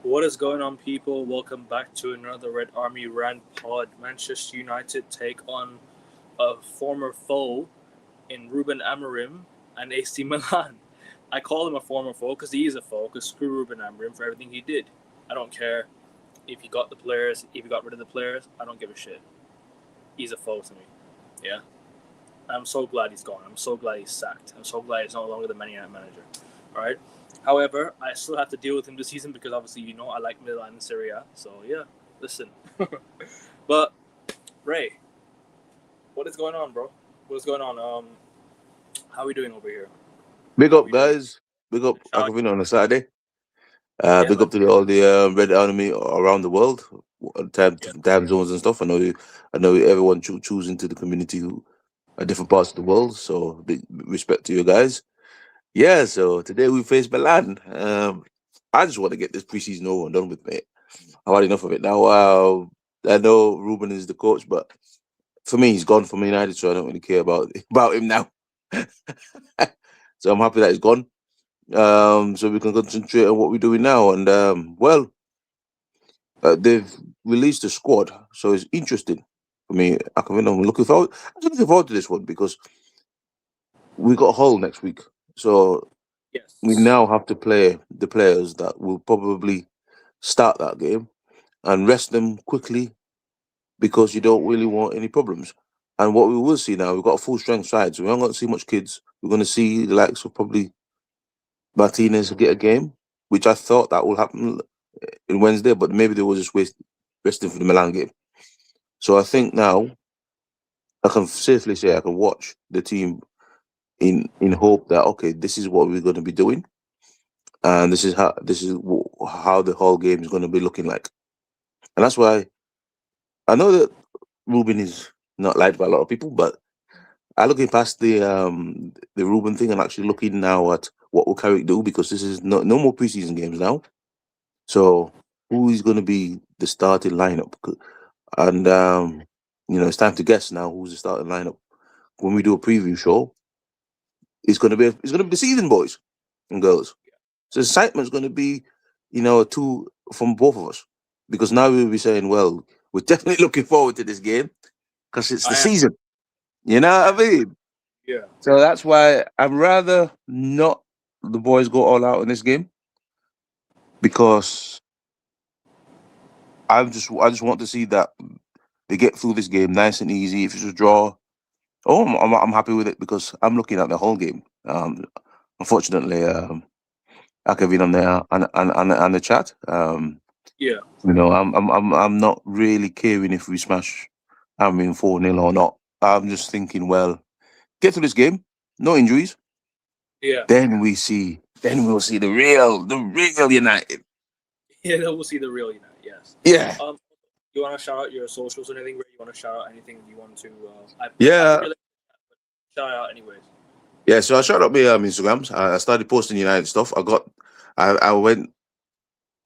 What is going on, people? Welcome back to another Red Army Rant pod. Manchester United take on a former foe in Ruben Amorim and AC Milan. I call him a former foe because he is a foe, because screw Ruben Amorim for everything he did. I don't care if you got the players, if you got rid of the players, I don't give a shit. He's a foe to me. Yeah? I'm so glad he's gone. I'm so glad he's sacked. I'm so glad he's no longer the Man United manager. All right. However, I still have to deal with him this season because obviously I like Milan and Serie A. So yeah, listen. But Ray, what is going on, bro? What is going on? How are we doing over here? Big How are up, we doing? guys. Big up. I Shout out. can win on a Saturday. Yeah, Big man. up to all the Red Army around the world, Yeah, different time zones and stuff. I know everyone choosing to the community who are different parts of the world. So big respect to you guys. Yeah. So today we face Milan. I just want to get this preseason over and done with, mate. I've had enough of it now. I know Ruben is the coach, but for me, he's gone from United, so I don't really care about about him now. So I'm happy that he's gone. So we can concentrate on what we're doing now. And they've released a squad, so it's interesting for me. I'm looking forward. I'm looking forward to this one because we got Hull next week, so we yes. now have to play the players that will probably start that game and rest them quickly because you don't really want any problems. And what we will see now, we've got a full strength side, so we're not going to see much kids. We're going to see the likes of probably Martinez get a game, which I thought that will happen in Wednesday, but maybe they were just resting for the Milan game. So I think now I can safely say I can watch the team in hope that okay, this is what we're going to be doing, and how the whole game is going to be looking like. And that's why I know that Ruben is not liked by a lot of people, but I looking past the Ruben thing and actually looking now at what will Carrick do because this is no more preseason games now. So who is going to be the starting lineup? And it's time to guess now who's the starting lineup. When we do a preview show, it's gonna be the season boys and girls. So excitement's gonna be, two from both of us. Because now we'll be saying, well, we're definitely looking forward to this game because it's the I am. season. You know I what am. I mean? Yeah. So that's why I'd rather not the boys go all out in this game because I just want to see that they get through this game nice and easy. If it's a draw, oh, I'm happy with it because I'm looking at the whole game. Unfortunately, I can read on there on the chat. Yeah. I'm not really caring if we smash Amrin 4-0 or not. I'm just thinking, well, get through this game, no injuries, Yeah. then we'll see the real United. Yeah. We'll see the real United. Yes. Yeah, Um. You want to shout out your socials or anything? Ray? You want to shout out anything you want to? I put yeah, your link, but shout out anyways. yeah. So I shot up my Instagrams. I started posting United stuff. I went.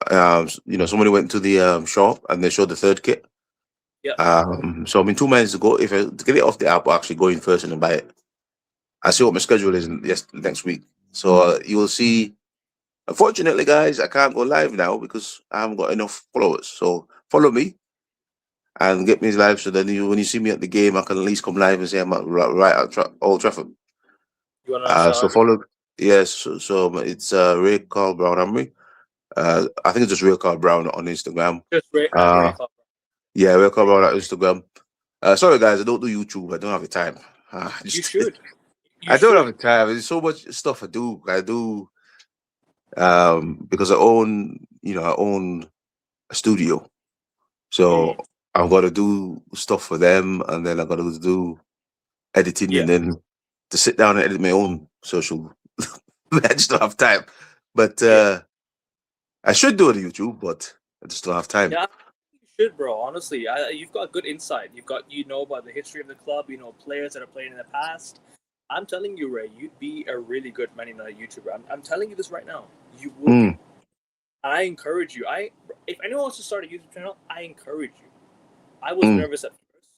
Somebody went to the shop and they showed the third kit. Yep. So I'm in 2 minutes to go. If I to get it off the app, I'll actually go in person and buy it. I see what my schedule is next week. So you will see. Unfortunately, guys, I can't go live now because I haven't got enough followers. So follow me and get me live. So then when you see me at the game, I can at least come live and say I'm right at Old Trafford. You want to shout So out your follow. Yes. So it's Ray Carl Brown Amory. I think it's just Ray Carl Brown on Instagram. just Ray at Uh, Ray Club. yeah, Ray Carl Brown on Instagram. Sorry, guys, I don't do YouTube. I don't have the time. You Just should. You I don't have should. the time. There's so much stuff I do. Because I own a studio, so Mm. I've got to do stuff for them, and then I've got to do editing, Yeah. and then to sit down and edit my own social. I just don't have time. But Yeah. I should do it on YouTube, but I just don't have time. Yeah. You should, bro. Honestly, you've got good insight. You know about the history of the club. You know players that are playing in the past. I'm telling you, Ray, you'd be a really good Man United YouTuber. I'm telling you this right now. You would be. Mm, I encourage you. If anyone wants to start a YouTube channel, I encourage you. I was mm, nervous at first.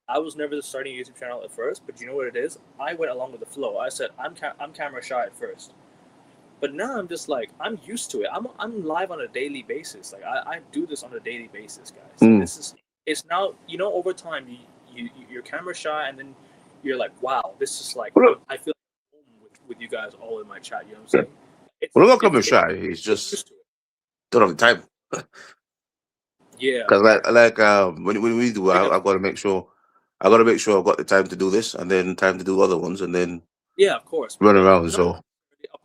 I was nervous starting a YouTube channel at first, but you know what it is? I went along with the flow. I said I'm camera shy at first. But now I'm just like I'm used to it. I'm live on a daily basis. Like I do this on a daily basis, guys. Like Mm. this is it's now over time you're camera shy and then you're like, wow, this is like Well, I feel like home with you guys all in my chat. You know what I'm yeah. saying? It's Well, I'm not it's coming it's shy. It's getting just used to it. don't have the time. Yeah, Because when we do, big up. I got to make sure. I got to make sure I've got the time to do this, and then time to do other ones, and then Yeah, of course, man. run But around. not So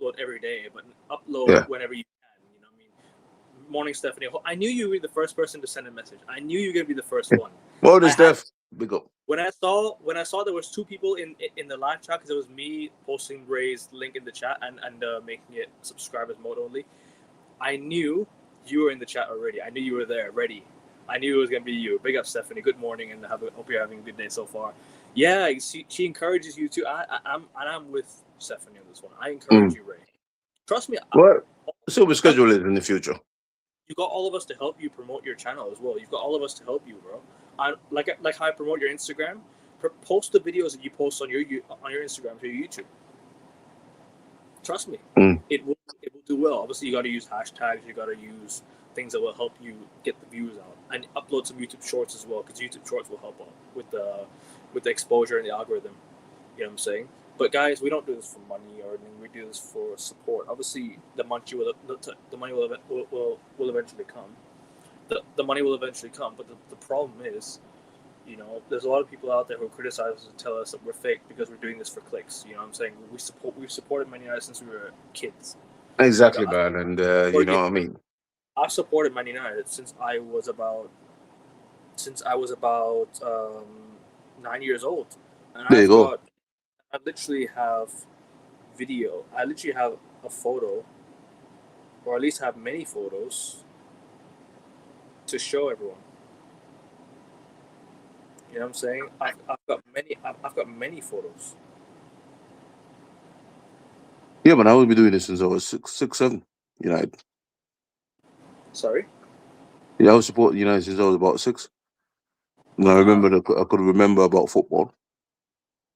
upload every day, but upload yeah. whenever you can. You know what I mean? Morning, Stephanie. I knew you were the first person to send a message. I knew you were gonna be the first one. More I than had Steph, big up. when I saw there was two people in the live chat because it was me posting Ray's link in the chat and making it subscribers mode only. I knew you were in the chat already. I knew you were there, ready. I knew it was gonna be you. Big up, Stephanie. Good morning, and hope you're having a good day so far. Yeah, she encourages you too. I'm with Stephanie on this one. I encourage Mm. you, Ray. Trust me. What? So we You got schedule it in the future. all of us to help you promote your channel as well. You've got all of us to help you, bro. Like how I promote your Instagram. Post the videos that you post on your Instagram to your YouTube. Trust me, Mm. it will do well. Obviously, you got to use hashtags. You got to use things that will help you get the views out, and upload some YouTube Shorts as well, because YouTube Shorts will help out with the exposure and the algorithm. You know what I'm saying? But guys, we don't do this for money or anything. We do this for support. Obviously, the money will eventually come. The money will eventually come. But the problem is, there's a lot of people out there who criticize us and tell us that we're fake because we're doing this for clicks. You know what I'm saying? We've supported Man United since we were kids. Like Exactly, man. And you know what I mean. I've supported Man United since I was about 9 years old, and There you go. I literally have video. I literally have a photo, or at least have many photos to show everyone. You know what I'm saying? I've got many. I've got many photos. Yeah, man. I will be doing this since I was 6, 7. United. Sorry. Yeah, I was supporting United since I was about 6. And I remember I could remember about football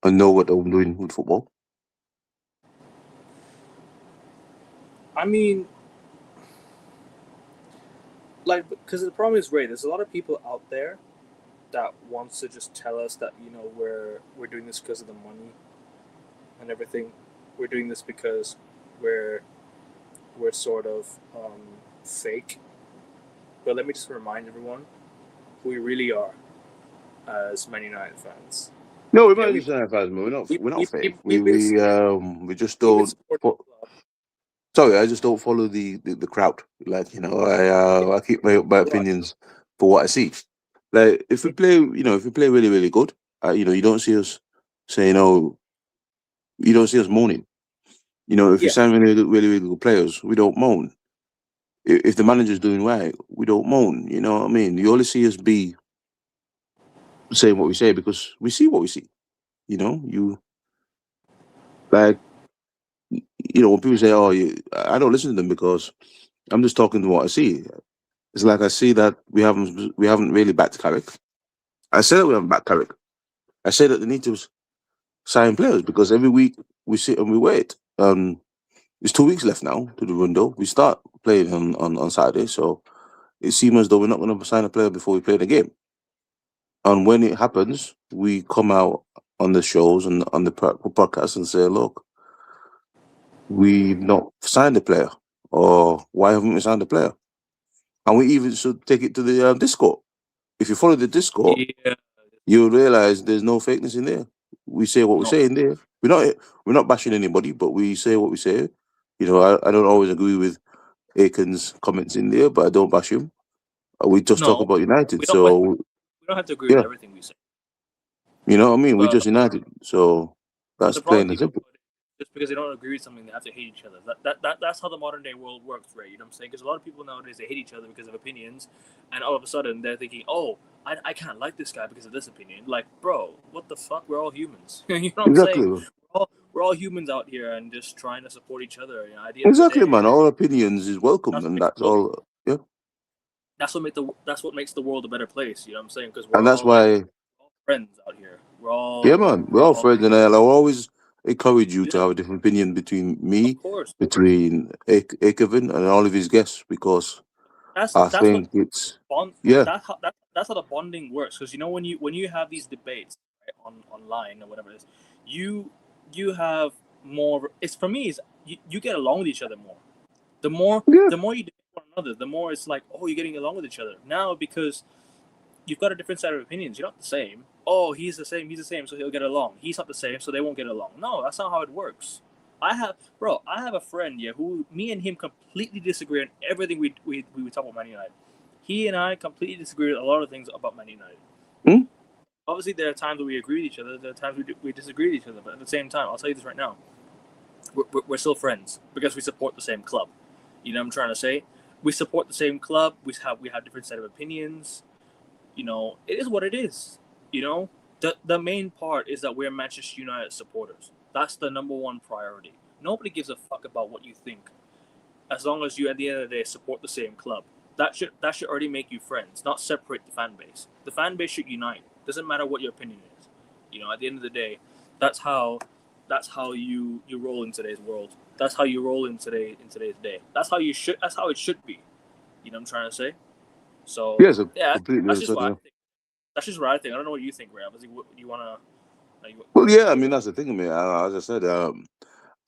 and know what I'm doing with football. I mean, like, because the problem is, Ray, there's a lot of people out there that wants to just tell us that we're doing this because of the money and everything. We're doing this because we're sort of fake. But let me just remind everyone who we really are as Man United fans. No, we're You know, not just United fans, man. We're not fake. we've been We just we've been don't. supporting the club. Sorry, I just don't follow the crowd. Like I keep my Right. opinions for what I see. Like if we play, if we play really really good, you don't see us saying, "Oh," you don't see us moaning. If you Yeah. sign really really good players, we don't moan. If the manager's doing right, we don't moan. You know what I mean? You only see us be saying what we say because we see what we see. You like when people say, "Oh, I don't listen to them because I'm just talking to what I see." It's like I see that we haven't really backed Carrick. I say that we haven't backed Carrick. I say that they need to sign players because every week we sit and we wait. It's 2 weeks left now to the window. We start playing on Saturday, so it seems as though we're not going to sign a player before we play the game. And when it happens, we come out on the shows and on the podcast and say, "Look, we've not signed a player, or why haven't we signed a player?" And we even should take it to the Discord. If you follow the Discord, Yeah. you'll realize there's no fakeness in there. We say what we No. say in there. We're not bashing anybody, but we say what we say. I don't always agree with Aiken's comments in there, but I don't bash him. We just talk No. about United. We don't. We So don't have to agree with yeah, everything we say. you know what I mean. We But just United. So but that's the problem plain with and people, simple. just because they don't agree with something, they have to hate each other. That's how the modern day world works, right? You know what I'm saying? Because a lot of people nowadays, they hate each other because of opinions, and all of a sudden they're thinking, "Oh, I can't like this guy because of this opinion." Like, bro, what the fuck? We're all humans. You know what I'm Exactly, saying? We're all humans out here and just trying to support each other. At the end of the exactly, day, man. All opinions is welcome, that's what and makes that's the world. all. Yeah, That's what makes the world a better place. You know what I'm saying? Because and we're that's all why. friends out here. We're Yeah, all man. We're we're all all friends, and I'll always encourage you to Yeah, have a different opinion between me, of course. between Akevin and all of his guests, because I That's what think it's bond. yeah, That's how the bonding works. Because when you have these debates, right, online or whatever it is, you you have more. It's for me. Is you get along with each other more. yeah, The more you debate one another, the more it's like, oh, you're getting along with each other now because you've got a different set of opinions. You're not the same. Oh, he's the same, so he'll get along. He's not the same, so they won't get along. No, that's not how it works. I have a friend, yeah, who me and him completely disagree on everything we talk about Man United. He and I completely disagree on a lot of things about Man United. hmm? Obviously, there are times where we agree with each other. There are times we disagree with each other. But at the same time, I'll tell you this right now: we're still friends because we support the same club. You know what I'm trying to say? We support the same club. We have different set of opinions. It is what it is. The main part is that we're Manchester United supporters. That's the number one priority. Nobody gives a fuck about what you think, as long as you, at the end of the day, support the same club. That should already make you friends, not separate the fan base. The fan base should unite. Doesn't matter what your opinion is. At the end of the day, that's how that's how you roll in today's world. That's how you roll in today's day. That's how it should be. You know what I'm trying to say? So yes, I yeah, completely that's just understand. what I Yeah. think. That's just what I think. I don't know what you think, Ray. Obviously, what you wanna Well, you yeah, I go mean with? that's the thing. I mean, as I said,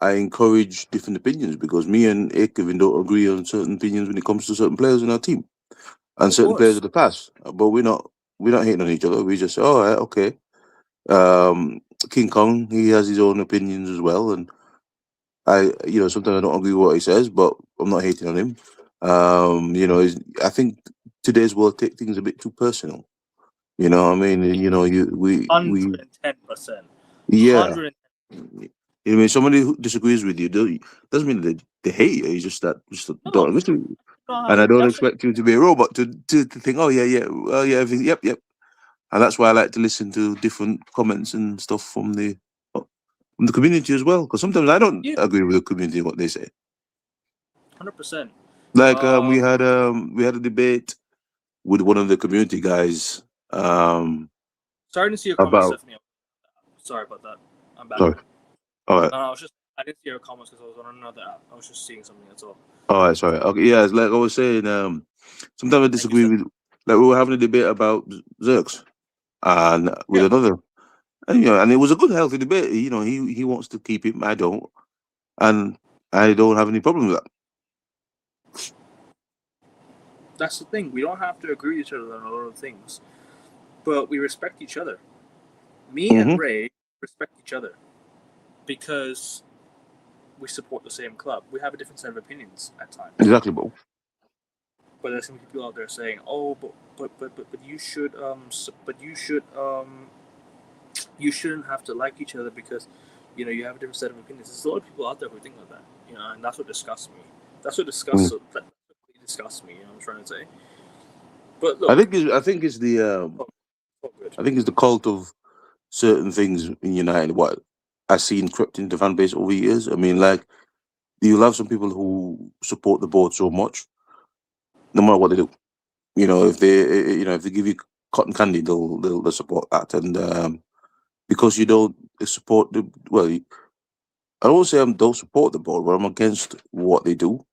I encourage different opinions because me and Akevin don't agree on certain opinions when it comes to certain players in our team and Of certain players course, of the past. But we're not hating on each other. We just say, all right, okay. Um, King Kong, he has his own opinions as well, and sometimes I don't agree with what he says, but I'm not hating on him. I think today's world take things a bit too personal. You know what I mean? And, we 110%, yeah. 100. I mean, somebody who disagrees with you doesn't mean they hate you. It's just that just don't No, agree with you. no, And I don't that's expect you to be a robot to think, oh yeah, yeah, well yeah, everything, yep, yep. And that's why I like to listen to different comments and stuff from the community as well. Because sometimes I don't yeah, agree with the community what they say. 100%. Like Uh, we had a debate with one of the community guys Starting to see your comments, about Stephanie. Sorry about that. I'm back sorry. now. All right. No, I didn't see your comments because I was on another app. I was just seeing something. That's all. All right, sorry. Okay, yeah, it's like I was saying, sometimes I Thank you, disagree Steph. with like we were having a debate about Zerks and with Yeah, another. And it was a good healthy debate. He wants to keep it, I don't. And I don't have any problem with that. that's the thing. We don't have to agree with each other on a lot of things, but we respect each other. Me and Hmm. Ray respect each other because we support the same club. We have a different set of opinions at times. Exactly, bro. But there's some people out there saying, "Oh, but you shouldn't have to like each other because you have a different set of opinions." There's a lot of people out there who think like that, and that's what disgusts me. That's what Mm. disgusts me. You know what I'm trying to say. But I look, think it's, I think it's the oh, oh good. I think it's the cult of certain things in United. What I've seen crept into the fan base over years. I mean, like you'll have some people who support the board so much, no matter what they do. If they give you cotton candy, they'll support that. And because you don't support the well, I don't say I don't support the board, but I'm against what they do.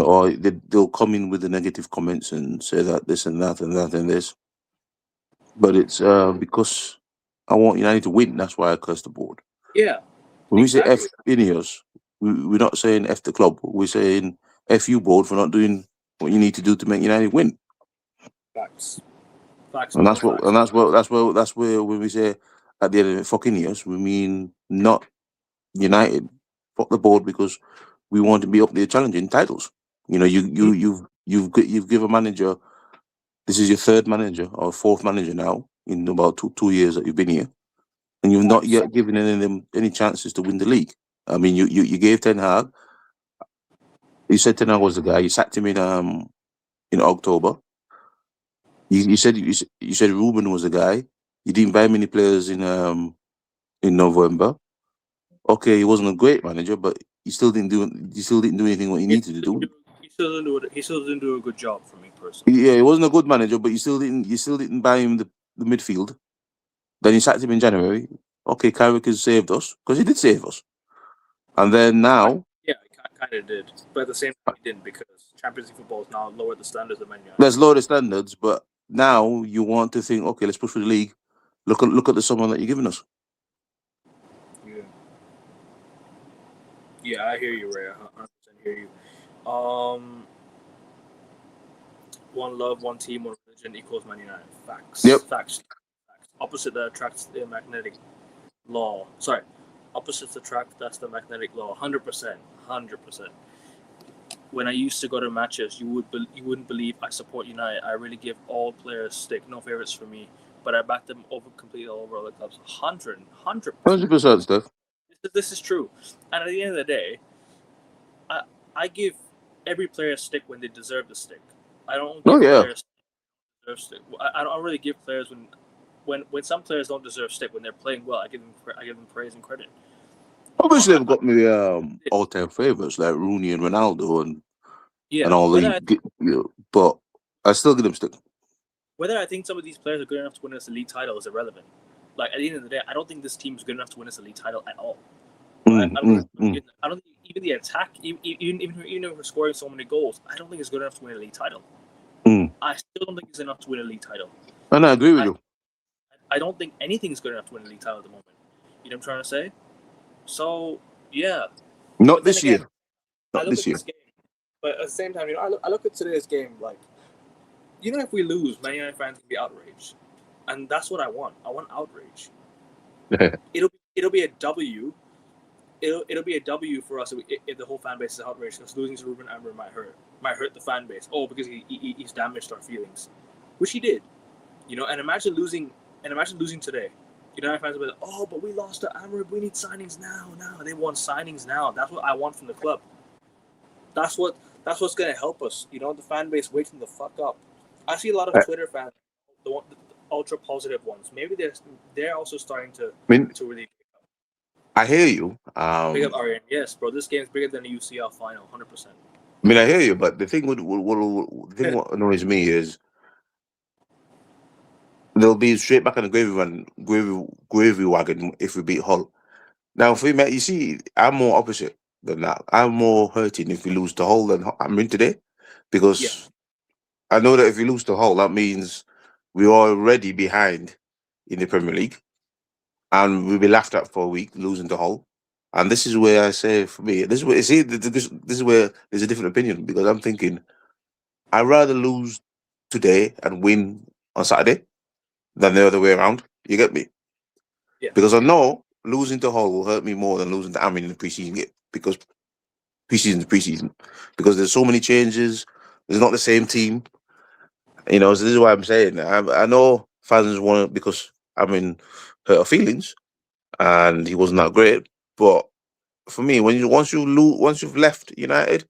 Or they'll come in with the negative comments and say that this and that and that and this. But it's because I want United to win. That's why I curse the board. Yeah, When we say F exactly. Ineos, we're not saying F the club. We're saying F you board for not doing what you need to do to make United win. Facts, facts, And bro. that's what Facts. and that's where when we say at the end of it, fuck Ineos, we mean not United. Fuck the board because we want to be up there challenging titles. Mhm. You've given a manager. This is your third manager or fourth manager now in about two years that you've been here, and you've not Facts. yet given any of them any chances to win the league. I mean, you gave Ten Hag. You said Ten Hag was the guy. You sacked him in October. You said Ruben was the guy. You didn't buy many players in November. Okay, he wasn't a great manager, but he still didn't do anything what he He needed to still do. didn't do, he still didn't do it. He still didn't do a good job for me personally. Yeah, he wasn't a good manager, but you still didn't buy him the midfield. Then you sacked him in January. okay, Carrick has saved us because he did save us. And then now, Yeah, he kind of did, but at the same time, he didn't because Champions League football has now lowered the standards of Man United. let's lower the standards, but now you want to think, okay, let's push for the league. Look at the summer that you're giving us. Yeah, yeah, I hear you, Ray. I 100% hear you. One love, one team, one religion equals Man United. Facts. Yep. Facts. Opposite that attracts the magnetic law. Sorry. Opposites attract, that's the magnetic law. 100%. 100%. When I used to go to matches, you wouldn't believe I support United. I really give all players stick, no favorites for me, but I back them over completely all over other clubs. 100%. 100%, Steph. This is true. And at the end of the day, I give every player a stick when they deserve the stick. I don't Oh, give yeah. players deserve stick. I don't really give players when some players don't deserve stick when they're playing well. I give them praise and credit. Obviously, they've got me all-time favourites like Rooney and Ronaldo and all the. But I still give them stick. Whether I think some of these players are good enough to win us a league title is irrelevant. Like at the end of the day, I don't think this team is good enough to win us a league title at all. Right? I don't think even the attack, even if we're scoring so many goals, I don't think it's good enough to win a league title. I still don't think it's enough to win a league title. And I agree with you. I don't think anything is good enough to win a league title at the moment. You know what I'm trying to say? So yeah. Not this year. Not this year. This game, but at the same time, I look at today's game like, if we lose, Man United fans can be outraged, and that's what I want. I want outrage. It'll be a W. It'll be a W for us if the whole fan base is outraged, because losing to Ruben Amorim might hurt the fan base. Oh, because he's damaged our feelings, which he did. And imagine losing today. United fans will be like, oh, but we lost to Amorim. We need signings now. They want signings now. That's what I want from the club. That's what's gonna help us. The fan base waking the fuck up. I see a lot of Twitter fans, the ultra positive ones. Maybe they're also starting to really. I hear you. Big up Arian. Yes, bro. This game's bigger than the UCL final, 100%. I hear you, but the thing what annoys me is they'll be straight back on the gravy wagon if we beat Hull. Now, for me, you see, I'm more opposite than that. I'm more hurting if we lose to Hull than I'm in today, because I know that if we lose to Hull, that means we're already behind in the Premier League, and we'll be laughed at for a week losing to Hull. And this is where I say, for me, this is where there's a different opinion, because I'm thinking I'd rather lose today and win on Saturday than the other way around. You get me? Yeah. Because I know losing to Hull will hurt me more than losing to Amin in the preseason game, because preseason. Because there's so many changes. It's not the same team. So this is why I'm saying. I know fans want it because hurt our feelings, and he wasn't that great. But for me, once you've left United,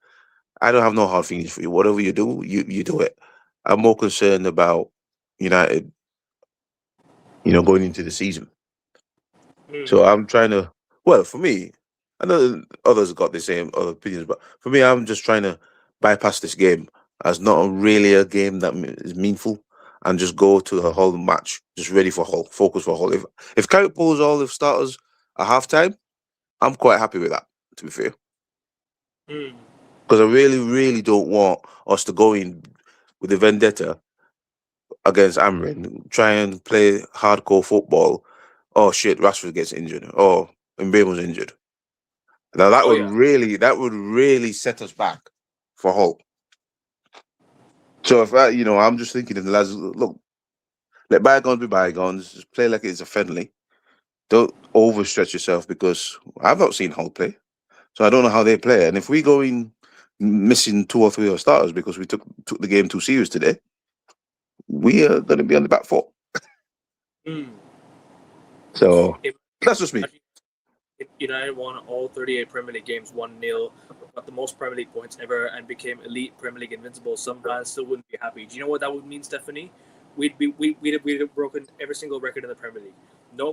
I don't have no hard feelings for you. Whatever you do, you do it. I'm more concerned about United, going into the season. So I'm trying to. Well, for me, I know others got the same other opinions, but for me, I'm just trying to bypass this game as not really a game that is meaningful, and just go to the whole match just ready for Hull, focus for Hull. If Carrick pulls all the starters at halftime, I'm quite happy with that, to be fair. Because I really, really don't want us to go in with a vendetta against Amrin, try and play hardcore football. Oh shit, Rashford gets injured. Oh, Mbeumo's injured. Now that would really set us back for Hull. So if I'm just thinking, the lads, look, let bygones be bygones. Just play like it's a friendly. Don't overstretch yourself, because I've not seen Hull play, so I don't know how they play. And if we go in missing 2 or 3 of our starters because we took the game too serious today, we are going to be on the back foot. So that's just me. United won all 38 Premier League games 1-0, got the most Premier League points ever, and became elite Premier League invincible. Some fans still wouldn't be happy. Do you know what that would mean, Stephanie? We'd have broken every single record in the Premier League. No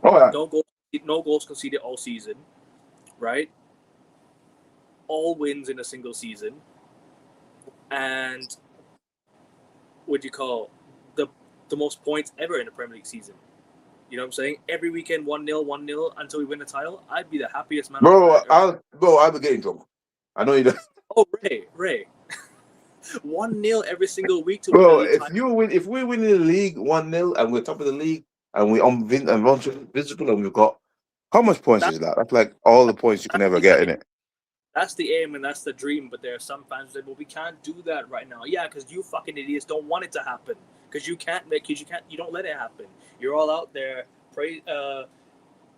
goals conceded all season, right? All wins in a single season, and what do you call the most points ever in a Premier League season? You know what I'm saying? Every weekend 1-0, 1-0 until we win the title. I'd be the happiest man on Bro, planet Earth. I'll be getting drunk. I know you don't. Oh, Ray. 1-0 every single week to win the Bro, league title. if we're winning the league 1-0 and we're top of the league and we're visible and we've got how much points That, is that? That's like all the points you can that's ever the get aim. in it. That's the aim and that's the dream. But there are some fans who say, "Well, we can't do that right now." Yeah, because you fucking idiots don't want it to happen. Because you can't. You don't let it happen. You're all out there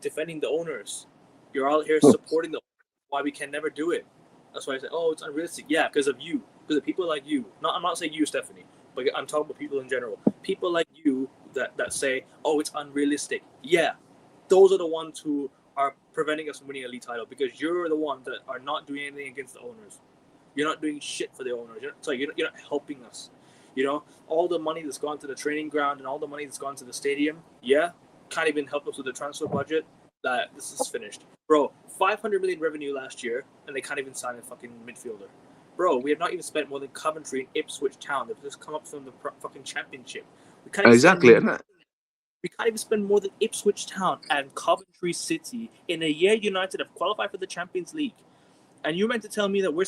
defending the owners. You're all here supporting the why we can never do it. That's why I say, oh, it's unrealistic. Yeah, because of you. Because of people like you. I'm not saying you, Stephanie, but I'm talking about people in general. People like you that say, oh, it's unrealistic. Yeah, those are the ones who are preventing us from winning a league title because you're the ones that are not doing anything against the owners. You're not doing shit for the owners. You're not helping us. You know, all the money that's gone to the training ground and all the money that's gone to the stadium, yeah, can't even help us with the transfer budget. That this is finished, bro. 500 million revenue last year, and they can't even sign a fucking midfielder, bro. We have not even spent more than Coventry and Ipswich Town. They've just come up from the fucking championship. We can't even Exactly. spend. We can't even spend more than Ipswich Town and Coventry City in a year. United have qualified for the Champions League, and you meant to tell me that we're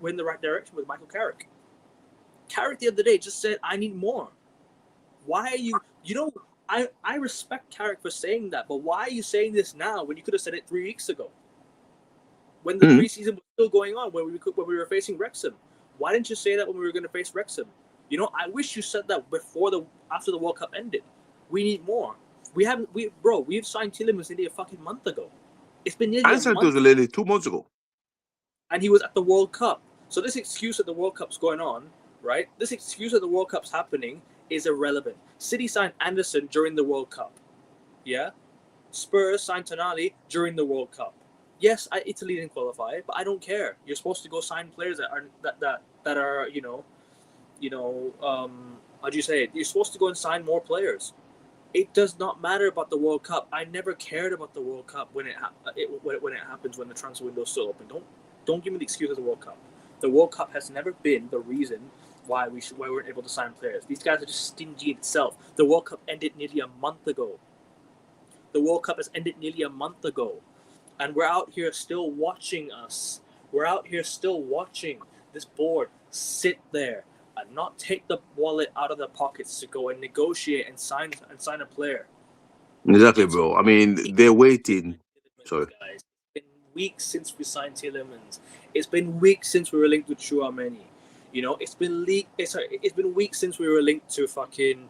in the right direction with Michael Carrick. Carrick the other day just said, "I need more." Why are you? You know, I respect Carrick for saying that, but why are you saying this now when you could have said it 3 weeks ago? When the preseason was still going on, when we were facing Wrexham, why didn't you say that when we were going to face Wrexham? You know, I wish you said that after the World Cup ended. We need more. We've signed Tielemans nearly a fucking month ago. It's been nearly I a said month, to lady 2 months ago. and he was at the World Cup. So this excuse that the World Cup's going on, right? This excuse that the World Cup's happening is irrelevant. City signed Anderson during the World Cup. Yeah? Spurs signed Tonali during the World Cup. Yes, Italy didn't qualify, but I don't care. You're supposed to go sign players that are how do you say it? You're supposed to go and sign more players. It does not matter about the World Cup. I never cared about the World Cup when it happens when the transfer window is still open. Don't give me the excuse of the World Cup. The World Cup has never been the reason why we weren't able to sign players. These guys are just stingy in itself. The World Cup ended nearly a month ago. The World Cup has ended nearly a month ago. And we're out here still watching us. We're out here still watching this board sit there and not take the wallet out of their pockets to go and negotiate and sign a player. Exactly, bro. I mean, they're waiting. Sorry. Guys. It's been weeks since we signed Tielemans. It's been weeks since we were linked with Chouameni. You know, it's been weeks since we were linked to fucking.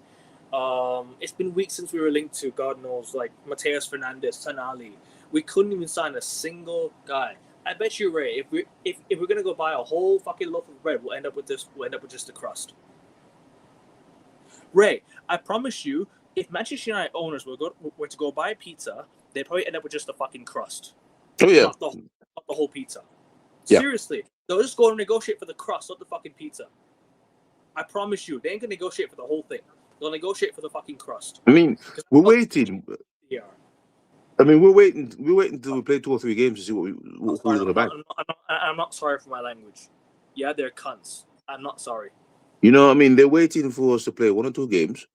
It's been weeks since we were linked to God knows like Mateus Fernandez, Tonali. We couldn't even sign a single guy. I bet you, Ray, if we're gonna go buy a whole fucking loaf of bread, we'll end up with just the crust. Ray, I promise you, if Manchester United owners were to go buy pizza, they'd probably end up with just the fucking crust. Oh yeah. Not the whole pizza. Yeah. Seriously, they'll just go and negotiate for the crust, not the fucking pizza. I promise you, they ain't gonna negotiate for the whole thing. They'll negotiate for the fucking crust. I mean, we're waiting. Yeah. I mean, we're waiting until we play 2 or 3 games to see who we're going to back. I'm not sorry for my language. Yeah, they're cunts. I'm not sorry. You know, I mean, they're waiting for us to play 1 or 2 games,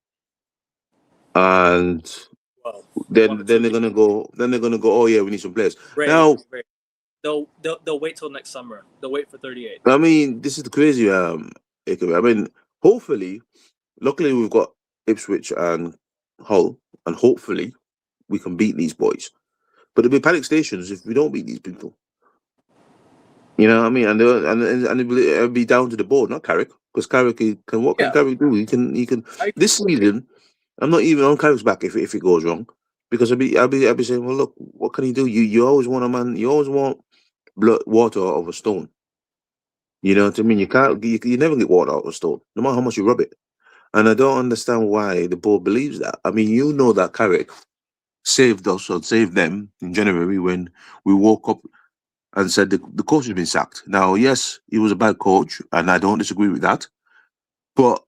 and then they're gonna go. Oh yeah, we need some players. Now, they'll wait till next summer. They'll wait for 38. I mean, this is the crazy. I mean, hopefully, luckily we've got Ipswich and Hull, and hopefully we can beat these boys. But there'll be panic stations if we don't beat these people. You know what I mean? And it'll be down to the board, not Carrick, because Carrick can. What can Carrick do? He can. This season, I'm not even on Carrick's back if it goes wrong, because I'll be saying, well, look, what can he do? You always want a man. You always want water out of a stone. You know what I mean? You never get water out of a stone, no matter how much you rub it. And I don't understand why the board believes that. I mean, you know that Carrick saved us or saved them in January when we woke up and said the coach has been sacked. Now, yes, he was a bad coach, and I don't disagree with that. But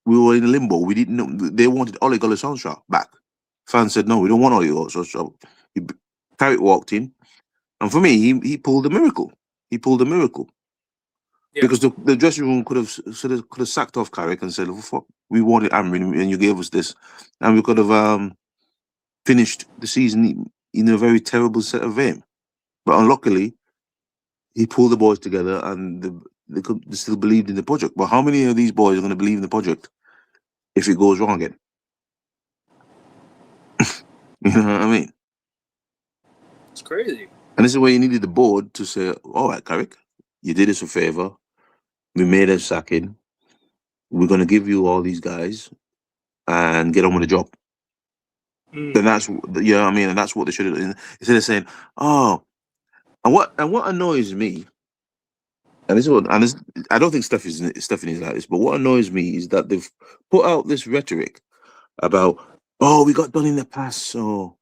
we were in limbo. We didn't know. They wanted Ole Gunnar Solskjaer back. Fans said, no, we don't want Ole Gunnar Solskjaer. Carrick walked in. And for me, he pulled a miracle. He pulled a miracle. Yeah. Because the dressing room could have sacked off Carrick and said, well, fuck, we wanted Amorim and you gave us this. And we could have finished the season in a very terrible set of vein. But unluckily, he pulled the boys together and they still believed in the project. But how many of these boys are going to believe in the project if it goes wrong again? You know what I mean? It's crazy. And this is where you needed the board to say, all right, Carrick, you did us a favor. We made a sacking. We're going to give you all these guys and get on with the job. Then that's, you know what I mean? And that's what they should have done. Instead of saying, oh, and what annoys me, and this is what, and this, I don't think Stephanie's like this, but what annoys me is that they've put out this rhetoric about, oh, we got done in the past, so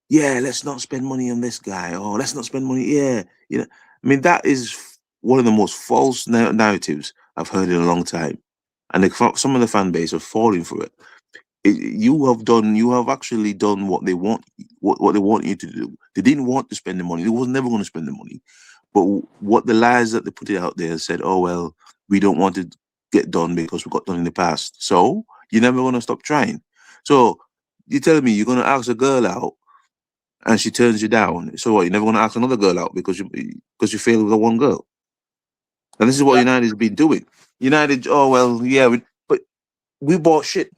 yeah, let's not spend money on this guy. Oh, let's not spend money. Yeah, you know, I mean, that is one of the most false narratives I've heard in a long time, and some of the fan base are falling for it. You have actually done what they want, what they want you to do. They didn't want to spend the money. They was never going to spend the money. But what the lies that they put it out there said, oh, well, we don't want to get done because we got done in the past. So you're never going to stop trying. So you're telling me you're going to ask a girl out and she turns you down. So what, you're never going to ask another girl out because you failed with the one girl. And this is what United's been doing. United, oh, well, yeah, but we bought shit.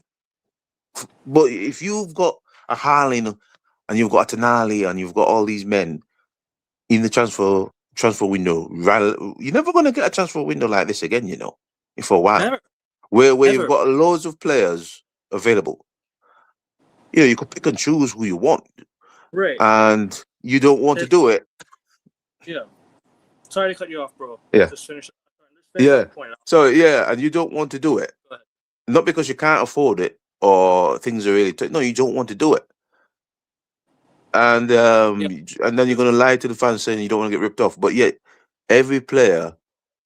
But if you've got a Haaland and you've got a Tonali and you've got all these men in the transfer window, you're never going to get a transfer window like this again, you know, for a while. Never. Where you've got loads of players available. You know, you could pick and choose who you want. Right. And you don't want to do it. Yeah. Sorry to cut you off, bro. Yeah. Just finish. Yeah. So, yeah, and you don't want to do it. Not because you can't afford it or things are really no, you don't want to do it. And and then you're going to lie to the fans saying you don't want to get ripped off. But yet, every player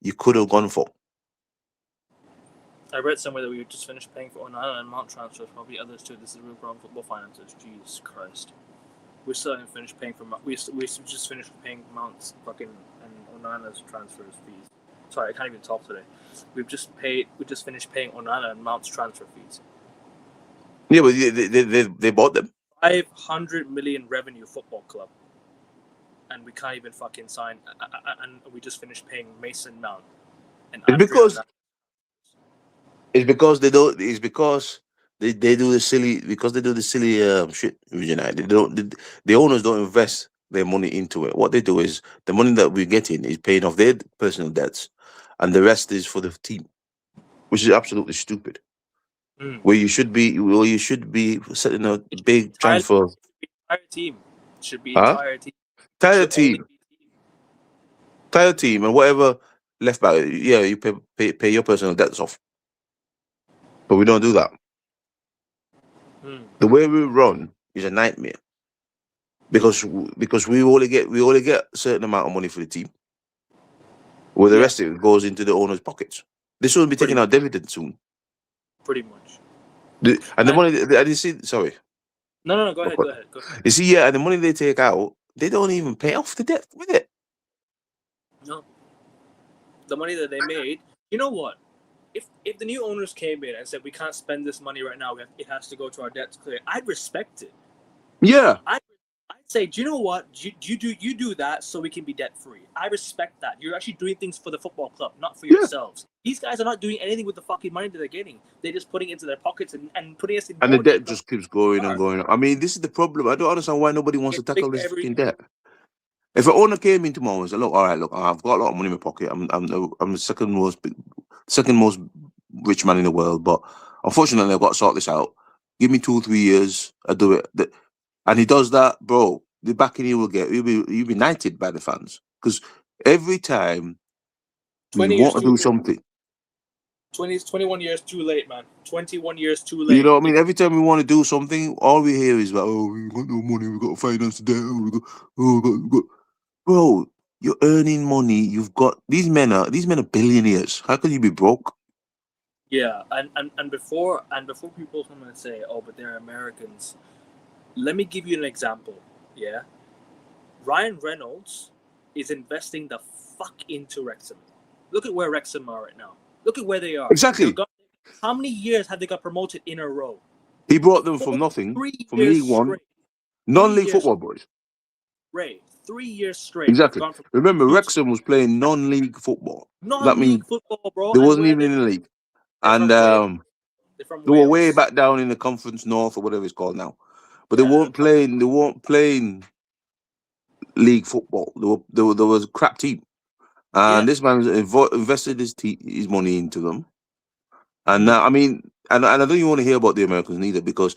you could have gone for. I read somewhere that we just finished paying for Onana and Mount transfers, probably others too. This is real grown football finances. Jesus Christ. We still haven't finished paying for we just finished paying Mount's fucking and Onana's transfers fees. Sorry, I can't even talk today. We just finished paying Onana and Mount's transfer fees. Yeah, but they bought them. 500 million revenue football club, and we can't even fucking sign. And we just finished paying Mason Mount. And it's because they don't. It's because they do the silly shit with United. The owners don't invest their money into it. What they do is the money that we're getting is paying off their personal debts, and the rest is for the team, which is absolutely stupid. Where you should be setting a big transfer. Entire team should be entire team. Entire team, and whatever left back. Yeah, you pay your personal debts off. But we don't do that. The way we run is a nightmare because we only get a certain amount of money for the team, where the rest of it goes into the owner's pockets. This will be taking out dividends soon. Pretty much. And the money I didn't see. Sorry. No. Go ahead. You see, yeah, and the money they take out, they don't even pay off the debt with it. No. The money that they made. You know what? If the new owners came in and said we can't spend this money right now, it has to go to our debts clear, I'd respect it. Yeah. I'd say, do you know what? You do that so we can be debt free. I respect that. You're actually doing things for the football club, not for yourselves. These guys are not doing anything with the fucking money that they're getting. They're just putting it into their pockets and putting us in. And the debt just keeps going and going. I mean, this is the problem. I don't understand why nobody wants to tackle this fucking debt. If an owner came in tomorrow and said, "Look, all right, look, I've got a lot of money in my pocket. I'm the second most rich man in the world, but unfortunately, I've got to sort this out. Give me 2 or 3 years, I'll do it." And he does that, bro. The backing he will get, you'll be knighted by the fans because every time we want to do something. 21 years too late, man. 21 years too late. You know what I mean? Every time we want to do something, all we hear is like, "Oh, we got no money. We got to finance the debt. We got." Bro, you're earning money. You've got these men are billionaires. How can you be broke? Yeah, and before people come and say, "Oh, but they're Americans," let me give you an example. Yeah, Ryan Reynolds is investing the fuck into Wrexham. Look at where Wrexham are right now. Look at where they are. Exactly. How many years have they got promoted in a row? He brought them from nothing, from League One. 3 Non-league years, football, boys. Ray, 3 years straight. We've Exactly. gone from Remember, two to Wrexham was playing non-league football. That means non-league football, bro. they And wasn't where even in the league, they're and from Wales. They're from they were way Wales. back down in the Conference North or whatever it's called now. But they Yeah, weren't playing. They weren't playing league football. There was a crap team, yeah, and this man invested his money into them. And mm, now, I mean, and I don't even want to hear about the Americans neither, because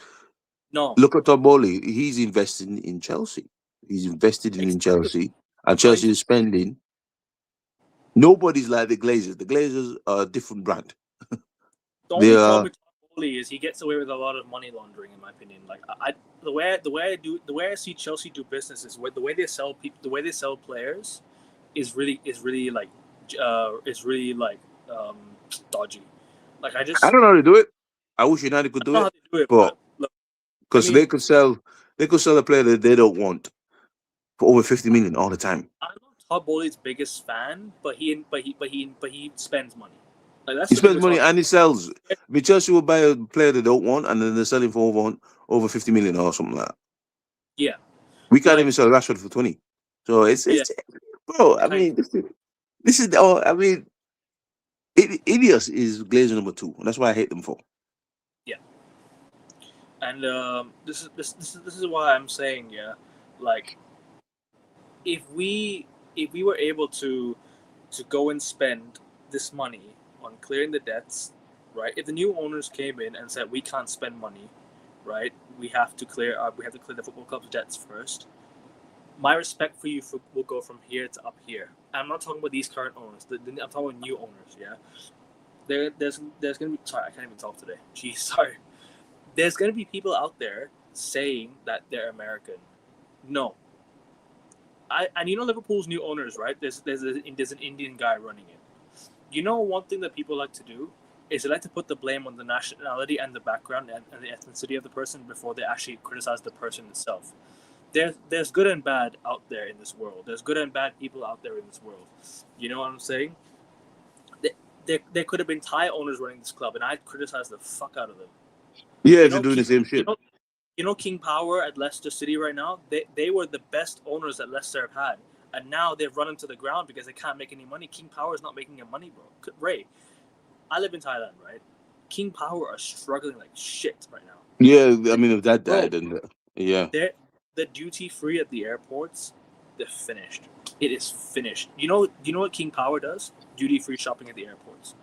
no, look at Tomboli. He's investing in Chelsea. He's invested in exactly. Chelsea, and Trying Chelsea to. is spending. Nobody's like the Glazers. The Glazers are a different brand. The They only problem are. with Todd Bowley is he gets away with a lot of money laundering, in my opinion. Like the way I see Chelsea do business is the way they sell people, the way they sell players, is really like um, dodgy. Like I don't know how to do it. I wish United could I do don't know it, how they do it, but but look, I because mean, they could sell a player that they don't want for over 50 million all the time. I'm not Todd Bowley's biggest fan, but he spends money. Like that's He the thing spends with money Todd. and he sells. I mean, Chelsea will buy a player they don't want, and then they sell him for over 50 million or something like that. Yeah, We can't like even sell Rashford for 20. So yeah, it's bro. I kind mean, this is oh, I mean, Idios is Glazer number 2, and that's why I hate them for. yeah. And this is why I'm saying, yeah, like if we were able to go and spend this money on clearing the debts, right? If the new owners came in and said we can't spend money, right? We have to clear the football club's debts first. My respect for you will go from here to up here. I'm not talking about these current owners. I'm talking about new owners. Yeah, there's gonna be. Sorry, I can't even talk today. Jeez, sorry. There's gonna be people out there saying that they're American. No, and you know Liverpool's new owners, right? There's an Indian guy running it. You know, one thing that people like to do is they like to put the blame on the nationality and the background and the ethnicity of the person before they actually criticize the person itself. There's good and bad out there in this world. There's good and bad people out there in this world. You know what I'm saying? There could have been Thai owners running this club, and I'd criticize the fuck out of them. Yeah, You they're know, doing the same shit. you know King Power at Leicester City right now. They were the best owners that Leicester have had, and now they've run into the ground because they can't make any money. King Power is not making any money, bro. Ray, I live in Thailand, right? King Power are struggling like shit right now. Yeah, I mean, if that Bro, died, then yeah, the duty free at the airports, they're finished. It is finished. You know what King Power does? Duty free shopping at the airports.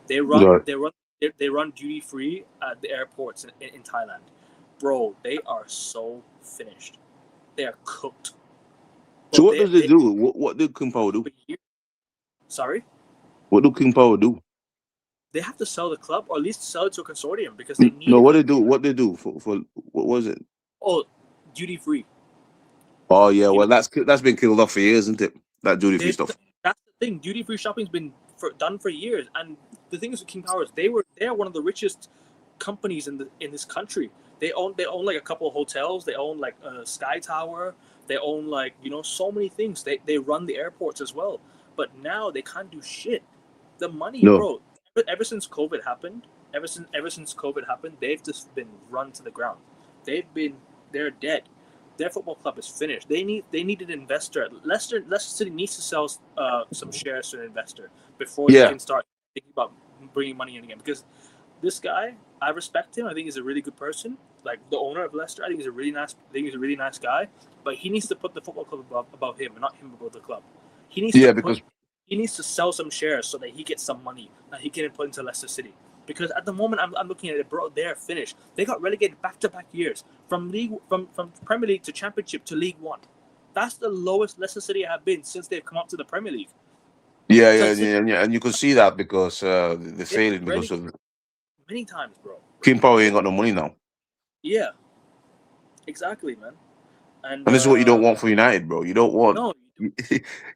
They run right. they run they run duty free at the airports in Thailand. Bro, they are so finished. They are cooked. So Bro, what does they do? What do King Power do? sorry, What do King Power do? they have to sell the club or at least sell it to a consortium because they need No, it what for they do? What they do for what was it? oh duty free. Oh yeah, You know, well that's been killed off for years, isn't it? That duty free they stuff. that's the thing. Duty free shopping's been done for years, and the thing is with King Powers, they're one of the richest companies in this country. They own like a couple of hotels. They own like a Sky Tower. They own like so many things. They run the airports as well. But now they can't do shit. The money, No. bro. Ever since COVID happened, ever since COVID happened, they've just been run to the ground. They're dead. Their football club is finished. They need an investor. Leicester City needs to sell some shares to an investor before they Yeah. can start thinking about bringing money in again. Because this guy, I respect him. I think he's a really good person. Like the owner of Leicester, I think he's a really nice. I think he's a really nice guy. But he needs to put the football club above him, and not him above the club. He needs to Yeah, put. because He needs to sell some shares so that he gets some money that he can put into Leicester City. Because at the moment, I'm looking at it, bro. They're finished. They got relegated back-to-back years from Premier League to Championship to League One. That's the lowest Leicester City have been since they've come up to the Premier League. and you can see that because they're They've failing been because relegated of many times, bro. King Power ain't got no money now, Yeah, exactly, man. And and this is what you don't want for United, bro. You don't want. no,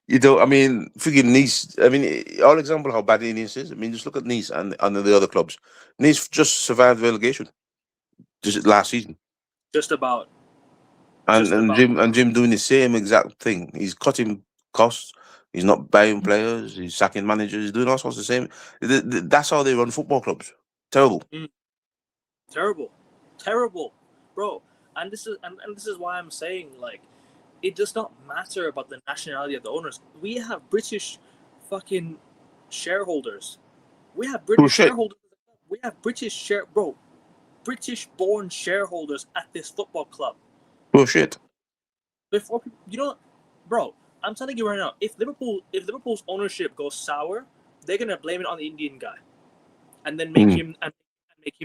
You don't. I mean, freaking Nice. I mean, all example how bad Nice is. I mean, just look at Nice and the other clubs. Nice just survived relegation just last season. just about, And just and about. Jim doing the same exact thing. He's cutting costs. He's not buying players. He's sacking managers. He's doing all sorts of the same. That's how they run football clubs. Terrible. Mm, terrible, terrible, bro. And this is why I'm saying, like, it does not matter about the nationality of the owners. We have British fucking shareholders. We have British Bullshit. shareholders. We have British born shareholders at this football club. Bullshit. Before you know, bro, I'm telling you right now, if Liverpool's ownership goes sour, they're gonna blame it on the Indian guy, and then make him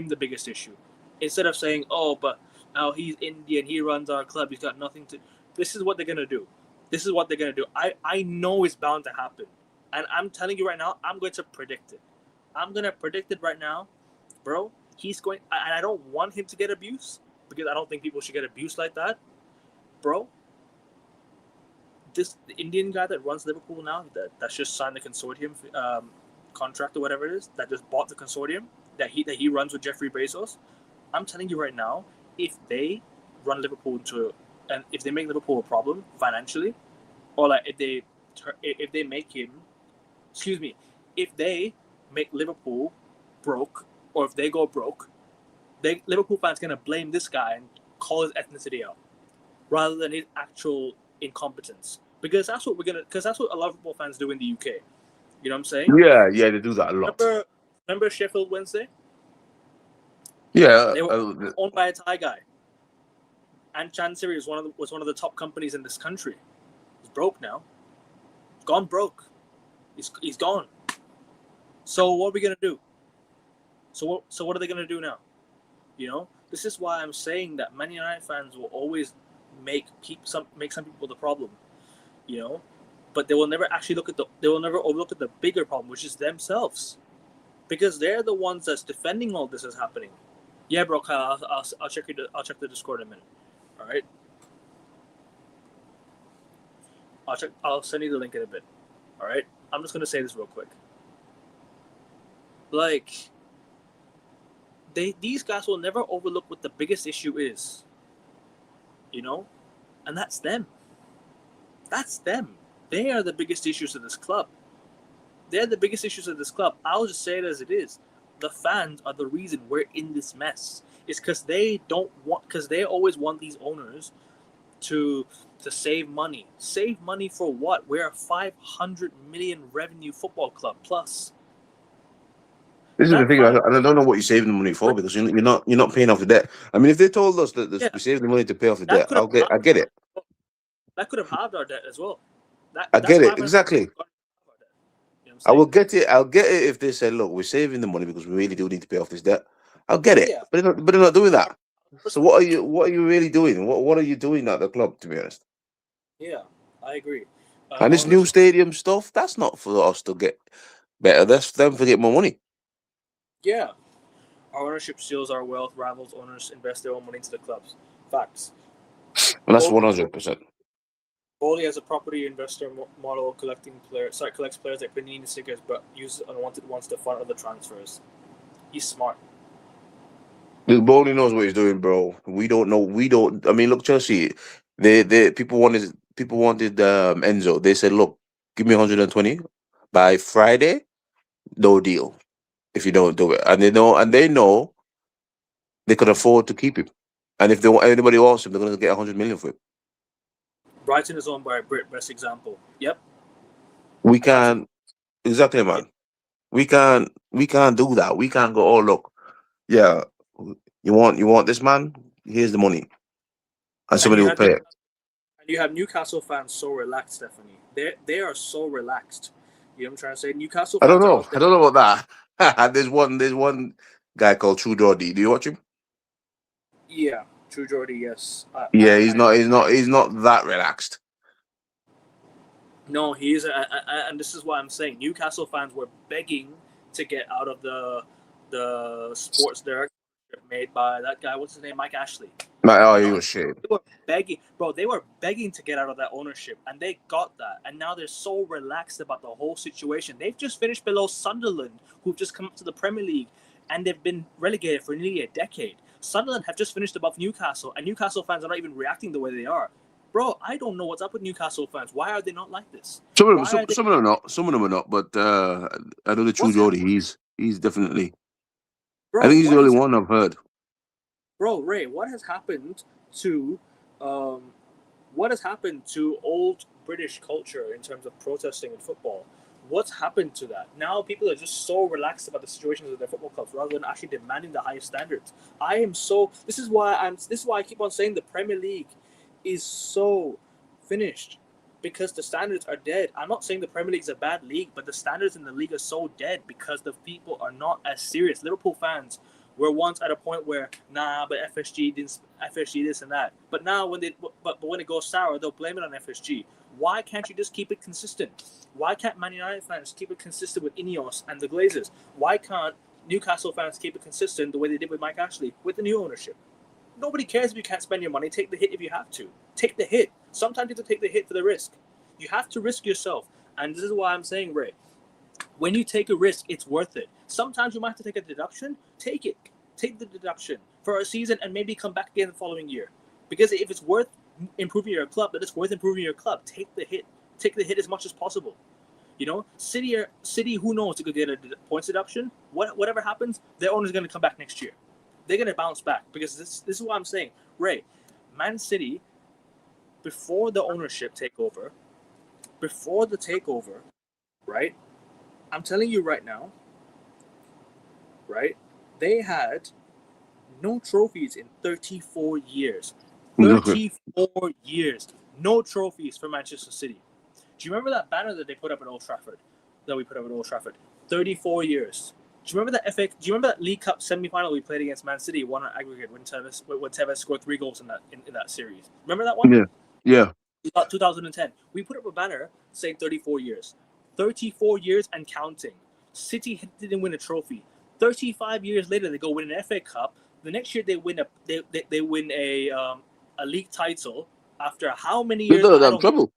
the biggest issue, instead of saying, oh, but now he's Indian, he runs our club, he's got nothing to. This is what they're gonna do. This is what they're gonna do. I know it's bound to happen, and I'm telling you right now, I'm going to predict it. I'm gonna predict it right now, bro. He's going, and I don't want him to get abused because I don't think people should get abused like that, bro. The Indian guy that runs Liverpool now, that's just signed the consortium contract or whatever it is, that just bought the consortium that he runs with Jeffrey Bezos. I'm telling you right now, if they run Liverpool into, and if they make Liverpool a problem financially, or like if they make him, excuse me, if they make Liverpool broke, or if they go broke, Liverpool fans gonna blame this guy and call his ethnicity out, rather than his actual incompetence. Because that's what a lot of football fans do in the UK. You know what I'm saying? Yeah, they do that a lot. Remember Sheffield Wednesday? Yeah, They were owned by a Thai guy. And Chancery was one of the top companies in this country. He's broke now. He's gone broke. He's gone. So what are we gonna do? So what are they gonna do now? You know, this is why I'm saying that Man United fans will always make some people the problem. You know, but they will never overlook at the bigger problem, which is themselves, because they're the ones that's defending all this is happening. Yeah, bro, Kyle, I'll check the Discord in a minute. All right, I'll send you the link in a bit. All right, I'm just gonna say this real quick. Like, these guys will never overlook what the biggest issue is. You know, and that's them. That's them. They are the biggest issues of this club. They're the biggest issues of this club. I'll just say it as it is. The fans are the reason we're in this mess. It's because they always want these owners to save money. Save money for what? We're a 500 million revenue football club plus. This is the thing. I don't know what you're saving the money for, because you're not paying off the debt. I mean, if they told us that we're saving the money to pay off the debt, I get it. That could have halved our debt as well. I get it exactly. I will get it. I'll get it if they said, "Look, we're saving the money because we really do need to pay off this debt." I'll get it, but they're not doing that. So what are you really doing? What are you doing at the club, to be honest? Yeah, I agree. And this new stadium stuff, that's not for us to get better. That's for them to get more money. Yeah. Our ownership steals our wealth, rivals owners invest their own money into the clubs. Facts. And that's 100%. Bowley has a property investor model, collects players that Panini stickers, but uses unwanted ones to fund other transfers. He's smart. Bowley knows what he's doing, bro. We don't know. I mean, look, Chelsea. People wanted Enzo. They said, "Look, give me 120 by Friday. No deal. If you don't do it," and they know they can afford to keep him. And if anybody wants him, they're going to get 100 million for him. Brighton is owned by a Brit. Best example. Yep. We can't exactly, man. Yep. We can't do that. We can't go, "Oh, look, yeah, you want this man? Here's the money," and somebody will pay it. And you have Newcastle fans so relaxed, Stephanie. They are so relaxed. You know what I'm trying to say? Newcastle fans. I don't know about that. There's one guy called True Geordie. Do you watch him? Yeah, True Geordie. Yes. He's not that relaxed. No, he is, and this is what I'm saying. Newcastle fans were begging to get out of the sports director made by that guy. What's his name? Mike Ashley. He was shit. They were begging, bro. They were begging to get out of that ownership, and they got that. And now they're so relaxed about the whole situation. They've just finished below Sunderland, who've just come up to the Premier League, and they've been relegated for nearly a decade. Sunderland have just finished above Newcastle, and Newcastle fans are not even reacting the way they are. Bro, I don't know what's up with Newcastle fans. Why are they not like this? Some of them are not. Some of them are not. But I know the True Geordie. He's definitely. Bro, I think he's the only one I've heard. Bro, Ray, what has happened to what has happened to old British culture in terms of protesting in football? What's happened to that? Now people are just so relaxed about the situations of their football clubs rather than actually demanding the highest standards. I am so. This is why I keep on saying the Premier League is so finished because the standards are dead. I'm not saying the Premier League is a bad league, but the standards in the league are so dead because the people are not as serious. Liverpool fans were once at a point where but FSG didn't, FSG this and that. But now but when it goes sour, they'll blame it on FSG. Why can't you just keep it consistent? Why can't Man United fans keep it consistent with Ineos and the Glazers? Why can't Newcastle fans keep it consistent the way they did with Mike Ashley with the new ownership? Nobody cares if you can't spend your money. Take the hit if you have to. Take the hit. Sometimes you have to take the hit for the risk. You have to risk yourself. And this is why I'm saying, Ray, when you take a risk, it's worth it. Sometimes you might have to take a deduction. Take it. Take the deduction for a season and maybe come back again the following year. Because if it's worth improving your club, then it's worth improving your club. Take the hit. Take the hit as much as possible. You know, City, who knows? They could get a points deduction. Whatever happens, their owner's going to come back next year. They're going to bounce back because this is what I'm saying. Ray, Man City, before the ownership takeover, right? I'm telling you right now, right? They had no trophies in 34 years. 34 years. No trophies for Manchester City. Do you remember that banner that they put up at Old Trafford? That we put up at Old Trafford. 34 years. Do you remember that Do you remember that League Cup semi-final we played against Man City, won on aggregate when Tevez scored 3 goals in that series? Remember that one? Yeah. 2010. We put up a banner saying 34 years. 34 years and counting. City didn't win a trophy. 35 years later, they go win an FA Cup. The next year, they win a league title after how many years? They're I don't know how many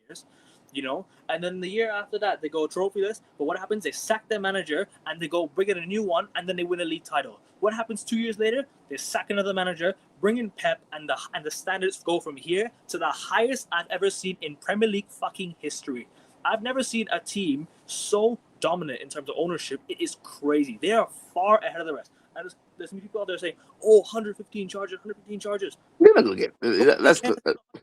years, and then the year after that they go trophyless. But what happens? They sack their manager and they go bring in a new one, and then they win a league title. What happens 2 years later? They sack another manager, bring in Pep, and the standards go from here to the highest I've ever seen in Premier League fucking history. I've never seen a team so dominant in terms of ownership. It is crazy. They are far ahead of the rest. And there's some people out there saying, "Oh, 115 charges, 115 charges." They're not going to get that's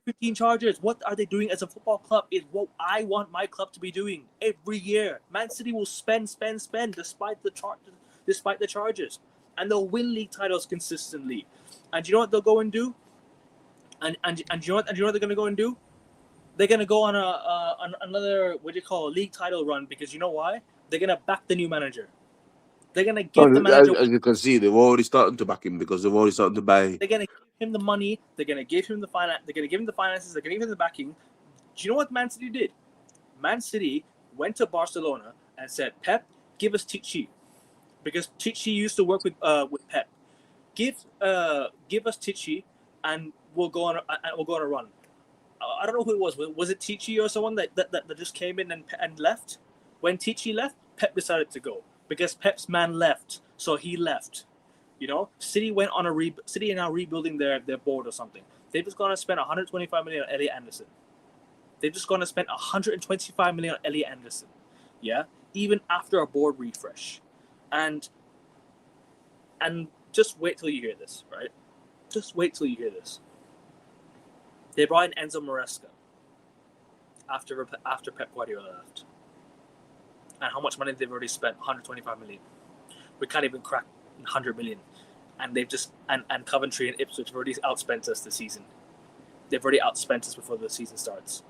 15 charges. What are they doing as a football club is what I want my club to be doing every year. Man City will spend despite the charges, and they'll win league titles consistently. And you know what they'll go and do? And you know what they're going to go and do? They're going to go on another league title run, because you know why? They're going to back the new manager. They're going to give the manager. As you can see, they've already started to back him because they've already started to buy. They're going to give him the money. They're going to give him the finance. They're going to give him the finances. They're going to give him the backing. Do you know what Man City did? Man City went to Barcelona and said, "Pep, give us Tichy," because Tichy used to work with Pep. Give us Tichy, and we'll go on a run. I don't know who it was. Was it Tichy or someone that just came in and left? When Tichy left, Pep decided to go because Pep's man left, so he left. City went on City are now rebuilding their board or something. They've just gone to spend 125 million on Elliot Anderson. They've just gone to spend 125 million on Elliot Anderson. Yeah, even after a board refresh, and just wait till you hear this, right? Just wait till you hear this. They brought in Enzo Maresca after Pep Guardiola left. And how much money they've already spent? 125 million. We can't even crack 100 million. And they've just and Coventry and Ipswich have already outspent us this season. They've already outspent us before the season starts.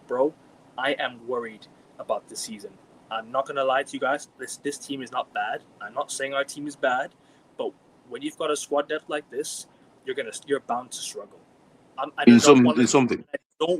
Bro, I am worried about this season. I'm not gonna lie to you guys. This team is not bad. I'm not saying our team is bad, but when you've got a squad depth like this, you're bound to struggle. I don't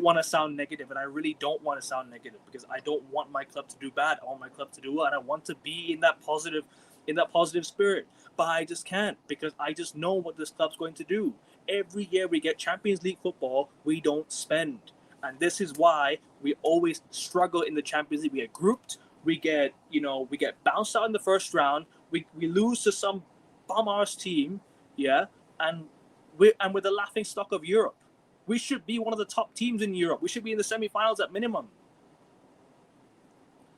want to sound negative, and I really don't want to sound negative because I don't want my club to do bad. I want my club to do well, and I want to be in that positive spirit. But I just can't, because I just know what this club's going to do. Every year we get Champions League football, we don't spend, and this is why we always struggle in the Champions League. We get grouped, we get bounced out in the first round. We lose to some bum-ass team, yeah, and we're the laughing stock of Europe. We should be one of the top teams in Europe. We should be in the semi-finals at minimum.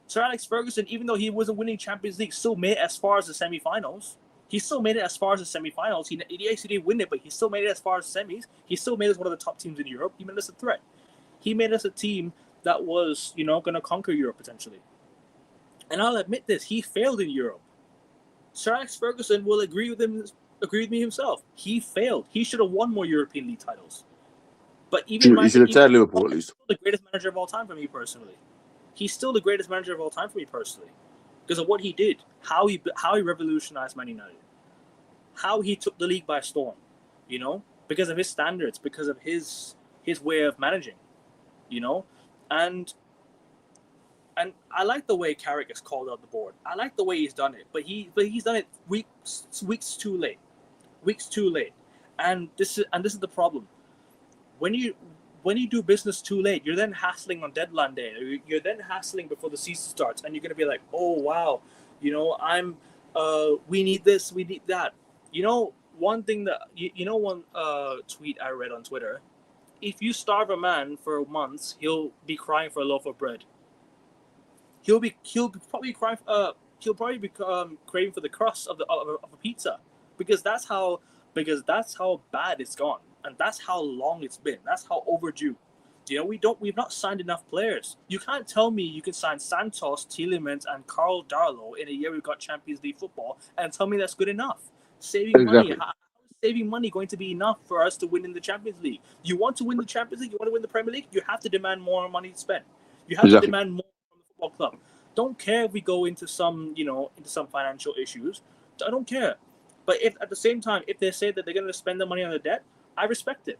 Sir Alex Ferguson, even though he wasn't winning Champions League, still made as far as the semi-finals. He still made it as far as the semifinals. He actually didn't win it, but he still made it as far as semis. He still made us one of the top teams in Europe. He made us a threat. He made us a team that was, going to conquer Europe potentially. And I'll admit this: he failed in Europe. Sir Alex Ferguson will agree with me himself. He failed. He should have won more European League titles. But even You should have tried Liverpool at least. The greatest manager of all time for me personally. He's still the greatest manager of all time for me personally, because of what he did, how he revolutionized Man United, how he took the league by storm, because of his standards, because of his way of managing, and I like the way Carrick has called out the board. I like the way he's done it, but he's done it weeks too late, and this is the problem. When you do business too late, you're then hassling on deadline day. You're then hassling before the season starts, and you're gonna be like, oh wow, we need this, we need that. One thing that one tweet I read on Twitter: if you starve a man for months, he'll be crying for a loaf of bread. He'll probably crying. He'll probably be craving for the crust of a pizza, because that's how bad it's gone. And that's how long it's been. That's how overdue. We've not signed enough players. You can't tell me you can sign Santos, Tielemans, and Carl Darlow in a year we've got Champions League football and tell me that's good enough. Saving money. How is saving money going to be enough for us to win in the Champions League? You want to win the Champions League? You want to win the Premier League? You have to demand more money to spend. You have to demand more from the football club. Don't care if we go into some financial issues. I don't care. But if at the same time, if they say that they're going to spend the money on the debt, I respect it,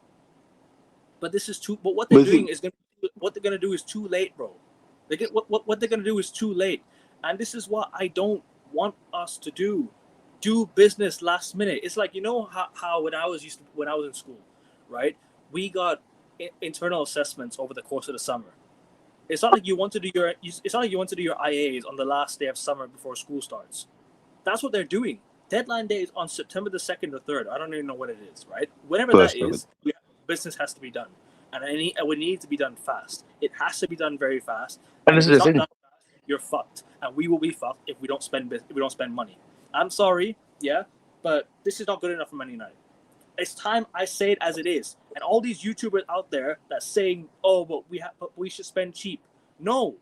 but this is too. But what they're doing is what they're gonna do is too late, bro. What they're gonna do is too late, and this is what I don't want us to do. Do business last minute. It's like how when I was in school, right? We got internal assessments over the course of the summer. It's not like you want to do your IAs on the last day of summer before school starts. That's what they're doing. Deadline day is on September the 2nd or 3rd. I don't even know what it is, right? Whenever that is, business has to be done. And it would need to be done fast. It has to be done very fast. And if it's not done fast, you're fucked. And we will be fucked if we don't spend money. I'm sorry, yeah, but this is not good enough for Man United. It's time I say it as it is. And all these YouTubers out there that's saying, oh, but we should spend cheap. No,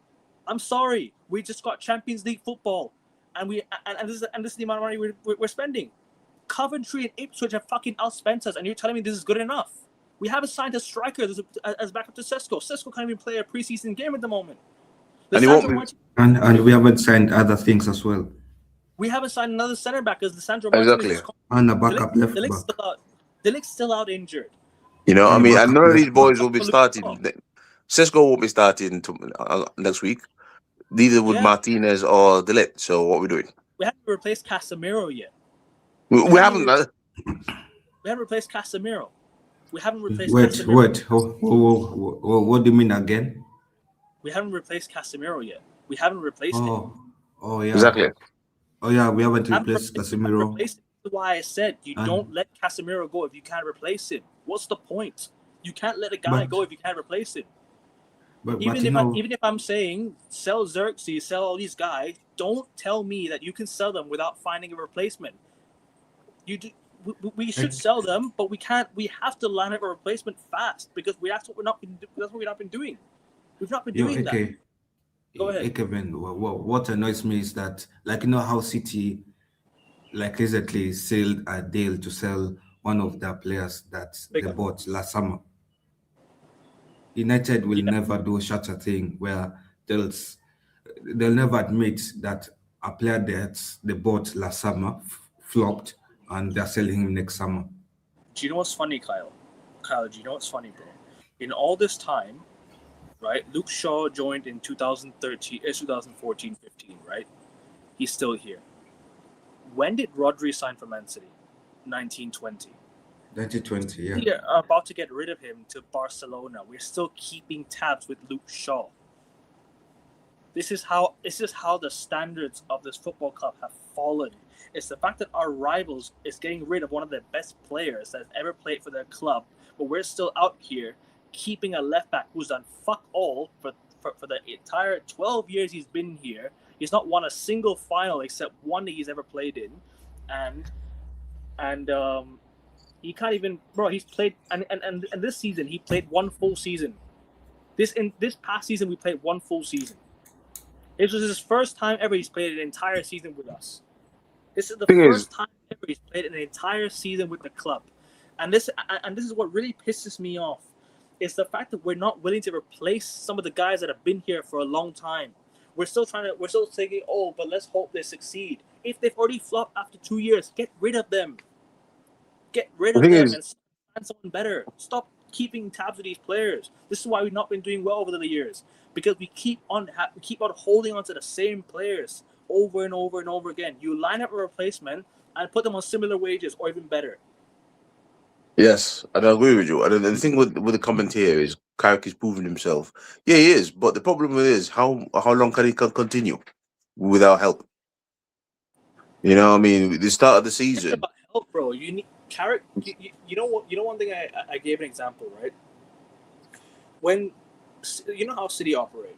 I'm sorry. We just got Champions League football. And this is the amount of money we're spending. Coventry and Ipswich have fucking outspent us, and you're telling me this is good enough? We haven't signed a striker as backup to Sesko. Sesko can't even play a preseason game at the moment. And we haven't signed other things as well. We haven't signed another centre back because Lisandro Martinez is and a backup left back. Delic's still out injured. And none of these boys will be starting. Sesko won't be starting next week. Neither would Martinez or Delict. So what are we doing? We haven't replaced Casemiro yet. We haven't. We haven't replaced Casemiro. We haven't replaced. Wait. What do you mean again? We haven't replaced Casemiro yet. We haven't replaced him. Oh yeah. Exactly. Oh yeah, we haven't replaced Casemiro. That's why I said don't let Casemiro go if you can't replace him. What's the point? You can't let a guy go if you can't replace him. Even if I'm saying sell Xerxes, sell all these guys, don't tell me that you can sell them without finding a replacement. We should sell them, but we can't. We have to line up a replacement fast because that's what we've not been doing. We've not been doing that. Go ahead. Kevin, what annoys me is that, how City, recently sailed a deal to sell one of their players that they bought last summer. United will never do such a thing where they'll never admit that a player that they bought last summer flopped and they're selling him next summer. Do you know what's funny, Kyle? Kyle, do you know what's funny, bro? In all this time, right, Luke Shaw joined in 2014-15, right? He's still here. When did Rodri sign for Man City? 1920. 1920, yeah. We are about to get rid of him to Barcelona. We're still keeping tabs with Luke Shaw. This is how the standards of this football club have fallen. It's the fact that our rivals is getting rid of one of the best players that's ever played for their club, but we're still out here keeping a left back who's done fuck all for the entire 12 years he's been here. He's not won a single final except one that he's ever played in. and he can't even, bro. He's played, and this season he played one full season. This past season we played one full season. This was his first time ever he's played an entire season with us. This is the Thing is, first time ever he's played an entire season with the club, and this is what really pisses me off. Is the fact that we're not willing to replace some of the guys that have been here for a long time. We're still thinking, oh, but let's hope they succeed. If they've already flopped after 2 years, get rid of them. Get rid the of thing them is, and find someone better. Stop keeping tabs of these players. This is why we've not been doing well over the years, because we keep on holding on to the same players over and over and over again. You line up a replacement and put them on similar wages or even better. yes, and I agree with you. And the thing with the comment here is Carrick is proving himself. Yeah, he is. But the problem is how long can he continue without help? You know, what I mean, the start of the It's season. about help, bro. You need Carrick. You know what? You know one thing. I gave an example, right? When you know how City operate,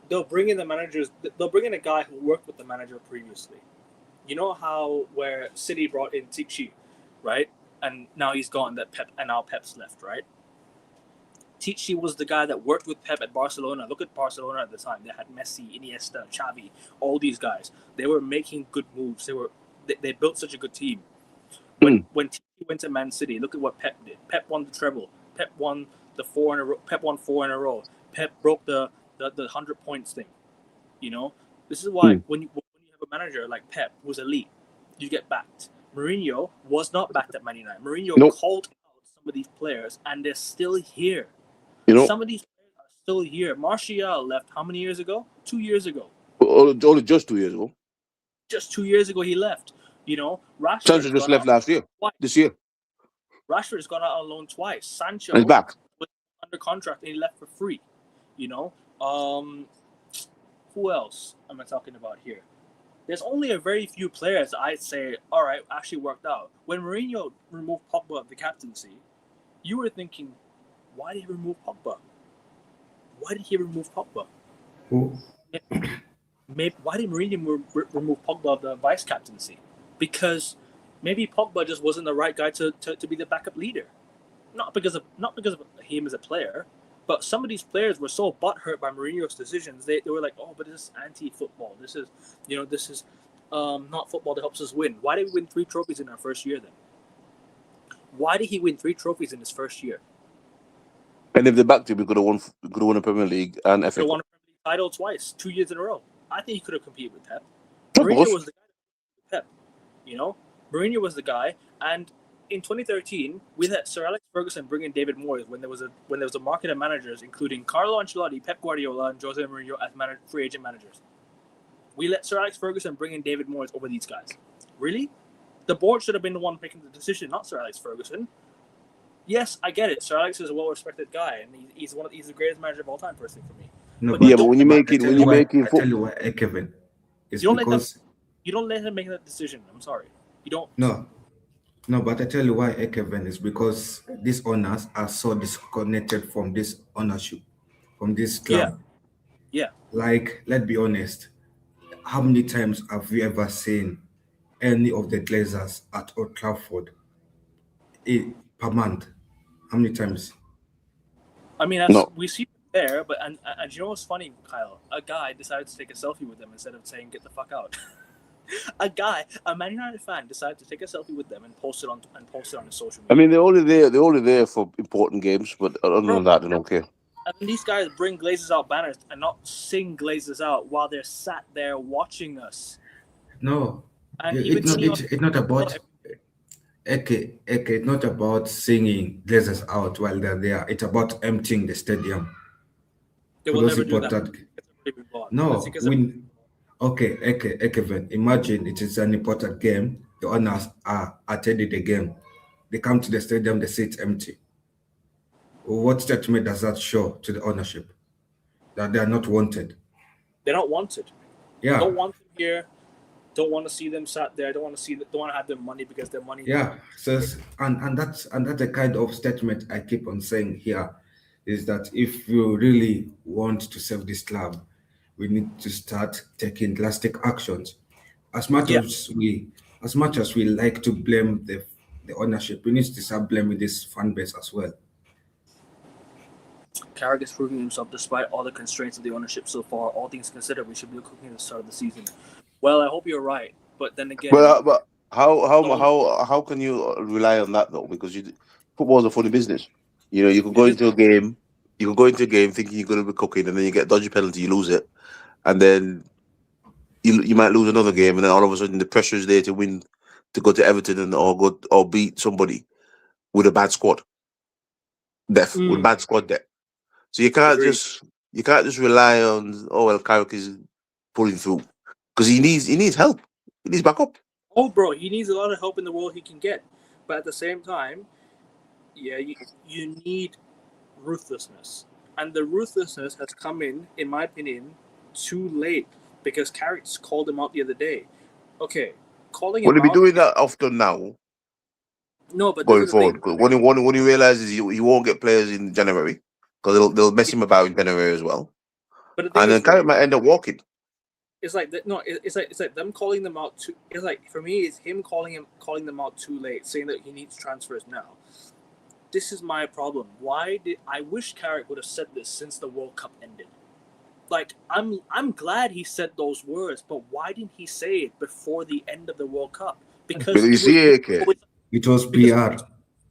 they'll bring in the managers. They'll bring in a guy who worked with the manager previously. You know how where City brought in Tichy, right? And now he's gone. That Pep and now Pep's left, right? Tichy was the guy that worked with Pep at Barcelona. Look at Barcelona at the time. They had Messi, Iniesta, Xavi, all these guys. They were making good moves. They built such a good team. When Tichy went to Man City, look at what Pep did. Pep won the treble. Pep won the 4 in a row. Pep won 4 in a row. Pep broke the 100 points thing. You know, this is why when you have a manager like Pep who's elite, you get backed. Mourinho was not backed at Man United. Mourinho called out some of these players, and they're still here. You know, some of these players are still here. Martial left how many years ago? 2 years ago. only just 2 years ago. Just 2 years ago he left. You know, Sancho just left last year. Twice. This year. Rashford's gone out on loan twice. Sancho And he's back. was under contract and he left for free. You know, who else am I talking about here? There's only a very few players I'd say, all right, actually worked out. When Mourinho removed Pogba of the captaincy, you were thinking, why did he remove Pogba? Why did he remove Pogba? Maybe why did Mourinho remove Pogba of the vice captaincy? Because maybe Pogba just wasn't the right guy to be the backup leader. Not because of him as a player, but some of these players were so butthurt by Mourinho's decisions. They were like, oh, but this is anti-football. This is not football that helps us win. Why did we win 3 trophies in our first year then? Why did he win 3 trophies in his first year? And if they backed him, we could have won a Premier League and FA Cup. Won a Premier League title twice, 2 years in a row. I think he could have competed with Pep. Of Mourinho course. was the guy with Pep. You know, Mourinho was the guy, and in 2013, we let Sir Alex Ferguson bring in David Moyes when there was a market of managers, including Carlo Ancelotti, Pep Guardiola, and Jose Mourinho as free agent managers. We let Sir Alex Ferguson bring in David Moyes over these guys. Really? The board should have been the one making the decision, not Sir Alex Ferguson. Yes, I get it. Sir Alex is a well-respected guy, and he's the greatest manager of all time, personally, for me. No, but when you make it, I tell you why, Kevin, it's you don't let him make that decision. I'm sorry, you don't. No, but I tell you why, Kevin, is because these owners are so disconnected from this ownership, from this club. Yeah. Like, let's be honest. How many times have we ever seen any of the Glazers at Old Trafford per month? How many times? I mean, we see it there, but and you know what's funny, Kyle? A guy decided to take a selfie with them instead of saying "get the fuck out." A Man United fan, decided to take a selfie with them and post it on his social media. I mean, they're only there for important games, but other than that, they don't care. And these guys bring Glazers out banners and not sing Glazers out while they're sat there watching us. No, and it's not about. It's not about singing Glazers out while they're there. It's about emptying the stadium. They will never do that. No, Kevin, imagine it is an important game. The owners are attending the game. They come to the stadium, they see it empty. What statement does that show to the ownership? That they are not wanted. They're not wanted. Yeah. Don't want them here. Don't want to see them sat there. Don't want to have their money because their money. Yeah. So and that's the kind of statement I keep on saying here, is that if you really want to save this club, we need to start taking drastic actions. As much as we as much as we like to blame the ownership, we need to start blaming this fan base as well. Carrick is proving himself despite all the constraints of the ownership so far. All things considered, we should be looking at the start of the season. Well, I hope you're right, but then again, But the how can you rely on that though? Because football's a funny business. You know, you can go it is into a game, thinking you're going to be cooking, and then you get a dodgy penalty, you lose it, and then you might lose another game, and then all of a sudden the pressure is there to win, to go to Everton or beat somebody with a bad squad, with bad squad depth. So agreed. you can't just rely on Carrick is pulling through because he needs help, he needs backup. Oh, bro, he needs a lot of help in the world he can get, but at the same time, yeah, you need ruthlessness, and the ruthlessness has come in my opinion, too late because Carrick's called him out the other day. Okay, calling Will him he be out. doing that often now No, but this going is the thing. forward? Because when he realizes he won't get players in January because they'll mess him about in January as well, But the thing and is, then for Carrick me, might end up walking. it's like that. No, it's like them calling them out too. It's like for me, it's him calling them out too late, saying that he needs transfers now. This is my problem. Why did I wish Carrick would have said this since the World Cup ended? Like I'm glad he said those words, but why didn't he say it before the end of the World Cup? Because But you it was see, AK, always, It was because PR.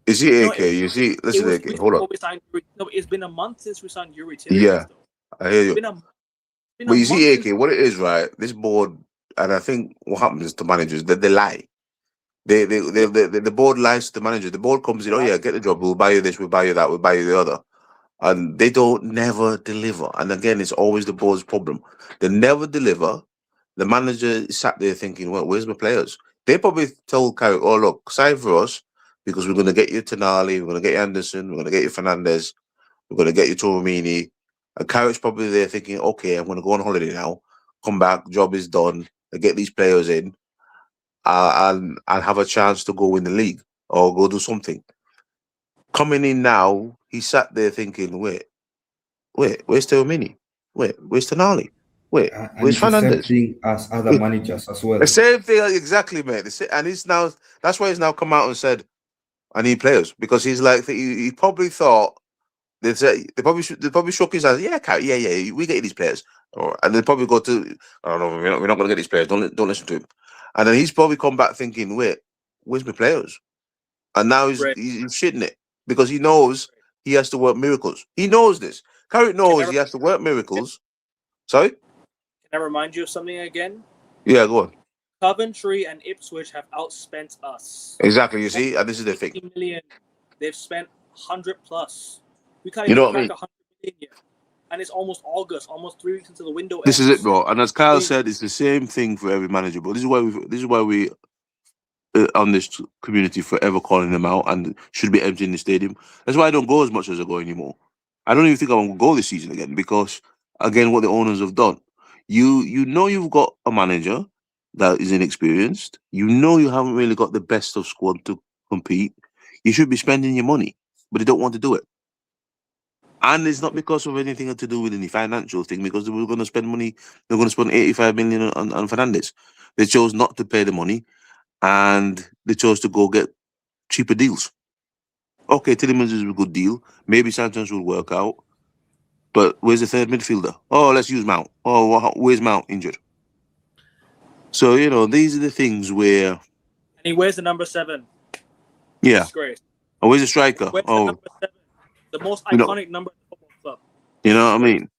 you see, no, AK, you see. it Listen, was AK, hold on. before we signed. No, it's been a month since we signed Yuri Yeah, Tielemans, though. I hear It's you. been But a you see, month since. AK, what it is, right? This board, and I think what happens to managers that they lie. Yeah, The board lies to the manager. The board comes in, oh right. yeah, get the job. We'll buy you this. We'll buy you that. We'll buy you the other. And they don't never deliver. And again, it's always the board's problem. They never deliver. The manager sat there thinking, well, where's my players? They probably told Carrick, oh, look, sign for us because we're going to get you Tonali, we're going to get you Anderson, we're going to get you Fernandez, we're going to get you Toromini. And Carrick's probably there thinking, okay, I'm going to go on holiday now, come back, job is done, I get these players in, and have a chance to go win the league or go do something. Coming in now, he sat there thinking, where's Teomini? Where's Tonali? And Where's it's the same Fernandez? thing as other managers as well. The same thing, exactly, mate. And he's now, that's why he's now come out and said, I need players because he's like, he probably thought, they probably shook his hands. Yeah, yeah, we get these players, and they probably go to, I don't know, we're not going to get these players. Don't listen to him. And then he's probably come back thinking, where's my players? And now he's, Right. he's shitting it because he knows he has to work miracles. He knows this. Carrick Can knows I he has to work miracles. Sorry? can I remind you of something again? Yeah, go on. Coventry and Ipswich have outspent us. Exactly. You see, and this is the thing. 80 million. They've spent 100 plus. We can't You even know what I crack mean? 100 million yet. And it's almost August, almost 3 weeks into the window This is it, ends. bro. And as Kyle Please, said, it's the same thing for every manager. But this is why we on this community forever calling them out and should be emptying the stadium. That's why I don't go as much as I go anymore. I don't even think I want to go this season again because again, what the owners have done. You know you've got a manager that is inexperienced. You know you haven't really got the best of squad to compete. You should be spending your money, but they don't want to do it. And it's not because of anything to do with any financial thing, because they were going to spend money. They're going to spend 85 million on Fernandez. They chose not to pay the money, and they chose to go get cheaper deals. Okay, Tillemans is a good deal. Maybe Sanchez will work out. But where's the third midfielder? Oh, let's use Mount. Oh, where's Mount injured? So, these are the things where, and he wears the number 7. yeah. Disgrace. Oh, where's the striker? Where's the Oh, number 7? The most you know, iconic number in the football club. you know what I mean?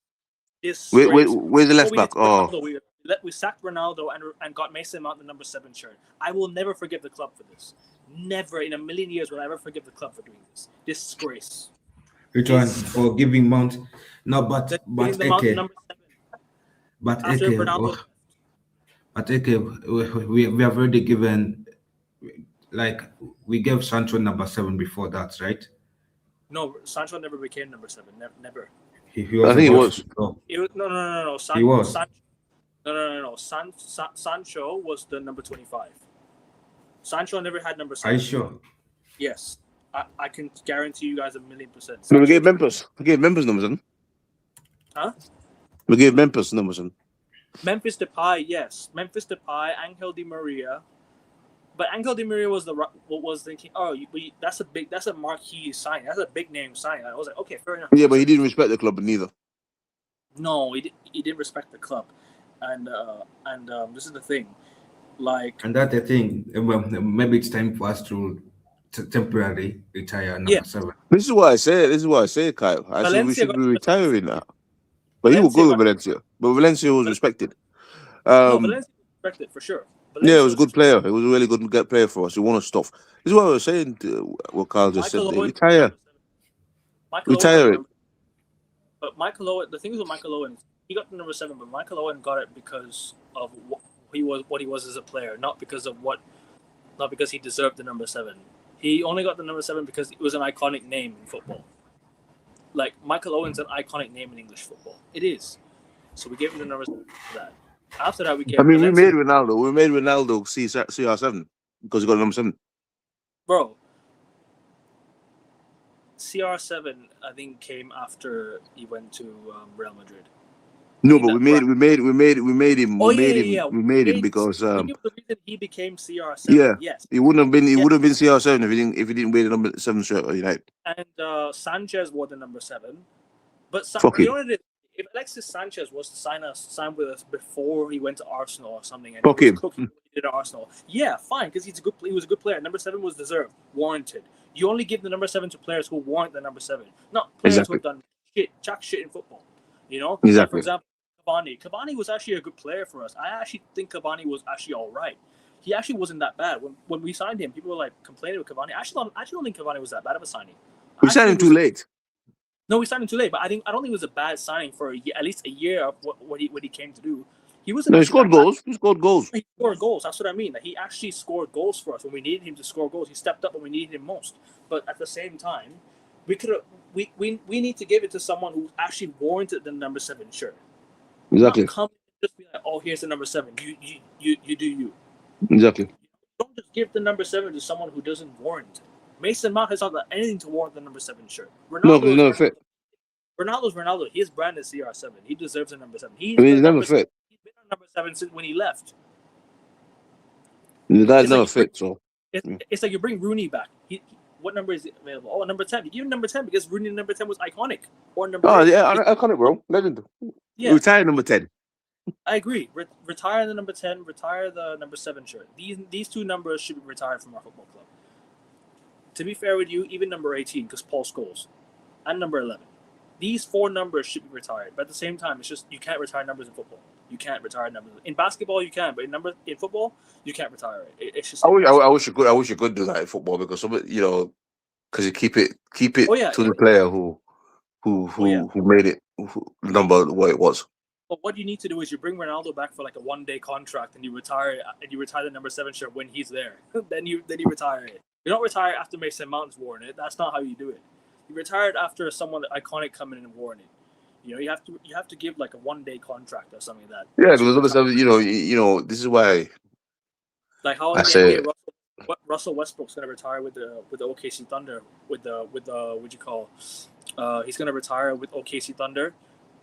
Disgrace. Where's the left Before we back? had Oh, Ronaldo, we sacked Ronaldo and got Mason Mount the number 7 shirt. I will never forgive the club for this. Never in a million years will I ever forgive the club for doing this. Disgrace. Which one for giving Mount? No, but Giving the Mount AK, number 7 but after AK, Ronaldo. but AK, we have already given, like, we gave Sancho number 7 before that, right? No, Sancho never became number 7. Never. He was I think it about was. to go. No. He was. No. Sancho was the number 25. Sancho never had number 7. Are you sure? Yes. I can guarantee you guys 1,000,000%. No, we gave Memphis. We gave Memphis numbers in. Huh? We gave Memphis numbers in. Memphis Depay, yes. Memphis Depay, Angel Di Maria, But Angel Di Maria was thinking, oh, that's a marquee sign, that's a big name sign. I was like, okay, fair enough. Yeah, but he didn't respect the club neither. No, he didn't respect the club, and this is the thing, like. And that's the thing. Maybe it's time for us to temporarily retire number Yeah. 7. This is what I say, Kyle. I said we Valencia should got be retiring that. But he was good with Valencia. But Valencia was respected. No, Valencia was respected for sure. Yeah, it was a good player. It was a really good player for us. He won us stuff. This is what I was saying. What Carl just said. Retire. Retire it. But Michael Owen, the thing is with Michael Owen, he got the number 7, but Michael Owen got it because of what he was as a player, not because he deserved the number 7. He only got the number 7 because it was an iconic name in football. Like, Michael Owen's an iconic name in English football. It is. So we gave him the number 7 for that. After that, we gave. We made Ronaldo. We made Ronaldo CR7 because he got number 7. Bro, CR7 I think came after he went to Real Madrid. No, but we made him. Oh, we made him because the reason he became CR7. Yeah, yes, he wouldn't have been CR7 if he didn't wear the number 7 shirt at United. And Sanchez wore the number 7, but if Alexis Sanchez was to sign with us before he went to Arsenal or something, and he did at Arsenal, yeah, fine, because he was a good player. Number 7 was deserved, warranted. You only give the number 7 to players who warrant the number 7, not players who have done jack shit in football. You know, exactly. Like, for example, Cavani. Cavani was actually a good player for us. I actually think Cavani was actually all right. He actually wasn't that bad. When we signed him, people were like complaining with Cavani. I actually don't think Cavani was that bad of a signing. We signed him too late. No, we signed him too late. But I don't think it was a bad signing for at least a year of what he came to do. He wasn't. No, he scored goals. He scored goals. He scored goals. That's what I mean. Like, he actually scored goals for us when we needed him to score goals. He stepped up when we needed him most. But at the same time, we need to give it to someone who actually warranted the number 7 shirt. Exactly. Not come and just be like, oh, here's the number 7. You do you. Exactly. Don't just give the number 7 to someone who doesn't warrant it. Mason Mount has not done anything to warrant the number 7 shirt. Ronaldo's never fit. Ronaldo's Ronaldo. His brand is CR7. He deserves a number 7. He's never fit. He's been on number 7 since when he left. The guy's never fit, so. It's like you bring Rooney back. What number is available? Oh, number 10. You give him number 10 because Rooney number 10 was iconic. Or number 8. Yeah, iconic, bro. Legend. Yeah. Retire number 10. I agree. Retire the number 10. Retire the number 7 shirt. These 2 numbers should be retired from our football club. To be fair with you, even number 18, because Paul Scholes, and number 11. These 4 numbers should be retired. But at the same time, it's just you can't retire numbers in football. You can't retire numbers in basketball. You can, but in football, you can't retire it. It's just. I wish you could do that in football because because you keep it to the player who made it number what it was. But what you need to do is you bring Ronaldo back for like a 1-day contract and you retire the number 7 shirt when he's there. then you retire it. You don't retire after Mason Mount's worn it. That's not how you do it. You retire it after someone iconic coming in and worn it. You have to give like a 1-day contract or something like that. Yeah, because other stuff, this is why. Like how I say Russell Westbrook's gonna retire with the OKC Thunder with the what you call he's gonna retire with OKC Thunder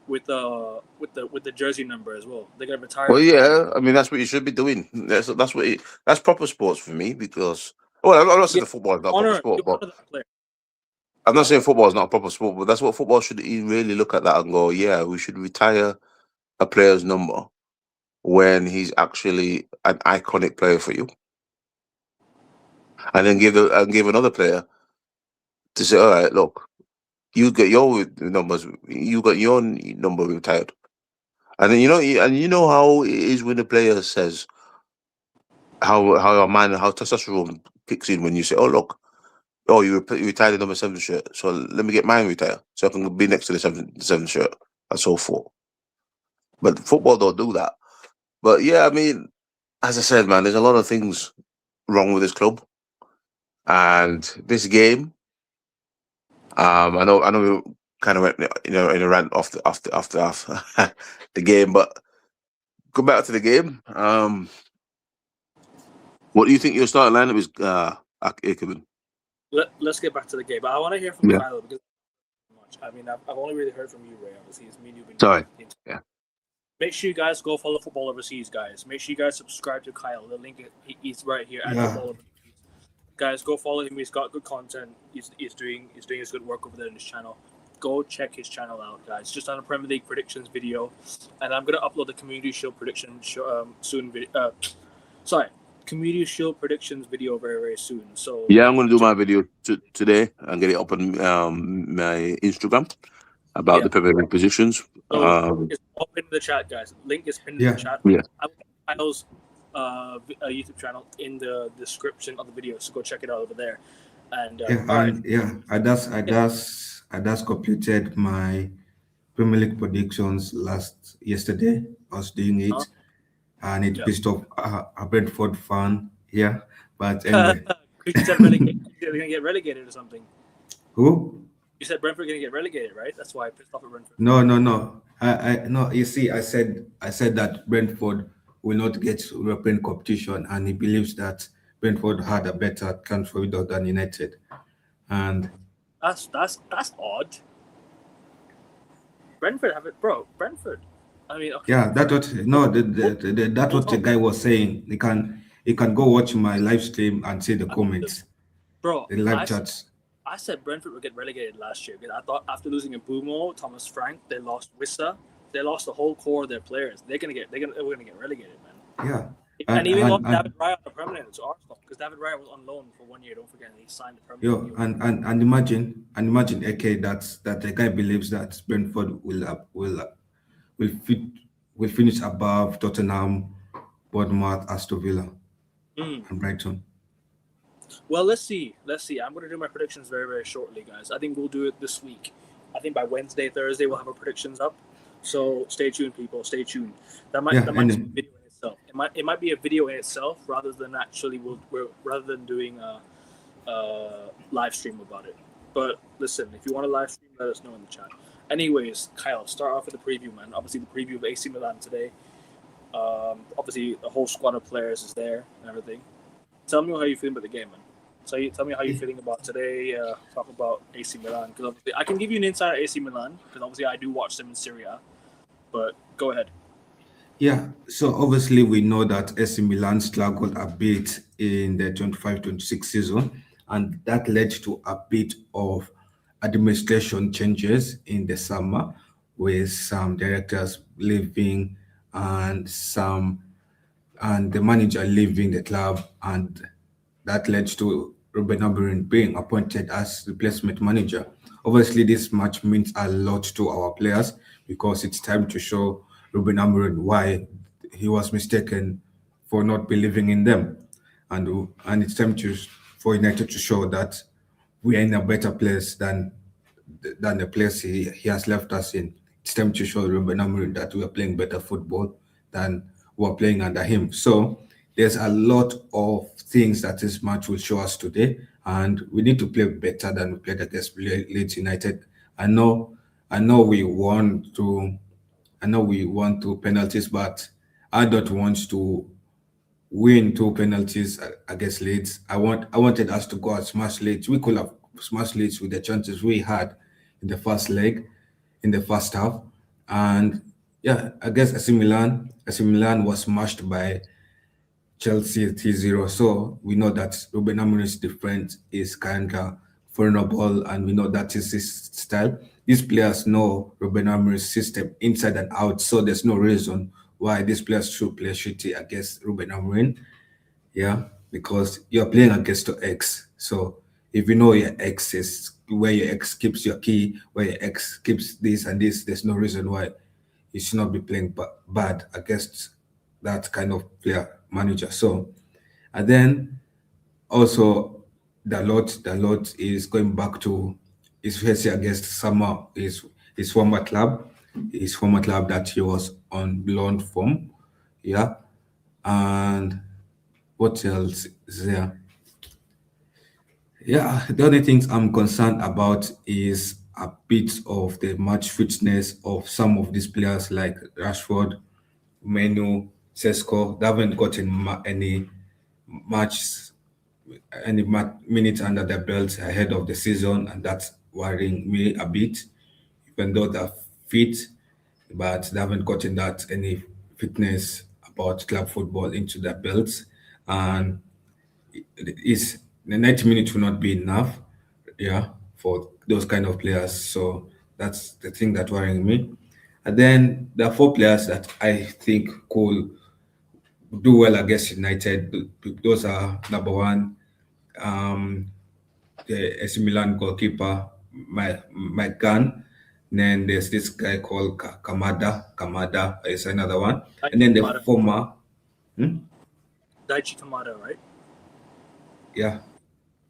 with the jersey number as well. They're gonna retire. Well, yeah, I mean that's what you should be doing. That's proper sports for me because I'm not saying the football is not proper sport, but I'm not saying football is not a proper sport, but that's what football should really look at that and go, yeah, we should retire a player's number when he's actually an iconic player for you, and then give another player to say, all right, look, you get your numbers, you got your number retired, and then you know how it is when the player says how testosterone kicks in when you say, oh look. Oh, you retired the number 7 shirt, so let me get mine retired so I can be next to the 7 shirt and so forth. But football don't do that. But yeah, I mean, as I said, man, there's a lot of things wrong with this club and this game. I know we kind of went in a rant after the game, but go back to the game. What do you think your starting lineup is, Ackerman? Let's get back to the game. But I want to hear from Tyler because I mean, I've only really heard from you, Ray. Obviously, it's me and you've been. Sorry. Yeah. Make sure you guys go follow Football Overseas, guys. Make sure you guys subscribe to Kyle. The link is right here at Yeah, Football Overseas. Guys, go follow him. He's got good content. He's doing his good work over there in his channel. Go check his channel out, guys. Just on a Premier League predictions video, and I'm gonna upload the Community Shield prediction soon. Community Shield predictions video very soon. So Yeah, I'm going to do my video today and get it up on my Instagram about the Premier League positions. So it's all pinned in the chat, guys. Link is pinned in the chat. Yeah. I will put Kyle's YouTube channel in the description of the video, so go check it out over there. And I just computed my Premier League predictions yesterday. I was doing it, and it pissed off a Brentford fan. Yeah, but anyway. You said relegated. You're gonna get relegated or something. Who? You said Brentford gonna get relegated, right? That's why I pissed off at Brentford. No. I no. You see, I said that Brentford will not get European competition, and he believes that Brentford had a better transfer window than United, and that's odd. Brentford have it, bro. Brentford. I mean, okay. Yeah, that's what the guy was saying. You can go watch my live stream and see the comments, bro. The live chats. I said Brentford would get relegated last year because I thought after losing Mbumo, Thomas Frank, they lost Wissa, they lost the whole core of their players. We're gonna get relegated, man. Yeah. And even lost David Raya on a permanent to Arsenal because David Raya was on loan for 1 year. Don't forget, and he signed a permanent deal. And imagine, AK, that the guy believes that Brentford will finish above Tottenham, Bournemouth, Aston Villa, and Brighton. Well, let's see. I'm going to do my predictions very, very shortly, guys. I think we'll do it this week. I think by Wednesday, Thursday, we'll have our predictions up. So stay tuned, people. Stay tuned. That might be a video in itself. It might be a video in itself rather than doing a live stream about it. But listen, if you want a live stream, let us know in the chat. Anyways, Kyle, start off with the preview, man. Obviously, the preview of AC Milan today. Obviously, the whole squad of players is there and everything. Tell me how you feeling about the game, man. So tell me how you're feeling about today. Talk about AC Milan, because obviously I can give you an insight at AC Milan because obviously I do watch them in Syria. But go ahead. Yeah, so obviously we know that AC Milan struggled a bit in the 25-26 season, and that led to a bit of administration changes in the summer, with some directors leaving and the manager leaving the club, and that led to Ruben Amorim being appointed as replacement manager. Obviously, this match means a lot to our players because it's time to show Ruben Amorim why he was mistaken for not believing in them, and it's time for United to show that we are in a better place than the place he has left us in. It's time to show Ruben Amorim that we are playing better football than we are playing under him. So there's a lot of things that this match will show us today, and we need to play better than we played against Leeds United. I know we won to penalties, but I don't want to win 2 penalties against Leeds. I wanted us to go and smash Leeds. We could have smashed Leeds with the chances we had in the first leg, in the first half. And yeah, against AC Milan was smashed by Chelsea 3-0. So we know that Ruben Amorim's defense is kind of vulnerable, and we know that is his style. These players know Ruben Amorim's system inside and out, so there's no reason why these players should play shitty against Ruben Amorim. Yeah, because you're playing against your ex. So if you know your ex is where your ex keeps your key, where your ex keeps this and this, there's no reason why you should not be playing bad against that kind of player manager. So, and then also the lot is going back to his face against his former club that he was on loan from. Yeah, and what else is there? Yeah, the only things I'm concerned about is a bit of the match fitness of some of these players like Rashford, Menu, Sesko. They haven't gotten any minutes under their belts ahead of the season, and that's worrying me a bit. Even though they're fit, but they haven't gotten that any fitness about club football into their belts, and is the 90 minutes will not be enough, yeah, for those kind of players. So that's the thing that worrying me. And then there are four players that I think could do well against United. Those are number one, um, the AC Milan goalkeeper, my gun. Then there's this guy called Kamada. Kamada is another one. And Daichi then the Kamada. former, Daichi Kamada, right? yeah,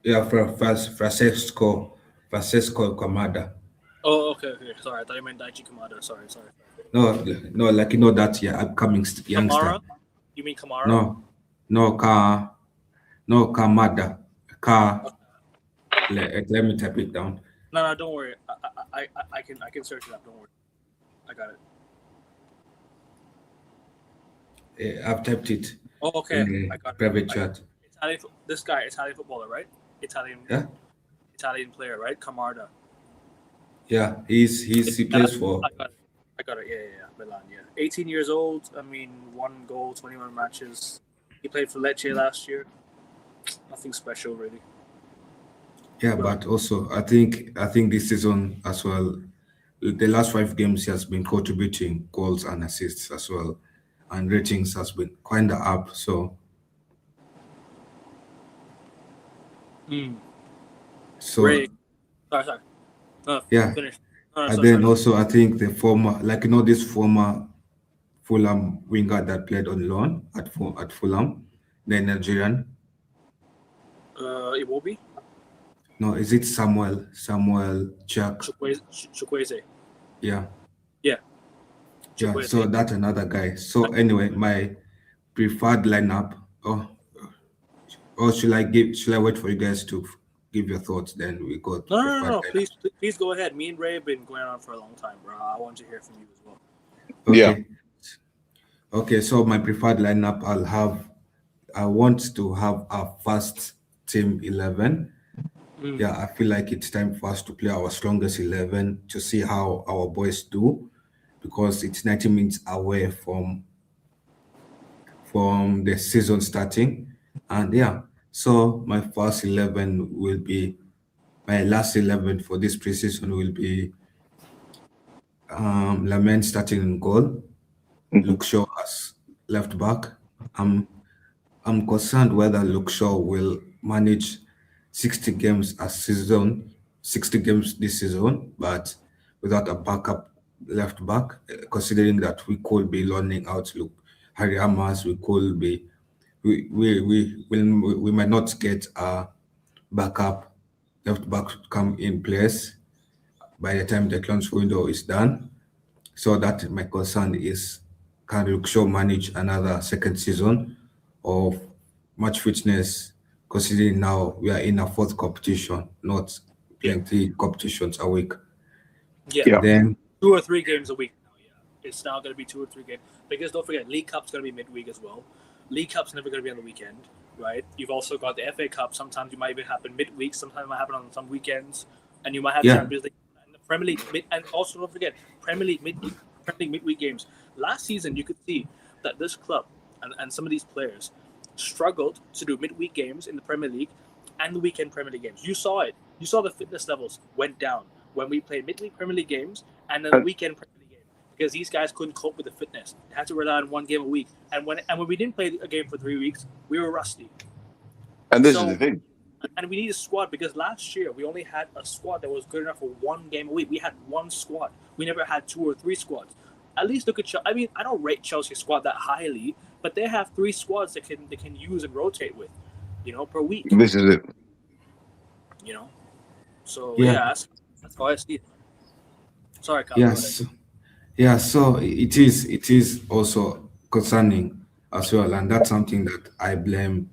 yeah, Francesco Kamada. Oh, okay. Sorry, I thought you meant Daichi Kamada. Sorry. No, no, like that, yeah, upcoming youngster. Kamara? You mean Kamara? No, no, no, Kamada. Ka, let me type it down. No, don't worry. I can search it up. Don't worry. I got it. I've typed it Oh, okay. in the I got it. private chat. This guy, Italian footballer, right? Italian player, right? Camarda. Yeah, he plays for. I got it. Yeah. Milan. Yeah. 18 years old. I mean, 1 goal, 21 matches. He played for Lecce last year. Nothing special, really. Yeah, but also I think this season as well, the last 5 games he has been contributing goals and assists as well, and ratings has been kind of up. So Ray. Sorry. No, yeah, finish. and then also I think the former, this former Fulham winger that played on loan at Fulham, the Nigerian. Iwobi? No, is it Samuel Chukwueze. Yeah. Yeah. Yeah, so that's another guy. So anyway, my preferred lineup. Or should I wait for you guys to give your thoughts? Then we go. No. Please go ahead. Me and Ray have been going on for a long time, bro. I want to hear from you as well. Okay. Yeah. Okay, so my preferred lineup, I want to have a first team 11. Yeah, I feel like it's time for us to play our strongest 11 to see how our boys do, because it's 90 minutes away from the season starting. And yeah, so my first 11 will be, my last 11 for this preseason will be Lament starting in goal, Luke Shaw as left back. I'm concerned whether Luke Shaw will manage 60 games this season, but without a backup left back, considering that we could be loaning out Harry Hamas, we might not get a backup left back to come in place by the time the transfer window is done. So that my concern is, can Luke Shaw manage another second season of match fitness, considering now we are in a fourth competition, not playing 3 competitions a week. Yeah. Then 2 or 3 games a week now, yeah. It's now going to be 2 or 3 games. Because don't forget, League Cup's going to be midweek as well. League Cup's never going to be on the weekend, right? You've also got the FA Cup. Sometimes it might even happen midweek. Sometimes it might happen on some weekends. And you might have Champions League and the Premier League. And also don't forget, Premier League midweek games. Last season, you could see that this club and some of these players struggled to do midweek games in the Premier League and the weekend Premier League games. You saw it. You saw the fitness levels went down when we played midweek Premier League games and then the weekend Premier League game, because these guys couldn't cope with the fitness. They had to rely on 1 game a week. And when we didn't play a game for 3 weeks, we were rusty. And this is the thing. And we need a squad, because last year we only had a squad that was good enough for 1 game a week. We had 1 squad. We never had 2 or 3 squads. At least look at Chelsea. I mean, I don't rate Chelsea's squad that highly, but they have 3 squads that they can use and rotate with, per week. This is it. So that's how I see it. Sorry, Kyle. Yes. Yeah, so it is also concerning as well, and that's something that I blame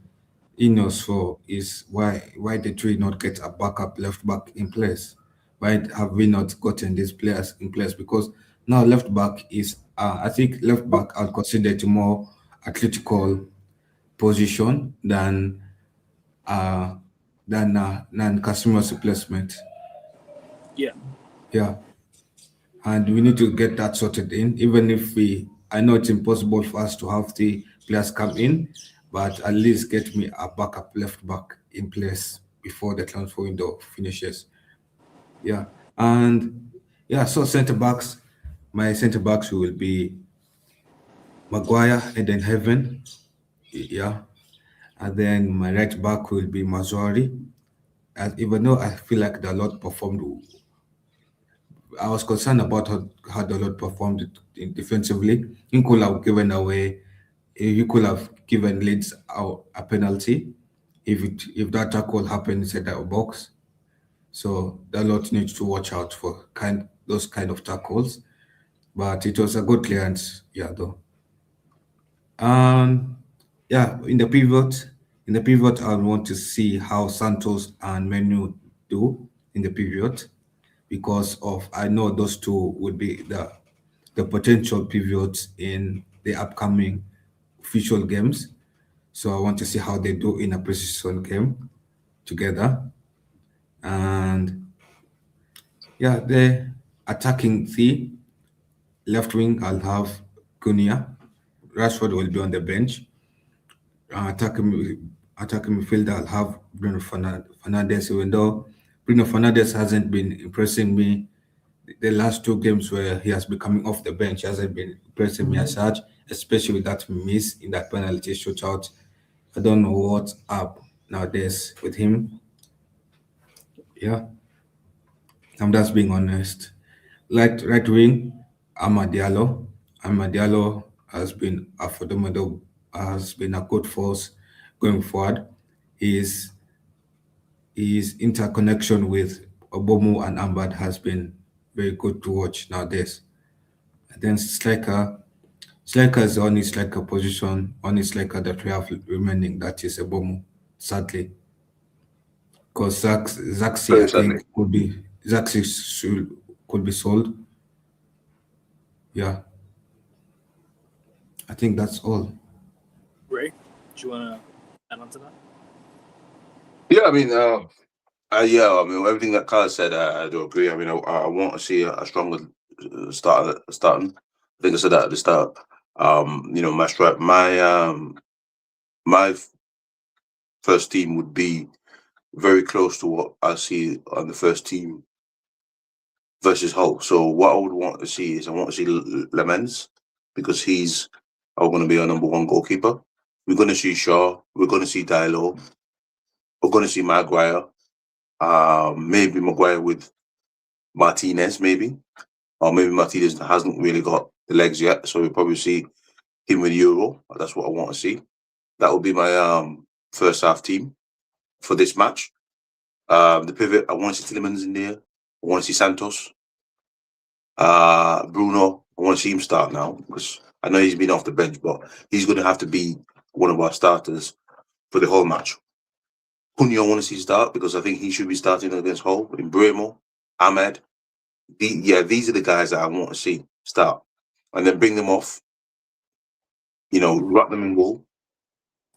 Ineos for, is why the three not get a backup left back in place. Why have we not gotten these players in place? Because now left back is, I think left back I'd consider it more athletic position than Casimir's replacement. Yeah. Yeah. and we need to get that sorted in. Even if I know it's impossible for us to have the players come in, but at least get me a backup left back in place before the transfer window finishes. Yeah, and yeah, so centre backs, my centre backs will be Maguire and then Heaven. Yeah, and then my right back will be Mazzari. And even though I feel like the Lord performed, I was concerned about how the Lord performed defensively. He could have given away, he could have given Leeds a penalty if that tackle happened inside that box. So the Lord needs to watch out for those kind of tackles. But it was a good clearance, yeah, though. Um, yeah, in the pivot, I want to see how Santos and Menu do in the pivot because of I know those two would be the potential pivots in the upcoming official games. So I want to see how they do in a precision game together. And yeah, the attacking left wing, I'll have Cunha. Rashford will be on the bench. Attacking midfielder, I'll have Bruno Fernandes, even though Bruno Fernandes hasn't been impressing me the last two games where he has been coming off the bench. He hasn't been impressing me as such, especially with that miss in that penalty shootout. I don't know what's up nowadays with him. Yeah, I'm just being honest. Like right wing, Amad Diallo. Amad Diallo has been a formidable, has been a good force going forward. His his interconnection with Obomo and Ambad has been very good to watch nowadays. And then striker is the only striker position, only striker that we have remaining that is Obomo, sadly. Because Zaxi, Very I think, sadly. could be sold. Yeah, I think that's all. Ray, do you want to add on to that? Yeah, I mean, yeah, I mean, everything that Kyle said, I do agree. I mean, I want to see a stronger starting. I think I said that at the start. My first team would be very close to what I see on the first team versus Hull. So what I would want to see is I want to see Lemens because he's going to be our number one goalkeeper. We're going to see Shaw. We're going to see Diallo. We're going to see Maguire. Maybe Maguire with Martinez, maybe. Or maybe Martinez hasn't really got the legs yet. So we'll probably see him with Euro. That's what I want to see. That would be my first half team for this match. The pivot, I want to see Tillemans in there. I want to see Santos. Bruno, I want to see him start now because I know he's been off the bench, but he's going to have to be one of our starters for the whole match. Cunha, I want to see start because I think he should be starting against Hull. In Bremo, Ahmed. These are the guys that I want to see start. And then bring them off, wrap them in wool.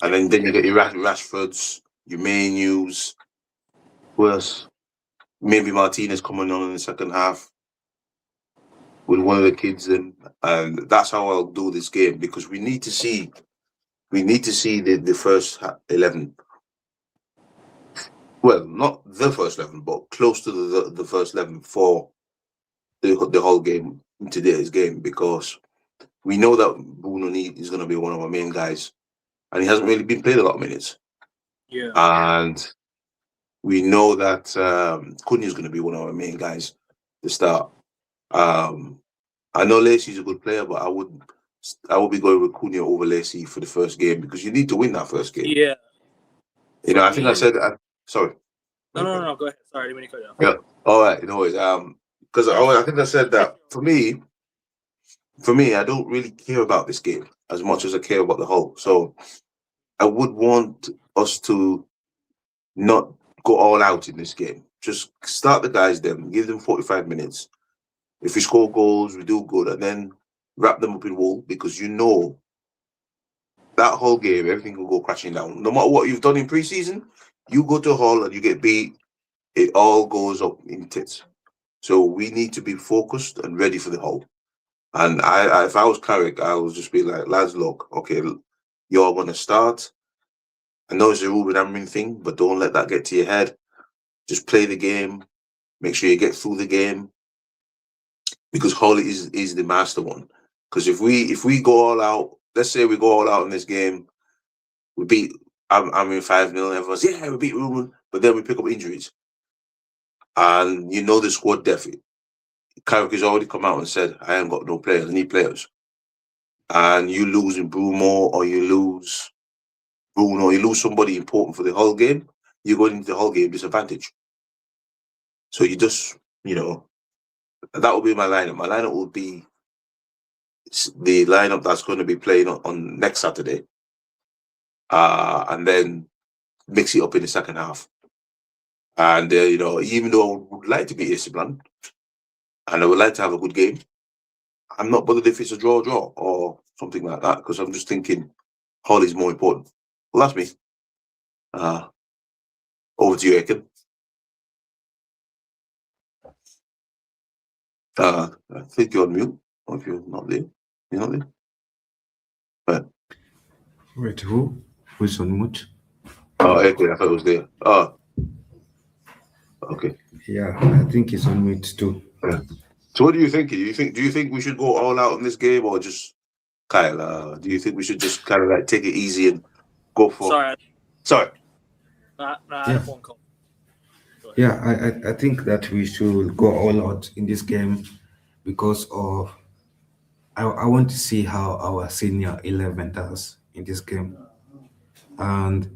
And then you get your Rashfords, your Mainus, worse. Maybe Martinez coming on in the second half with one of the kids in. And that's how I'll do this game because we need to see the first 11. Well, not the first 11, but close to the first 11 for the whole game in today's game because we know that Bruno is going to be one of our main guys, and he hasn't really been played a lot of minutes. Yeah. And we know that Cunha is going to be one of our main guys to start. I know Lacey's a good player, but I would be going with Cunha over Lacey for the first game because you need to win that first game. Yeah. I think I said that. Sorry. No. Go ahead. Sorry, I didn't mean to cut you off. Yeah. All right. No worries. Because I think I said that for me, I don't really care about this game as much as I care about the whole. So I would want us to not go all out in this game. Just start the guys then, give them 45 minutes. If we score goals, we do good, and then wrap them up in wool because that whole game, everything will go crashing down. No matter what you've done in pre-season, you go to Hull and you get beat, it all goes up in tits. So we need to be focused and ready for the whole. And I if I was Carrick, I would just be like, lads, look, okay, you're going to start. I know it's a Ruben Amorim thing, but don't let that get to your head. Just play the game. Make sure you get through the game. Because Hull is the master one. Because if we go all out, let's say we go all out in this game, we beat I'm in 5-0, everyone's we beat Ruben, but then we pick up injuries. And you know the squad depth. Carrick has already come out and said, I ain't got no players, I need players. And you lose in Bruno or you lose somebody important for the whole game, you're going into the whole game disadvantage. So you just, that will be my lineup. My lineup will be the lineup that's going to be playing on next Saturday. And then mix it up in the second half. And, even though I would like to beat AC Milan, and I would like to have a good game, I'm not bothered if it's a draw or something like that, because I'm just thinking Hull is more important. Well, that's me. Over to you, Aiken. I think you're on mute. Or if you're not there. You're not there? Right. Wait, who's on mute? Oh, Aiken, I thought it was there. Oh. Okay. Yeah, I think he's on mute too. Yeah. So what do you think? Do you think we should go all out in this game, or just Kyle? Do you think we should just kind of like take it easy and go for? Sorry. I had a phone call. Yeah, I think that we should go all out in this game because of I want to see how our senior 11 does in this game. And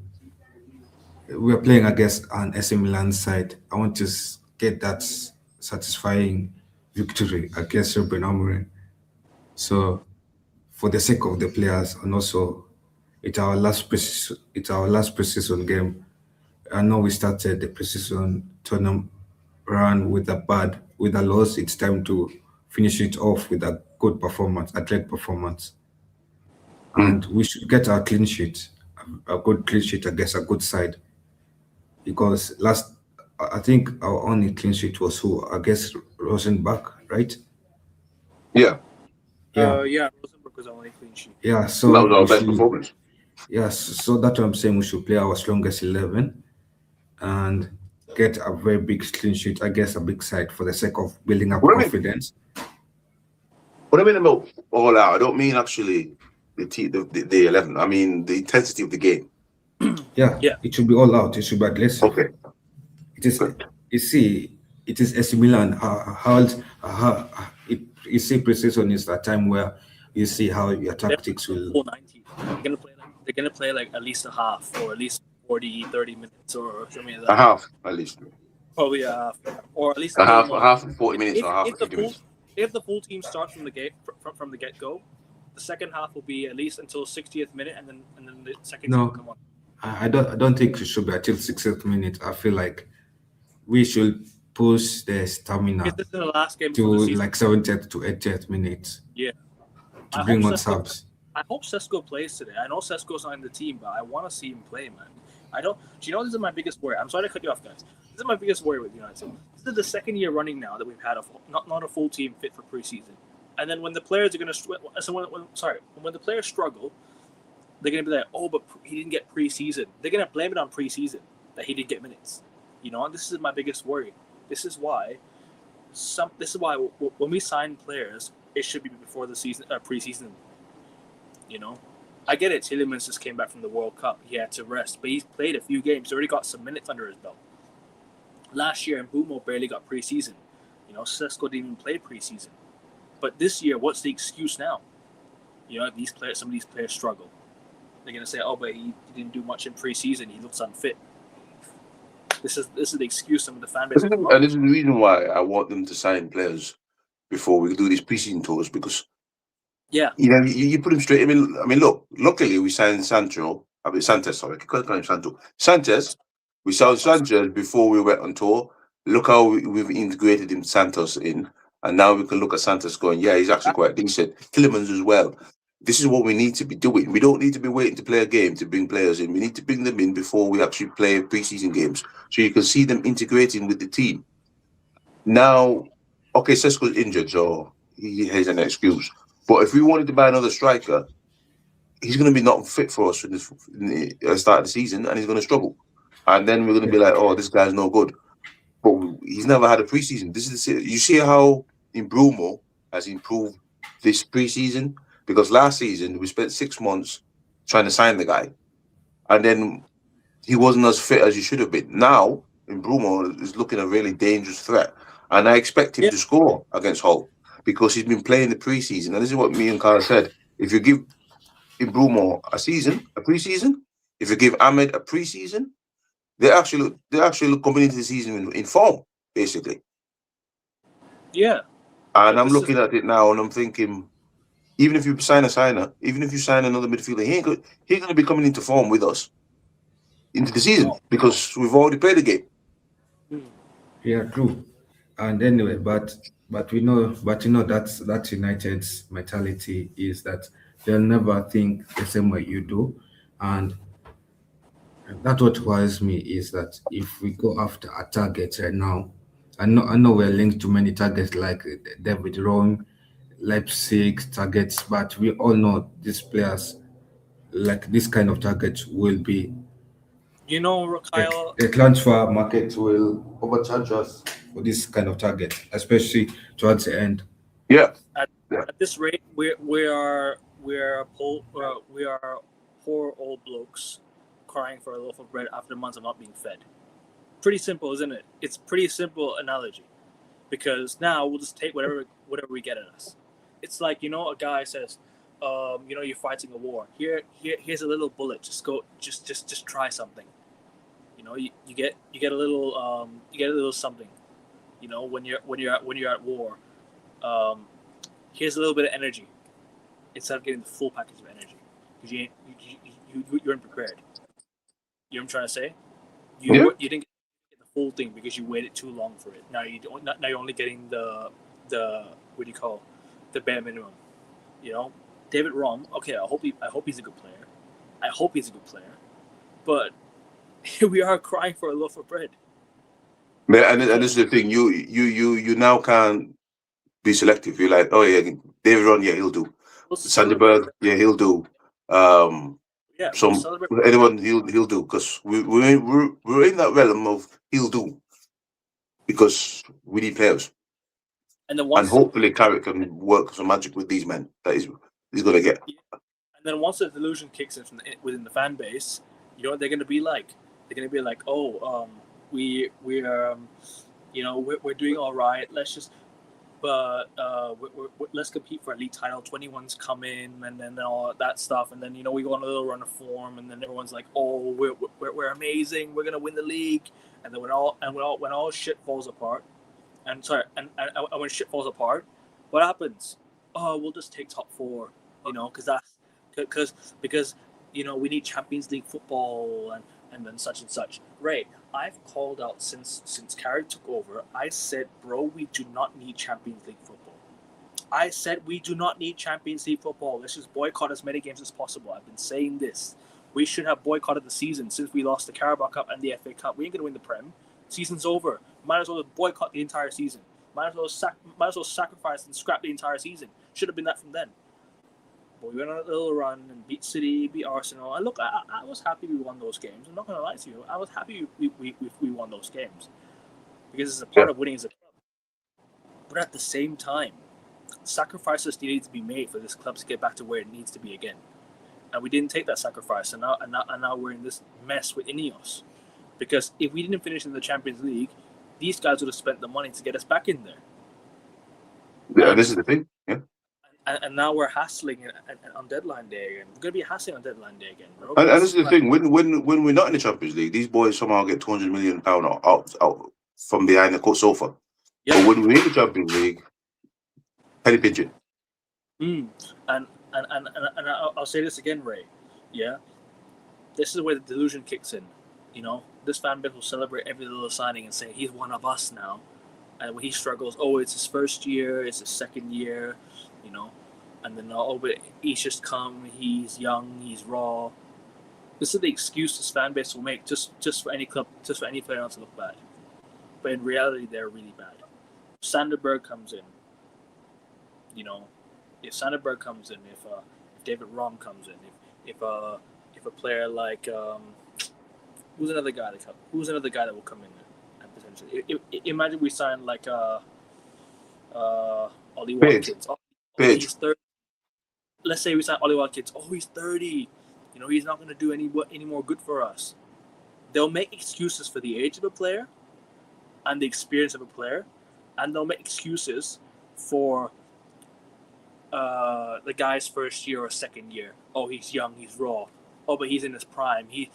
we're playing against an AC Milan side. I want to get that satisfying victory against Ruben Amorim. So, for the sake of the players, and also it's our last preseason game. I know we started the preseason tournament run with a loss. It's time to finish it off with a good performance, a great performance. And we should get our clean sheet, a good clean sheet against a good side. Because I think our only clean sheet was against Rosenbach, right? Yeah. Rosenbach was our only clean sheet. Yeah, so that was our best performance. Yes, so that's what I'm saying. We should play our strongest 11 and get a very big clean sheet against a big side for the sake of building up confidence. What I mean about all out, I don't mean actually the 11. I mean the intensity of the game. Yeah, it should be all out. It should be aggressive. Okay. It is. You see, it is AC Milan. You see, preseason is a time where you see how your tactics will. Full 90. They're gonna play like at least a half, or at least 40, 30 minutes, or something like that. A half, at least. Probably a half, or at least a half of 40 minutes, or half of 50 minutes. If the full team starts from the get go, the second half will be at least until 60th minute, and then the second team will come on. I don't think it should be until 60th minute. I feel like we should push the stamina this is the last game to like 70th to 80th minutes. Yeah. To bring on subs. I hope Sesko plays today. I know Sesko's not in the team, but I want to see him play, man. Do you know this is my biggest worry? I'm sorry to cut you off, guys. This is my biggest worry with United. This is the second year running now that we've had not a full team fit for preseason. And then when the players are going to when the players struggle, they're going to be like, oh, but he didn't get preseason. They're going to blame it on preseason that he didn't get minutes. And this is my biggest worry. This is why when we sign players, it should be before the season, preseason. I get it. Tielemans just came back from the World Cup. He had to rest, but he's played a few games. He's already got some minutes under his belt. Last year, Mbumo barely got preseason. Sesko didn't even play preseason. But this year, what's the excuse now? Some of these players struggle. They're gonna say, "Oh, but he didn't do much in preseason. He looks unfit." This is the excuse some of the fan base. And this is the reason why I want them to sign players before we do these preseason tours, because you put him straight. I mean, look. Luckily, we signed Sanchez. Sorry, I can't call him Santo. Sanchez. We signed Sanchez before we went on tour. Look how we've integrated him, Santos, in, and now we can look at Santos going, yeah, he's actually quite decent. Tielemans as well. This is what we need to be doing. We don't need to be waiting to play a game to bring players in. We need to bring them in before we actually play preseason games, so you can see them integrating with the team. Now, Okay, Sesko's injured, so he has an excuse. But if we wanted to buy another striker, he's going to be not fit for us in the start of the season, and he's going to struggle. And then we're going to be like, oh, this guy's no good. But he's never had a preseason. You see how Brumo has improved this preseason, because last season we spent 6 months trying to sign the guy, and then he wasn't as fit as he should have been. Now, Brumo is looking a really dangerous threat, and I expect him Yeah. to score against Hull because he's been playing the preseason. And this is what me and Carl said: if you give Brumo a preseason, if you give Ahmed a preseason, they're actually coming into the season in form, basically. Yeah. And But I'm this is looking at it now, and I'm thinking, even if you sign even if you sign another midfielder, he ain't going to be coming into form with us into the season no. because we've already played the game. Mm. Yeah, true. And anyway, but we know, but you know that United's mentality is that they'll never think the same way you do, and that's what worries me is that if we go after a target right now, I know we're linked to many targets like David Rome, Leipzig targets, but we all know these players like this kind of target will be You know, like Kyle, the transfer market will overcharge us for this kind of target, especially towards the end. Yeah, at, yeah, at this rate, we are poor old blokes crying for a loaf of bread after months of not being fed. Pretty simple, isn't it? It's pretty simple analogy, because now we'll just take whatever we get at us. It's like, a guy says, you're fighting a war. Here's a little bullet. Just go, just try something. You get a little something. When you're at war. Um, Here's a little bit of energy instead of getting the full package of energy, because you're unprepared. You know what I'm trying to say? yeah. You didn't get the full thing because you waited too long for it. Now you're only getting the what do you call, the bare minimum. You know, David Rom. Okay, I hope he's a good player. I hope he's a good player. But here we are crying for a loaf of bread. And this is the thing: you now can't be selective. You're like, oh yeah, David Ron, yeah, he'll do. We'll celebrate. Sanderberg, yeah, he'll do. Um, Yeah, we'll some celebrate. anyone he'll do because we're in that realm of he'll do because we need players, And then and once hopefully Carrick can work some magic with these men that he's going to get. And then once the delusion kicks in within the fan base, you know what they're going to be like? They're going to be like, oh, we're we're doing all right. Let's compete for a league title. 21's coming, and then all that stuff, and then we go on a little run of form, and then everyone's like, oh, we're amazing. We're gonna win the league, and then when all shit falls apart, and when shit falls apart, what happens? Oh, we'll just take top four, because that's because we need Champions League football and then such and such. Right? I've called out since Carrick took over. I said, bro, we do not need Champions League football. I said we do not need Champions League football. Let's just boycott as many games as possible. I've been saying this. We should have boycotted the season since we lost the Carabao Cup and the FA Cup. We ain't gonna win the Prem. Season's over. Might as well boycott the entire season. Might as well sacrifice and scrap the entire season. Should have been that from then. But we went on a little run and beat City, beat Arsenal. And look, I was happy we won those games. I'm not gonna lie to you. I was happy we won those games because it's a part Yeah. of winning as a club. But at the same time, sacrifices needed to be made for this club to get back to where it needs to be again. And we didn't take that sacrifice, and now we're in this mess with Ineos. Because if we didn't finish in the Champions League, these guys would have spent the money to get us back in there. Yeah, And this is the thing. Yeah, and now we're hassling on deadline day again. We're gonna be hassling on deadline day again, bro. and this is the thing. When we're not in the Champions League, these boys somehow get £200 million out from behind the sofa. Yeah. But when we're in the Champions League, penny pigeon. And I'll say this again, Ray. Yeah, this is where the delusion kicks in. This fan base will celebrate every little signing and say he's one of us now. And when he struggles, oh, it's his first year, it's his second year, and then but he's just come, he's young, he's raw. This is the excuse this fan base will make just for any club, just for any player not to look bad. But in reality, they're really bad. Sanderberg comes in, you know, if Sanderberg comes in, if David Rom comes in, if a player like who's another guy that will come in and potentially imagine we sign like Ollie Watkins. Page. He's 30. Let's say we sign Ollie Watkins. Oh, he's 30. You know, he's not going to do any more good for us. They'll make excuses for the age of a player and the experience of a player, and they'll make excuses for the guy's first year or second year. Oh, he's young, he's raw. Oh, but he's in his prime. He's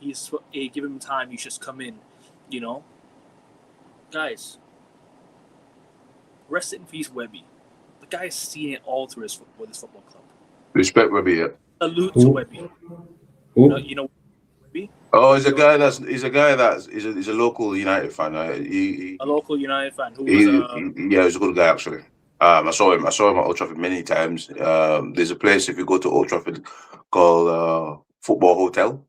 give him time. He should just come in. You know, guys. Rest in peace, Webby. The guy's seen it all through with his football club. Respect Webby, yeah. Salute to Webby. You know Webby? Oh, he's a guy that's he's a local United fan. A local United fan who yeah, he's a good guy actually. I saw him at Old Trafford many times. There's a place if you go to Old Trafford called Football Hotel.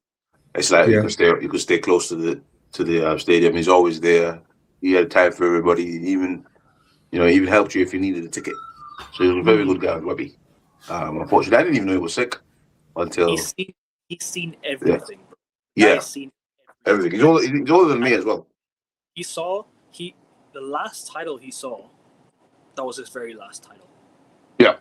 It's like you could stay close to the stadium. He's always there. He had time for everybody. Even helped you if you needed a ticket. So he was a very good guy, Webby. Unfortunately, I didn't even know he was sick until he's seen everything. Yeah, he's seen everything. He's older than me as well. The last title he saw, that was his very last title. Yeah.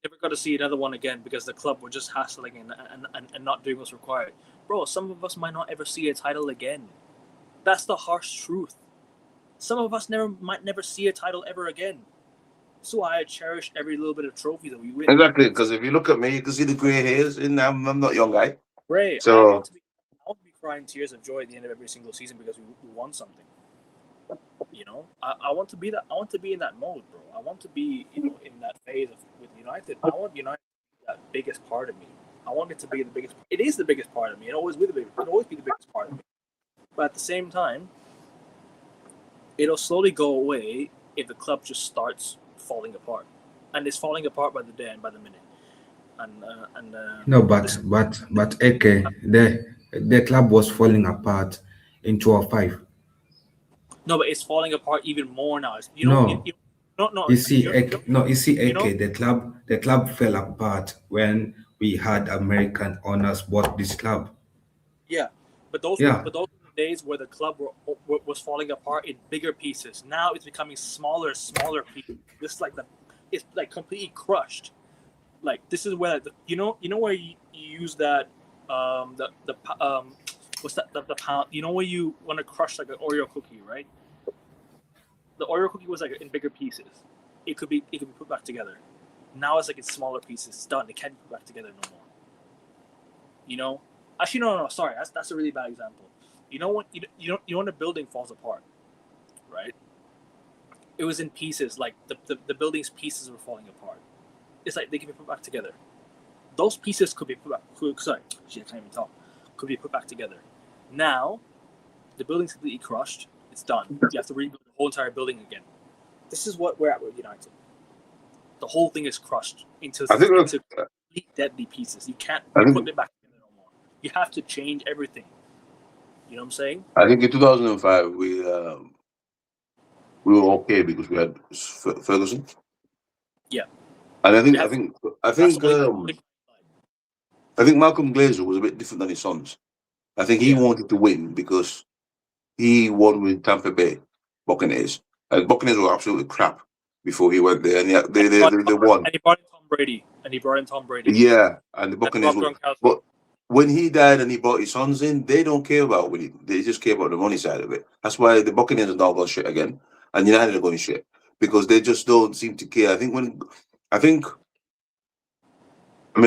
Never got to see another one again because the club were just hassling and not doing what's required. Bro, some of us might not ever see a title again. That's the harsh truth. Some of us might never see a title ever again. So I cherish every little bit of trophy that we win. Exactly, because if you look at me, you can see the grey hairs, and I'm not a young guy. Ray, so I want to be crying tears of joy at the end of every single season because we won something. You know, I want to be that. I want to be in that mode, bro. I want to be, in that phase with United. I want United to be that biggest part of me. I want it to be the biggest. It is the biggest part of me. It'll always be the biggest part of me. But at the same time, it'll slowly go away if the club just starts falling apart, and it's falling apart by the day and by the minute. No, but AK, the club was falling apart in 2005. No, but it's falling apart even more now. You see, AK, the club fell apart when we had American owners bought this club. Yeah, but those were the days where the club was falling apart in bigger pieces. Now it's becoming smaller pieces. It's like completely crushed. Like this is where where you use that what's that the pound, where you want to crush like an Oreo cookie, right? The Oreo cookie was like in bigger pieces. It could be put back together. Now it's like in smaller pieces. It's done. It can't be put back together no more. Actually, no. Sorry, that's a really bad example. When a building falls apart, right? It was in pieces. Like the building's pieces were falling apart. It's like they can be put back together. Those pieces could be put back. I can't even talk. Could be put back together. Now, the building's completely crushed. It's done. You have to rebuild the whole entire building again. This is what we're at with United. The whole thing is crushed into complete deadly pieces. You can't put it back together no more. You have to change everything. You know what I'm saying? I think in 2005 we were okay because we had Ferguson. Yeah. And I think Malcolm Glazer was a bit different than his sons. I think he wanted to win because he won with Tampa Bay Buccaneers, and Buccaneers were absolutely crap before he went there, and they won. And he brought in Tom Brady. Yeah, and the Buccaneers won. But when he died and he brought his sons in, they don't care about winning. They just care about the money side of it. That's why the Buccaneers are now going shit again, and United are going shit because they just don't seem to care. I'm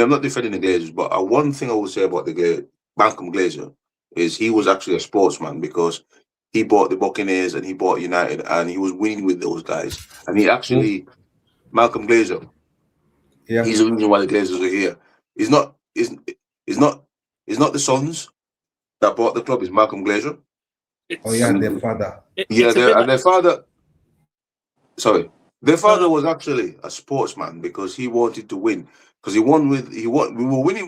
not defending the Glazers, but one thing I would say about Malcolm Glazer is he was actually a sportsman because he bought the Buccaneers and he bought United and he was winning with those guys. And he actually, Malcolm Glazer, he's the reason why the Glazers are here. It's not the sons that bought the club. It's Malcolm Glazer. Their father. Their father. Sorry, their father was actually a sportsman because he wanted to win. Because we were winning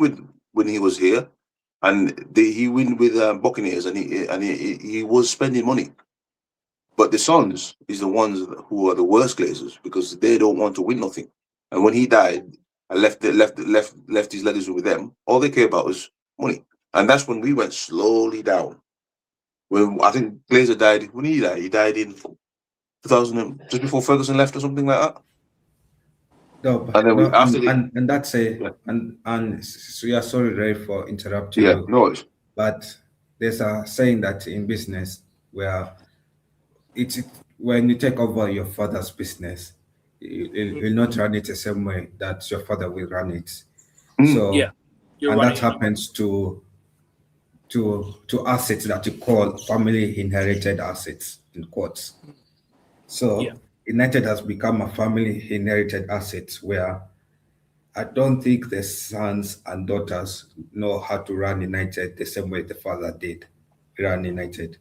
when he was here, and he win with Buccaneers, and he was spending money. But the sons is the ones who are the worst Glazers because they don't want to win nothing. And when he died and left his legacy with them, all they care about was money. And that's when we went slowly down. When I think Glazer died, when he died in 2000, just before Ferguson left or something like that. No, And then no, after and that's a yeah, and so yeah, sorry, Ray, for interrupting yeah, you, no, it's but there's a saying that in business where it's when you take over your father's business, you'll not run it the same way that your father will run it. Yeah, So, you're and that running it. happens to assets that you call family inherited assets in quotes. Yeah, So United has become a family inherited asset where I don't think the sons and daughters know how to run United the same way the father did run United.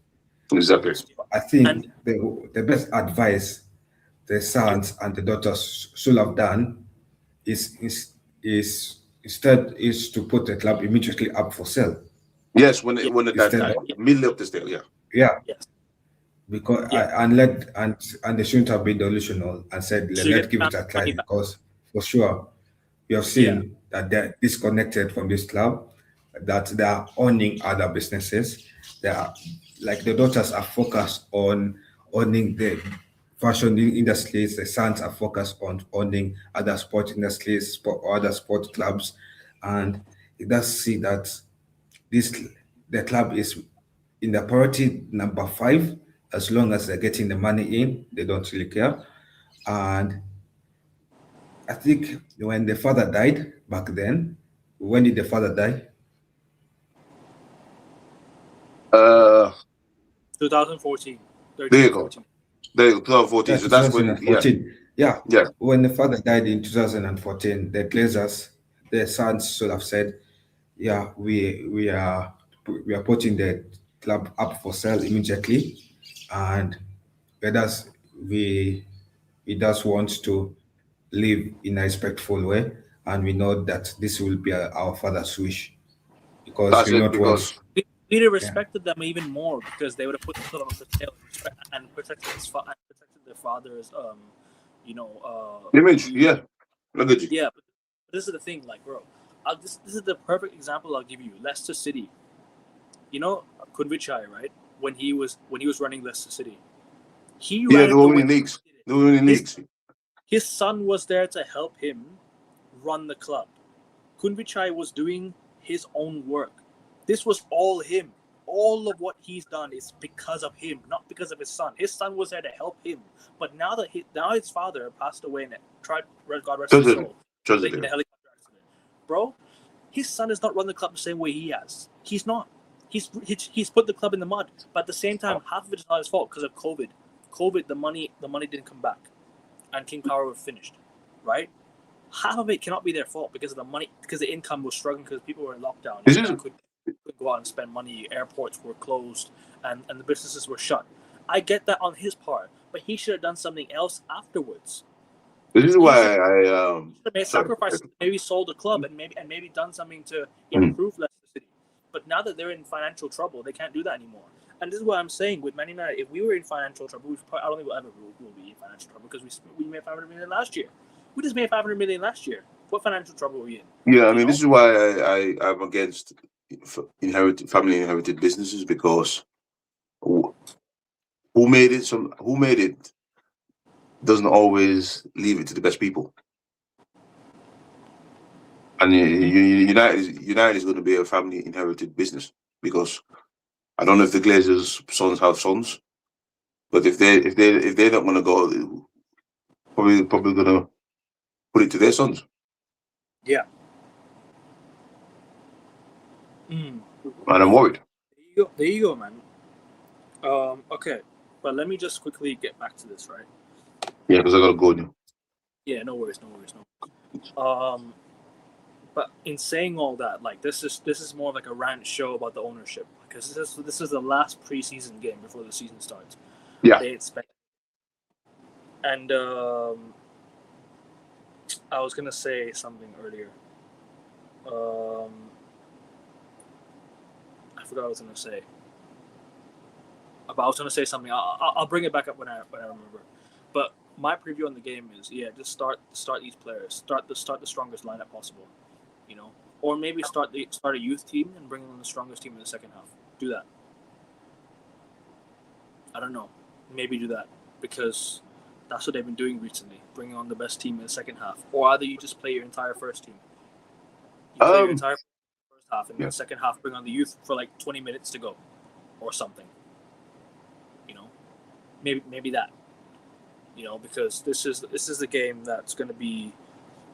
exactly. I think and the best advice the yeah, sons and the daughters should have done is instead is to put the club immediately up for sale. Yes, yeah, when the dad Instead died, of yeah, middle of the still, yeah. yeah, yes, because yeah. and they shouldn't have been delusional and said So you let's get give it family a try money back. because for sure we have Yeah, seen that they're disconnected from this club, that they are owning other businesses. They are like the daughters are focused on owning the fashion industries, the sons are focused on owning other sport industries, or other sport clubs, and it does see that this the club is in the priority number 5. As long as they're getting the money in, they don't really care. And I think when the father died back then, when did the father die? 2014, There 13 you or go. 14. There you go, 2014. Yeah, So that's when, yeah, 2014. Yeah, yeah. when the father died in 2014, the Glazers, the sons should have said, "Yeah, we are putting the club up for sale immediately, and let us we he does want to live in a respectful way, and we know that this will be our father's wish because That's we it not want." because We'd have Yeah, respected them even more because they would have put the club up for sale and protected and protected their father's image, views. yeah. Look at you. Yeah, but this is the thing, like, bro. This is the perfect example I'll give you. Leicester City. You know, Kunvichai, right? When he was running Leicester City, he Yeah, ran they it the were way winning he leagues. did it. They were winning His leagues. his son was there to help him run the club. Kunvichai was doing his own work. This was all him. All of what he's done is because of him, not because of his son. His son was there to help him, but now his father passed away and tried, God rest his Tragedy. soul, in Tragedy. a helicopter accident. Bro, his son has not run the club the same way he has. He's not. He's put the club in the mud, but at the same time, half of it is not his fault because of COVID. COVID, the money didn't come back, and King Power was finished, right? Half of it cannot be their fault because of the money, because the income was struggling because people were in lockdown. This is Couldn't go out and spend money. Airports were closed, and the businesses were shut. I get that on his part, but he should have done something else afterwards. this is He should why I have made sorry. sacrifices, maybe sold the club, and maybe done something to Mm. improve Leicester City. But now that they're in financial trouble, they can't do that anymore. And this is what I'm saying with Man United. If we were in financial trouble, I don't think we'll ever will be in financial trouble because we made 500 million last year. We just made 500 million last year. What financial trouble are we in? Yeah, I You mean, know? this is why I'm against family inherited businesses because who who made it doesn't always leave it to the best people. And United is going to be a family inherited business because I don't know if the Glazers' sons have sons, but if they don't want to go, probably going to put it to their sons. Yeah. Mm. And I'm worried. There you go, man. Okay, but let me just quickly get back to this, right? Yeah, because I got to go now. Yeah, no worries. But in saying all that, like this is more like a rant show about the ownership because this is the last preseason game before the season starts. Yeah. They expect, and I was gonna say something earlier. I forgot what I was gonna say. But I was going to say something. I'll bring it back up when I remember. But my preview on the game is just start these players. Start the strongest lineup possible. You know, or maybe start a youth team and bring in the strongest team in the second half. Do that. I don't know. Maybe do that because that's what they've been doing recently, bringing on the best team in the second half. Or either you just play your entire first team. You play your entire first half, and in the second half bring on the youth for like 20 minutes to go, or something. You know, maybe that. You know, because this is the game that's going to be.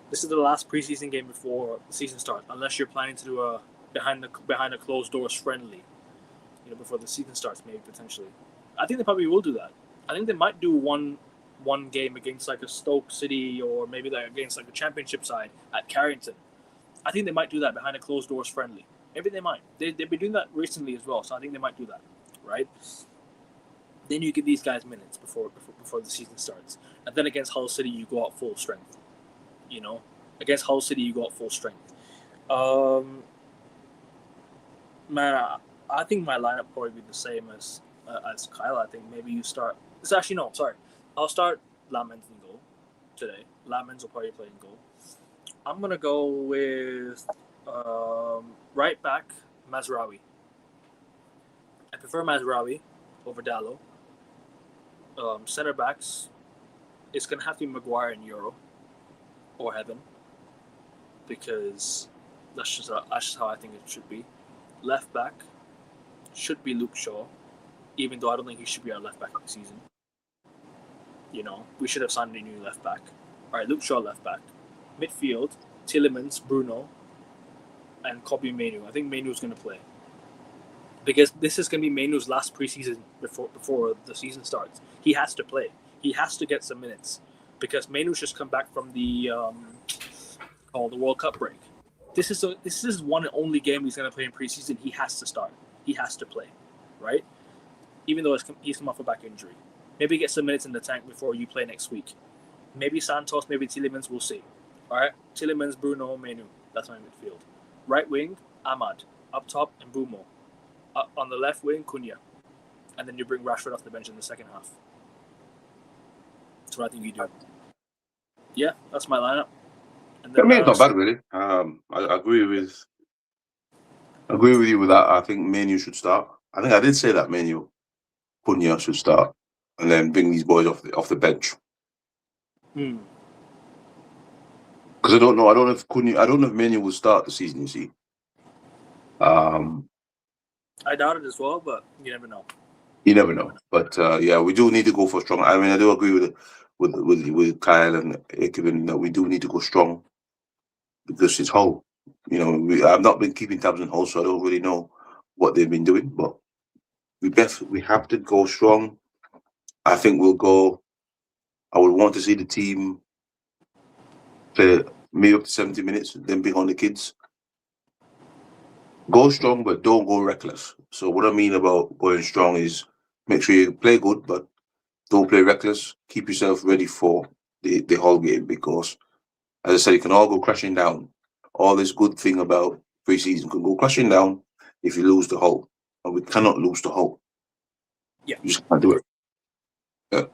This is the last preseason game before the season starts, unless you're planning to do a behind the closed doors friendly. You know, before the season starts, maybe potentially. I think they probably will do that. I think they might do one game against like a Stoke City or maybe like against like a championship side at Carrington. I think they might do that behind a closed doors friendly. Maybe they might. They've been doing that recently as well, so I think they might do that, right? Then you give these guys minutes before the season starts, and then against Hull City you go out full strength. You know, against Hull City you go out full strength. Man, I think my lineup probably be the same as Kyle. I think maybe you start. It's actually no, sorry. I'll start Lamens in goal today. Lamens will probably play in goal. I'm gonna go with right back Mazraoui. I prefer Mazraoui over Dallo. Center backs, it's gonna have to be Maguire and Euro or Heaven because that's just how I think it should be. Left back should be Luke Shaw, even though I don't think he should be our left back this season. You know, we should have signed a new left back. All right, Luke Shaw left back. Midfield, Tielemans, Bruno, and Kobe Mainu. I think Mainu's going to play because this is going to be Mainu's last preseason before the season starts. He has to play. He has to get some minutes because Mainu's just come back from the World Cup break. This is one and only game he's going to play in preseason. He has to start. He has to play, right? Even though he's come off a back injury. Maybe get some minutes in the tank before you play next week. Maybe Santos, maybe Tielemans, we'll see. All right, Tielemans, Bruno, Mainu. That's my midfield. Right wing, Ahmad. Up top, and Mbumo. On the left wing, Cunha. And then you bring Rashford off the bench in the second half. That's what I think you do. Yeah, that's my lineup. And then, I mean, it's not bad, really. I agree with you with that. I think Menu should start. I think I did say that Menu, Cunha should start, and then bring these boys off the bench. Because I don't know. I don't know if Menu will start the season. You see. I doubt it as well, but you never know. You never know. But yeah, we do need to go for strong. I mean, I do agree with Kyle and Kevin that we do need to go strong because it's Hull. You know, I've not been keeping tabs on Hull, so I don't really know what they've been doing. But we have to go strong. I think we'll go. I would want to see the team play maybe up to 70 minutes, then bring on the kids. Go strong, but don't go reckless. So what I mean about going strong is make sure you play good, but don't play reckless. Keep yourself ready for the whole game because, as I said, it can all go crashing down. All this good thing about pre-season can go crashing down if you lose the Hull. And we cannot lose the Hull. Yeah. You just can't do it. Yeah.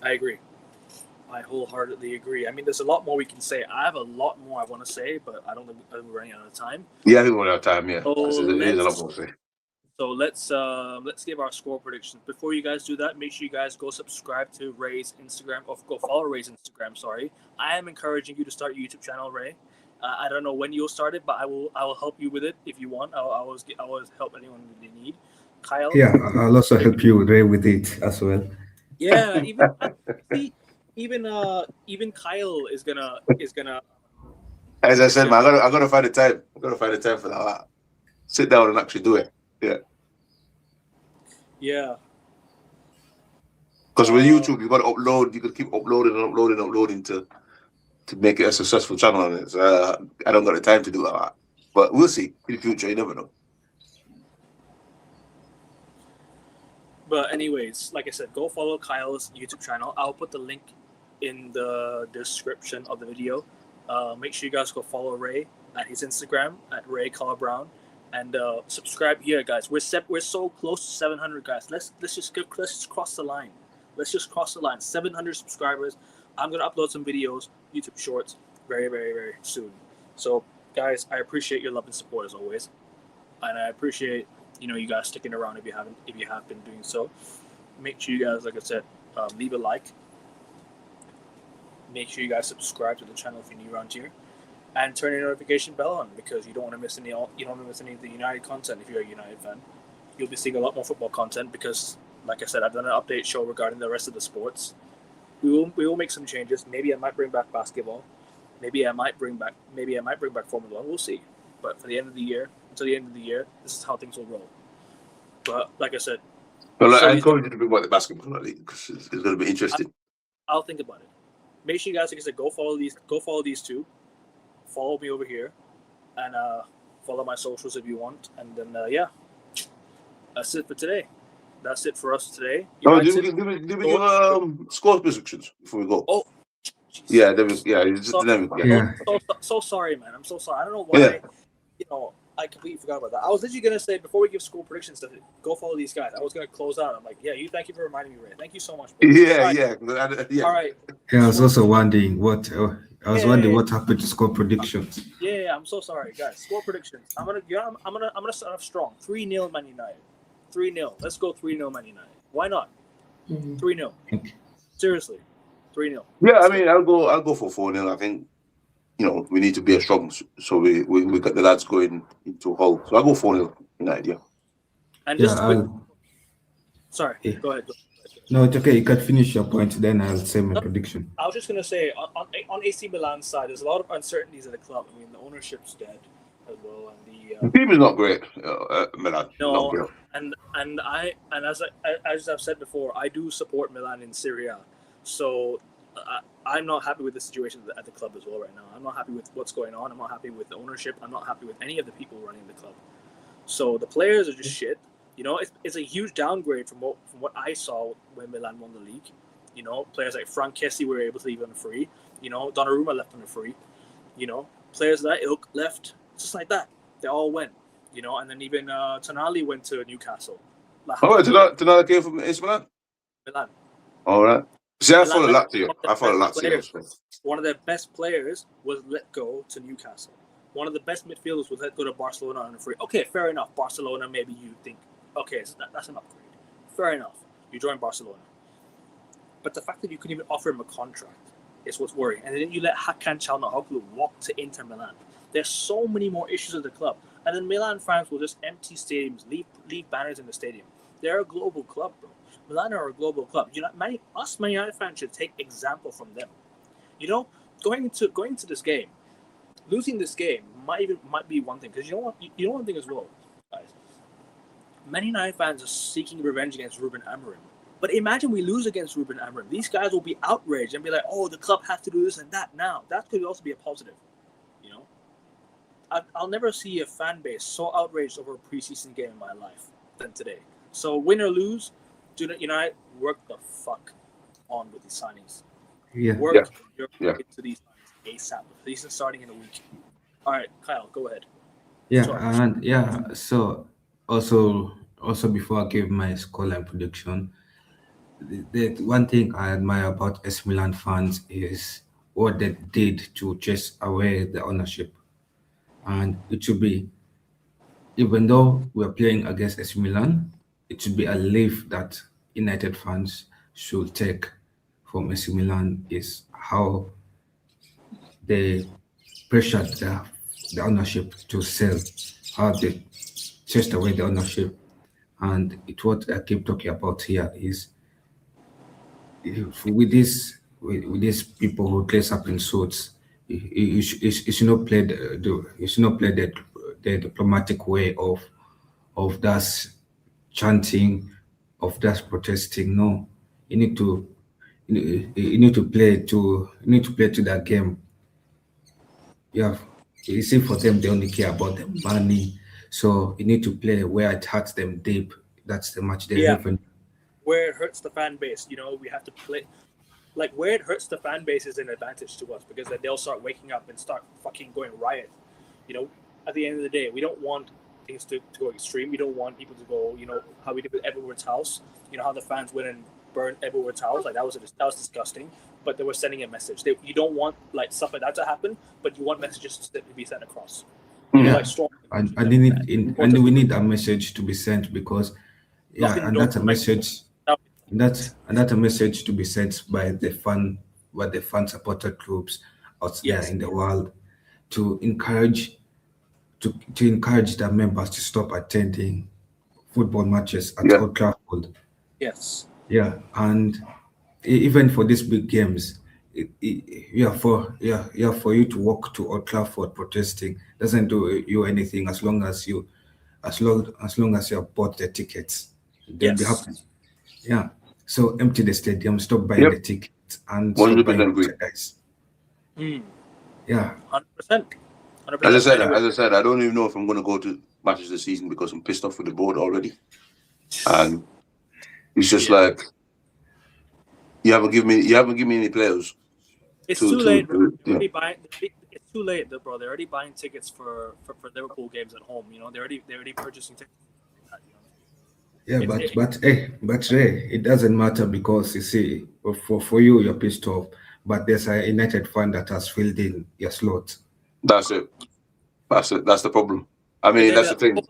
I agree. I wholeheartedly agree. I mean, there's a lot more we can say. I have a lot more I want to say, but I don't think we're running out of time. Yeah, I think we're running out of time, yeah. So There's a lot more to say. So let's give our score predictions. Before you guys do that, make sure you guys go subscribe to Ray's Instagram, or go follow Ray's Instagram. Sorry, I am encouraging you to start your YouTube channel, Ray. I don't know when you'll start it, but I will help you with it if you want. I'll always help anyone that they need. Kyle. Yeah, I'll also help you, Ray, with it as well. Yeah, even Kyle is gonna. As I said, man, I gotta find the time. I gotta find the time for that. Sit down and actually do it. Yeah. Yeah. Because with YouTube, you got to upload. You got to keep uploading to make it a successful channel on it. So I don't got the time to do that. But we'll see in the future. You never know. But anyways, like I said, go follow Kyle's YouTube channel. I'll put the link in the description of the video. Make sure you guys go follow Ray at his Instagram at Ray Collar Brown. And subscribe here, guys. We're so close to 700, guys. Let's just cross the line. Let's just cross the line. 700 subscribers. I'm gonna upload some videos, YouTube Shorts, very, very, very soon. So, guys, I appreciate your love and support as always, and I appreciate you guys sticking around if you have been doing so. Make sure you guys, like I said, leave a like. Make sure you guys subscribe to the channel if you're new around here, and turn your notification bell on because you don't want to miss any of the United content. If you're a United fan, you'll be seeing a lot more football content because, like I said, I've done an update show regarding the rest of the sports. We will make some changes. Maybe I might bring back basketball. Maybe I might bring back Formula 1. We'll see. But until the end of the year, this is how things will roll. But like I said, well, I encourage you to bring back the basketball league because it's going to be interesting. I'll think about it. Make sure you guys, like I said, go follow these two. Follow me over here, and follow my socials if you want. And then that's it for today. That's it for us today. Give me your score predictions before we go. Oh, geez. Yeah, So sorry, man. I'm so sorry. I don't know why. Yeah. I completely forgot about that. I was literally gonna say before we give score predictions to go follow these guys. I was gonna close out. I'm like, thank you for reminding me, Ray. Thank you so much. Bro. Yeah. All right. Yeah, I was also wondering what happened to score predictions. Yeah, I'm so sorry, guys. Score predictions. I'm gonna start off strong. 3-0 Man United. 3-0. Let's go 3-0 Man United. Why not? 3-0. Okay. Seriously, 3-0. Yeah, I mean, I'll go for 4-0. I think we need to be as strong, so we got the lads going into Hull. So I'll go 4-0 United. Yeah. And just sorry. Yeah. Go ahead. No, it's okay. You can finish your point. Then I'll say my prediction. I was just gonna say on AC Milan's side, there's a lot of uncertainties at the club. I mean, the ownership's dead as well, and the team is not great. Milan. No, not great. and as I've said before, I do support Milan in Serie A. So I'm not happy with the situation at the club as well right now. I'm not happy with what's going on. I'm not happy with the ownership. I'm not happy with any of the people running the club. So the players are just shit. It's a huge downgrade from what I saw when Milan won the league. Players like Frank Kessie were able to leave on a free. Donnarumma left on a free. Players of that ilk left just like that. They all went. And then even Tonali went to Newcastle. Tonali came from AC Milan? Milan. All right. See, I follow Lazio. One of their best players was let go to Newcastle. One of the best midfielders was let go to Barcelona on a free. Okay, fair enough. Barcelona, maybe you think, okay, so that's an upgrade. Fair enough. You join Barcelona. But the fact that you couldn't even offer him a contract is what's worrying. And then you let Hakan Çalhanoğlu walk to Inter Milan. There's so many more issues at the club. And then Milan fans will just empty stadiums, leave banners in the stadium. They're a global club, bro. Milan are a global club. Man United fans should take example from them. Going into this game, losing this game might be one thing, because one thing as well, guys. Man United fans are seeking revenge against Ruben Amorim. But imagine we lose against Ruben Amorim. These guys will be outraged and be like, "Oh, the club has to do this and that now." That could also be a positive. I'll never see a fan base so outraged over a preseason game in my life than today. So win or lose, United work the fuck on with these signings. Work into these signings ASAP. These are starting in a week. All right, Kyle, go ahead. So also before I give my scoreline prediction, the one thing I admire about AC Milan fans is what they did to chase away the ownership. And it should be, even though we're playing against AC Milan, it should be a leaf that United fans should take from AC Milan is how they pressured the ownership to sell, how they chased away the ownership. And it's what I keep talking about here is with these people who dress up in suits, you should not play the diplomatic way of that chanting, of that protesting. No, you need to play to that game. Yeah, you see, for them they only care about the money, so you need to play where it hurts them deep. That's the match they live in. Where it hurts the fan base, we have to play. Like, where it hurts the fan base is an advantage to us, because then they'll start waking up and start fucking going riot. At the end of the day, we don't want things to go extreme. You don't want people to go, how we did with Edward's house. You know how the fans went and burned Edward's house. Like that was disgusting. But they were sending a message. You don't want like stuff like that to happen, but you want messages to be sent across. Yeah, Like strong. and we need that message to be sent because and that's a message. That's a message to be sent by the fan supported groups out there in the world to encourage their members to stop attending football matches at Old Trafford. Yes. Yeah, and even for these big games, for you to walk to Old Trafford protesting doesn't do you anything as long as you have bought the tickets. Then you have to, so empty the stadium, stop buying the tickets, and stop buying merchandise. Yeah, 100%. As I said, I don't even know if I'm going to go to matches this season because I'm pissed off with the board already, and it's just like you haven't given me any players. It's too late. It's too late, bro. They're already buying tickets for Liverpool games at home. They're already purchasing tickets. Yeah, but Ray, it doesn't matter because you see, for you, you're pissed off, but there's a United fan that has filled in your slot. That's it. That's the problem. I mean, that's the thing.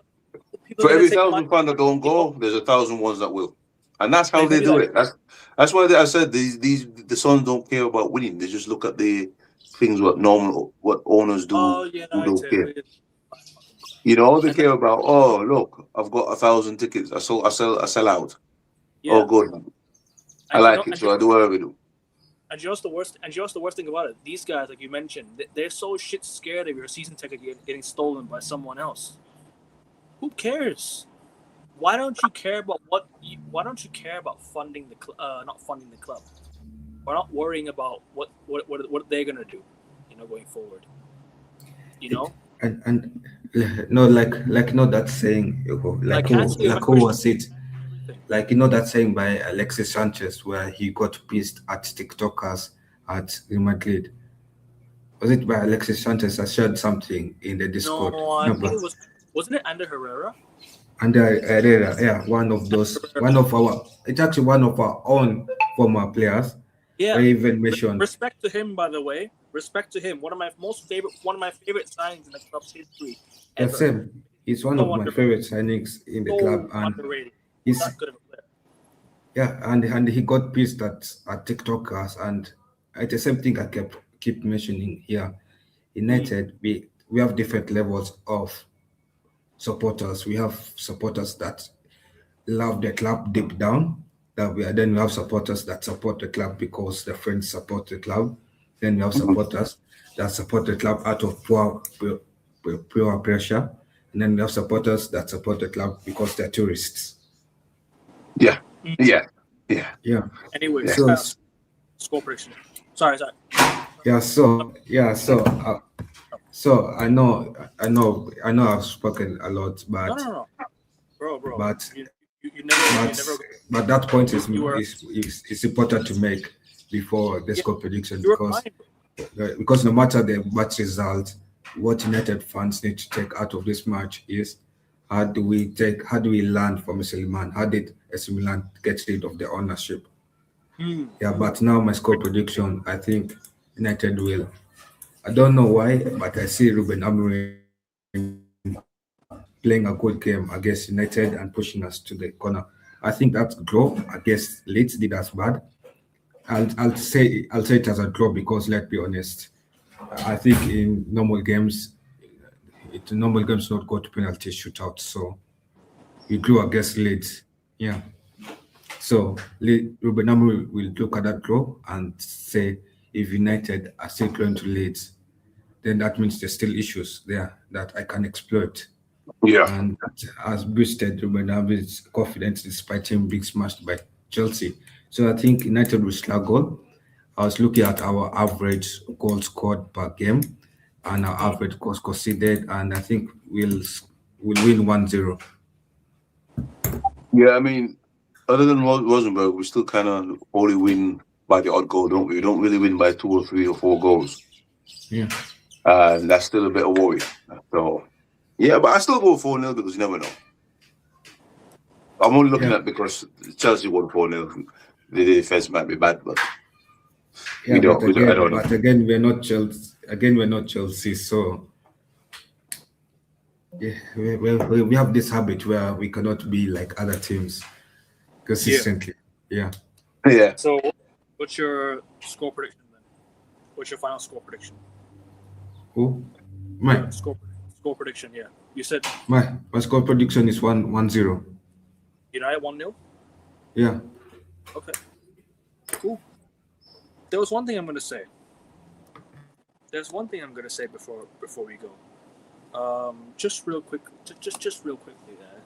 For every 1,000 fans that don't go, there's 1,000 ones that will, and that's how they do it. That's why I said the Sons don't care about winning. They just look at the things what owners do. Oh, yeah, don't care. All they care about. Oh, look, I've got 1,000 tickets. I sell out. Yeah. Oh, good. I like it, so I do whatever I do. And just the worst thing about it, these guys, like you mentioned, they're so shit scared of your season ticket getting stolen by someone else. Who cares? Why don't you care about funding not funding the club? We're not worrying about what they're gonna do, going forward. And no, that saying, who was it? Like that saying by Alexis Sanchez where he got pissed at TikTokers at Real Madrid. Was it by Alexis Sanchez? I shared something in the Discord. No, I think it wasn't it Ander Herrera? Ander Herrera, yeah, it's actually one of our own former players. Yeah, I even mentioned. Respect to him, by the way. Respect to him. One of my favorite signings in the club's history. The same. He's one of my favorite signings in the club, and underrated. He's not good of a player. Yeah, and he got pissed at TikTokers, and it's the same thing I keep mentioning here. United, we have different levels of supporters. We have supporters that love the club deep down. Then we have supporters that support the club because their friends support the club. Then we have supporters that support the club out of pure pressure. And then we have supporters that support the club because they're tourists. Yeah. Anyway, score prediction. Sorry. So I know I've spoken a lot, but no, bro. But you never. But that point is important to make before the score prediction because no matter the match result, what United fans need to take out of this match is how do we learn from Milan? How did AC Milan get rid of the ownership? Yeah, but now my score prediction, I think United will. I don't know why, but I see Ruben Amorim playing a good game against United and pushing us to the corner. I think that draw against Leeds did us bad. I'll say it as a draw because let's be honest, I think in normal games not go to penalty shootout. So we drew against Leeds. Yeah. So Ruben Amorim will look at that draw and say if United are still going to Leeds, then that means there's still issues there that I can exploit. Yeah. And that has boosted Ruben Amom's confidence despite him being smashed by Chelsea. So I think United will struggle. I was looking at our average goals scored per game and our average goals conceded, and I think we'll win 1-0. Yeah, I mean, other than Rosenberg, we still kind of only win by the odd goal, don't we? We don't really win by 2 or 3 or 4 goals. Yeah. And that's still a bit of worry. So, Yeah, but I still go 4-0 because you never know. I'm only looking Yeah. at because Chelsea won 4-0. The defense might be bad, but Yeah, I don't know. but again, we're not Chelsea. Again, we're not Chelsea. So yeah, we have this habit where we cannot be like other teams consistently. Yeah. Yeah. So, what's your score prediction then? What's your final score prediction? Who? Yeah, My score prediction. Yeah, you said my score prediction is 1-0. United 1-0. Yeah. Okay, cool. There was one thing I'm gonna say. There's one thing I'm gonna say before we go. Just real quick, just real quickly there.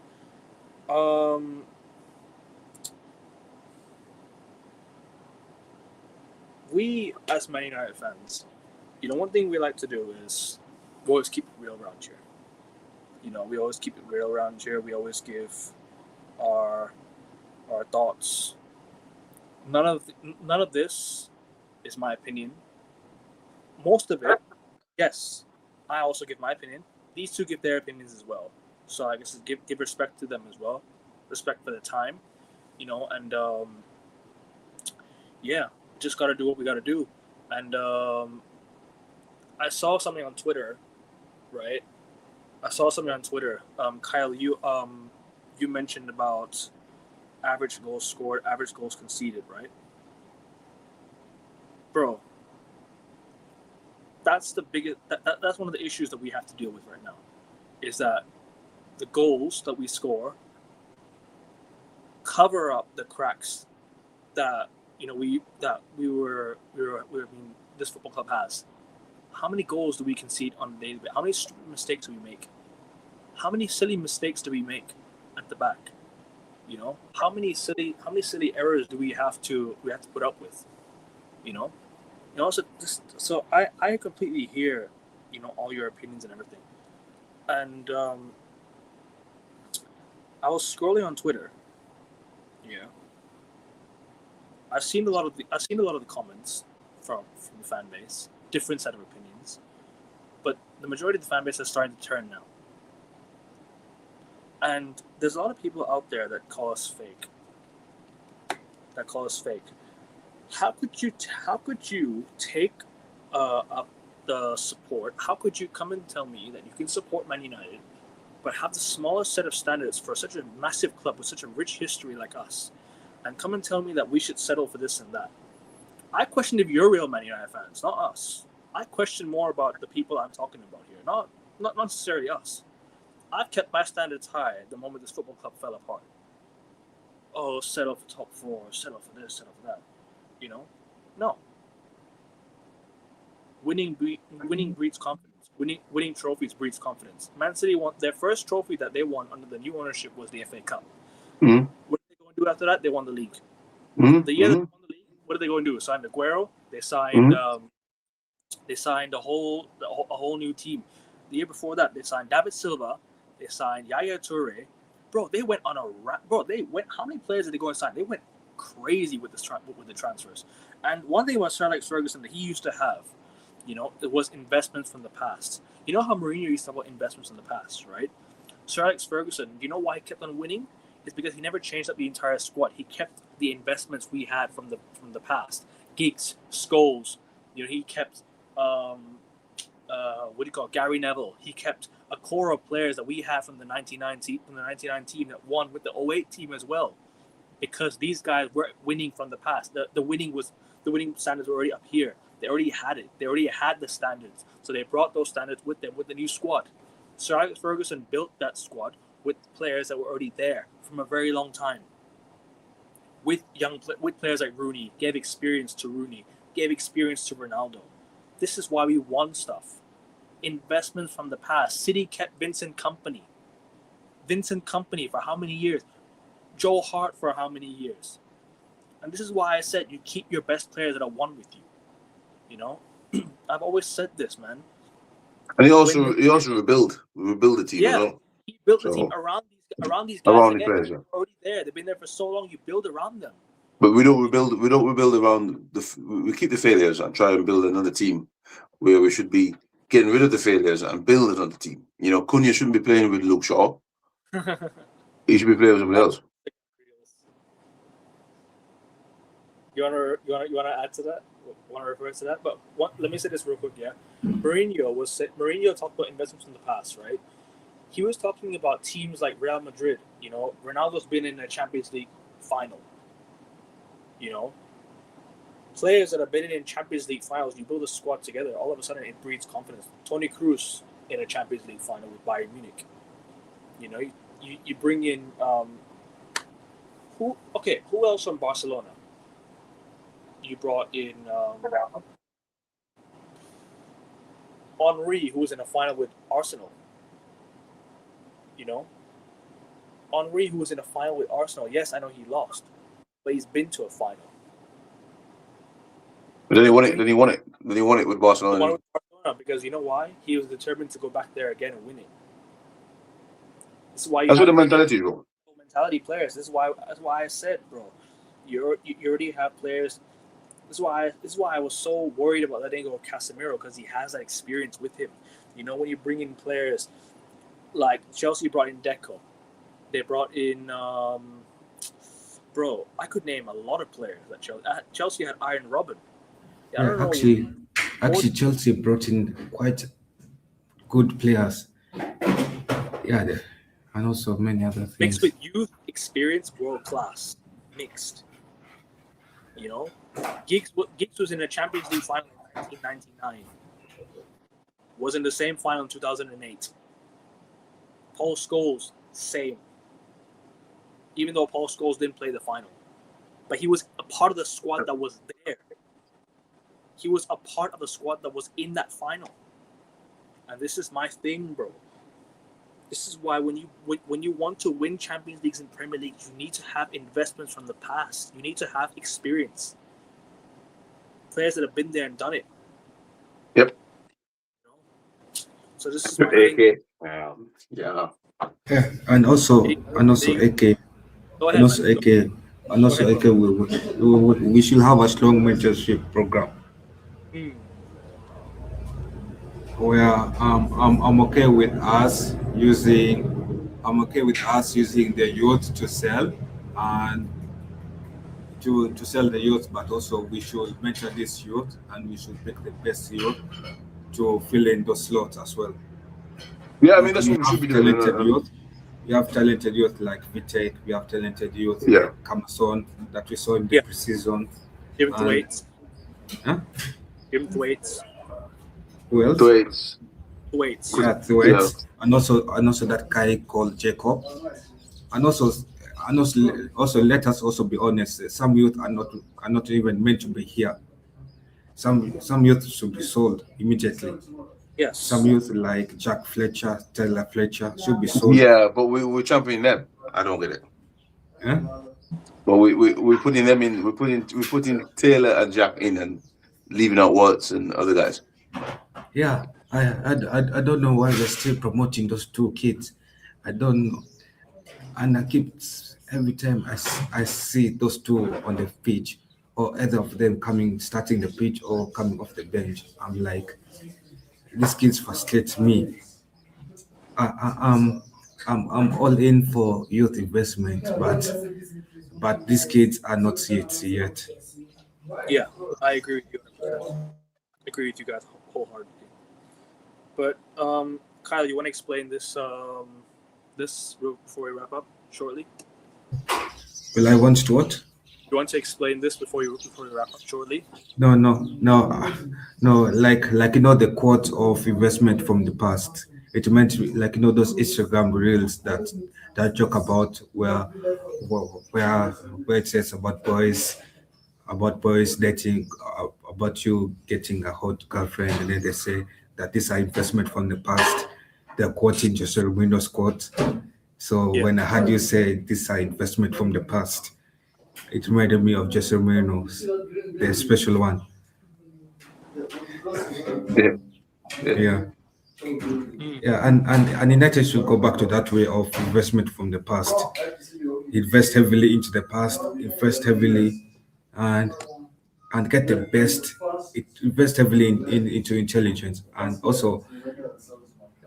We as Man United fans, one thing we like to do is we always keep it real around here. We always keep it real around here. We always give our thoughts. None of this is my opinion. Most of it, yes, I also give my opinion. These two give their opinions as well. So I guess give respect to them as well. Respect for the time, and yeah, just gotta do what we gotta do. And I saw something on Twitter, right? Kyle, you mentioned about average goals scored, average goals conceded, right? Bro, that's the biggest. That's one of the issues that we have to deal with right now, is that the goals that we score cover up the cracks that this football club has. How many goals do we concede on a daily basis? How many mistakes do we make? How many silly mistakes do we make at the back? How many silly errors do we have to put up with? So I completely hear all your opinions and everything. And I was scrolling on Twitter. Yeah. I've seen a lot of the comments from the fan base, different set of opinions, but the majority of the fan base is starting to turn now. And there's a lot of people out there that call us fake. How could you take up the support? How could you come and tell me that you can support Man United, but have the smallest set of standards for such a massive club with such a rich history like us, and come and tell me that we should settle for this and that? I question if you're real Man United fans, not us. I question more about the people I'm talking about here, not necessarily us. I've kept my standards high the moment this football club fell apart. Oh, settle for top 4, settle for this, settle for that. No. Winning breeds confidence. Winning trophies breeds confidence. Man City won their first trophy that they won under the new ownership was the FA Cup. Mm-hmm. What did they go and do after that? They won the league. Mm-hmm. The year they won the league, what did they go and do? Signed Aguero. They signed a whole new team. The year before that, they signed David Silva. They signed Yaya Toure. Bro, they went on a how many players did they go and sign? They went crazy with the transfers. And one thing about Sir Alex Ferguson that he used to have, it was investments from the past. You know how Mourinho used to have about investments in the past, right? Sir Alex Ferguson, do you know why he kept on winning? It's because he never changed up the entire squad. He kept the investments we had from the past. Giggs, Scholes, he kept Gary Neville. He kept a core of players that we had from the 99 team that won with the 08 team as well, because these guys were winning from the past. The winning standards were already up here. They already had it. They already had the standards, so they brought those standards with them with the new squad. Sir Alex Ferguson built that squad with players that were already there from a very long time. With players like Rooney, gave experience to Rooney, gave experience to Ronaldo. This is why we won stuff. Investments from the past. City kept Vincent Kompany for how many years? Joe Hart for how many years? And this is why I said you keep your best players that are won with you. I've always said this, man. And he also rebuild the team as well. He built the team around these guys. Around the players, they're already there. They've been there for so long. You build around them. But we don't rebuild around we keep the failures and try and build another team where we should be getting rid of the failures and build another team. You know, Cunha shouldn't be playing with Luke Shaw. He should be playing with somebody else. You wanna add to that? Want to refer to that? But let me say this real quick. Yeah, Mourinho talked about investments in the past, right? He was talking about teams like Real Madrid. You know, Ronaldo's been in a Champions League final. You know, players that have been in Champions League finals, you build a squad together. All of a sudden, it breeds confidence. Toni Kroos in a Champions League final with Bayern Munich. You know, you bring in who else from Barcelona? You brought in Henry, who was in a final with Arsenal. You know, Henry, who was in a final with Arsenal. Yes, I know he lost, but he's been to a final. But then he won it. Then he won it. Then he won it with He Barcelona. won with Barcelona because you know why? He was determined to go back there again and win it. This is why you That's have what the mentality is, bro. mentality players. This is why I said, bro, you already have players. This is why I was so worried about letting go of Casemiro, because he has that experience with him. You know, when you bring in players like Chelsea brought in Deco, they brought in bro, I could name a lot of players that Chelsea had Iron Robin. I don't know. Actually, Chelsea brought in quite good players. Yeah, and also many other things. Mixed with youth, experience, world class. Mixed. You know, Giggs was in a Champions League final in 1999. Was in the same final in 2008. Paul Scholes, same. Even though Paul Scholes didn't play the final, but he was a part of the squad that was there. He was a part of the squad that was in that final. And this is my thing, bro. This is why when you want to win Champions Leagues and Premier League, you need to have investments from the past. You need to have experience. Players that have been there and done it. Yep. You know? So this is my thing. Yeah. And also AK. Go ahead, we should have a strong mentorship program. Where I'm okay with us using the youth to sell and to sell the youth, but also we should mentor this youth and we should pick the best youth to fill in those slots as well. Yeah, I mean that's what we should be doing. We have talented youth like Vitek, we have talented youth like Camason that we saw in the preseason. Give him Thwaites. Give him Thwaites. Who else? Thwaites. Yeah, Thwaites. And also that guy called Jacob. And also let us also be honest. Some youth are not even meant to be here. Some youth should be sold immediately. Yes. Some youth like Jack Fletcher, Taylor Fletcher should be sold. Yeah, but we're championing them. I don't get it. Yeah. But we're putting them in. We're putting Taylor and Jack in and leaving out Watts and other guys. Yeah, I don't know why they're still promoting those two kids. I don't know. And I keep every time I see those two on the pitch, or either of them starting the pitch or coming off the bench, I'm like, these kids frustrate me. I'm all in for youth investment, but these kids are not yet. Yeah, I agree with you 100%. I agree with you guys wholeheartedly. But Kyle, you want to explain this before we wrap up shortly? Will I want to what? You want to explain this before we wrap up shortly? No. Like the quote of investment from the past. It meant those Instagram reels that joke about where it says about boys dating, about you getting a hot girlfriend, and then they say that these are investment from the past. They're quoting Jose Mourinho's quote. So when I heard you say these are investment from the past, it reminded me of Jose Mourinho's, the special one. Yeah, and United should go back to that way of investment from the past. Invest heavily into the past, invest heavily and get the best. Invest heavily into intelligence, and also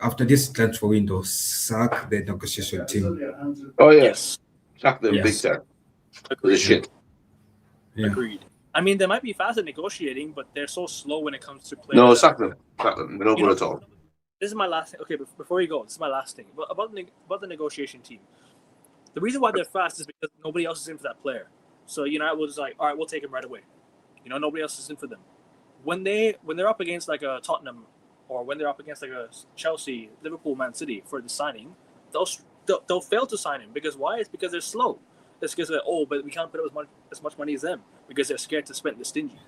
after this transfer window, sack the negotiation team. Oh yeah, Yes, sack them Yes. big time. agreed. The shit. Yeah. Agreed. I mean, they might be fast at negotiating, but they're so slow when it comes to players. No, that- sack them. Sack them. They're not You good know- at all. This is my last thing. Okay, before you go, this is my last thing about the negotiation team. The reason why they're fast is because nobody else is in for that player. So United was like, all right, we'll take him right away. Nobody else is in for them. When they're up against like a Tottenham, or when they're up against like a Chelsea, Liverpool, Man City for the signing, they'll fail to sign him because why? It's because they're slow. It's because but we can't put up as much money as them because they're scared to spend the stingy.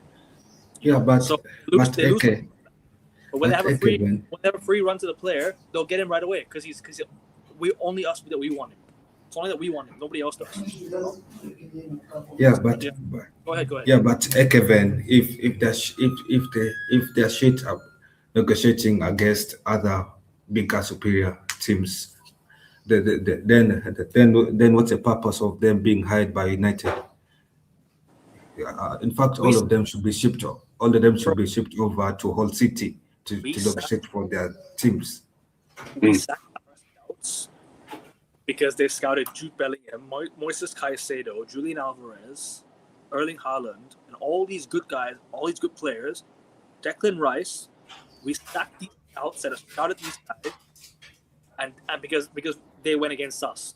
Yeah, but So they lose. okay. But when they have a okay, free run to the player, they'll get him right away because we only us that we want him. It's only that we want him. Nobody else does. Yeah, but Go ahead. yeah, but Kevin, if they're shit up negotiating against other bigger superior teams, then what's the purpose of them being hired by United? In fact, all of them should be shipped. All of them should be shipped over to Hull City to negotiate for their teams. We sacked our scouts because they scouted Jude Bellingham, Moises Caicedo, Julian Alvarez, Erling Haaland, and all these good guys, all these good players. Declan Rice. We sacked these scouts that have scouted these guys, and because they went against us.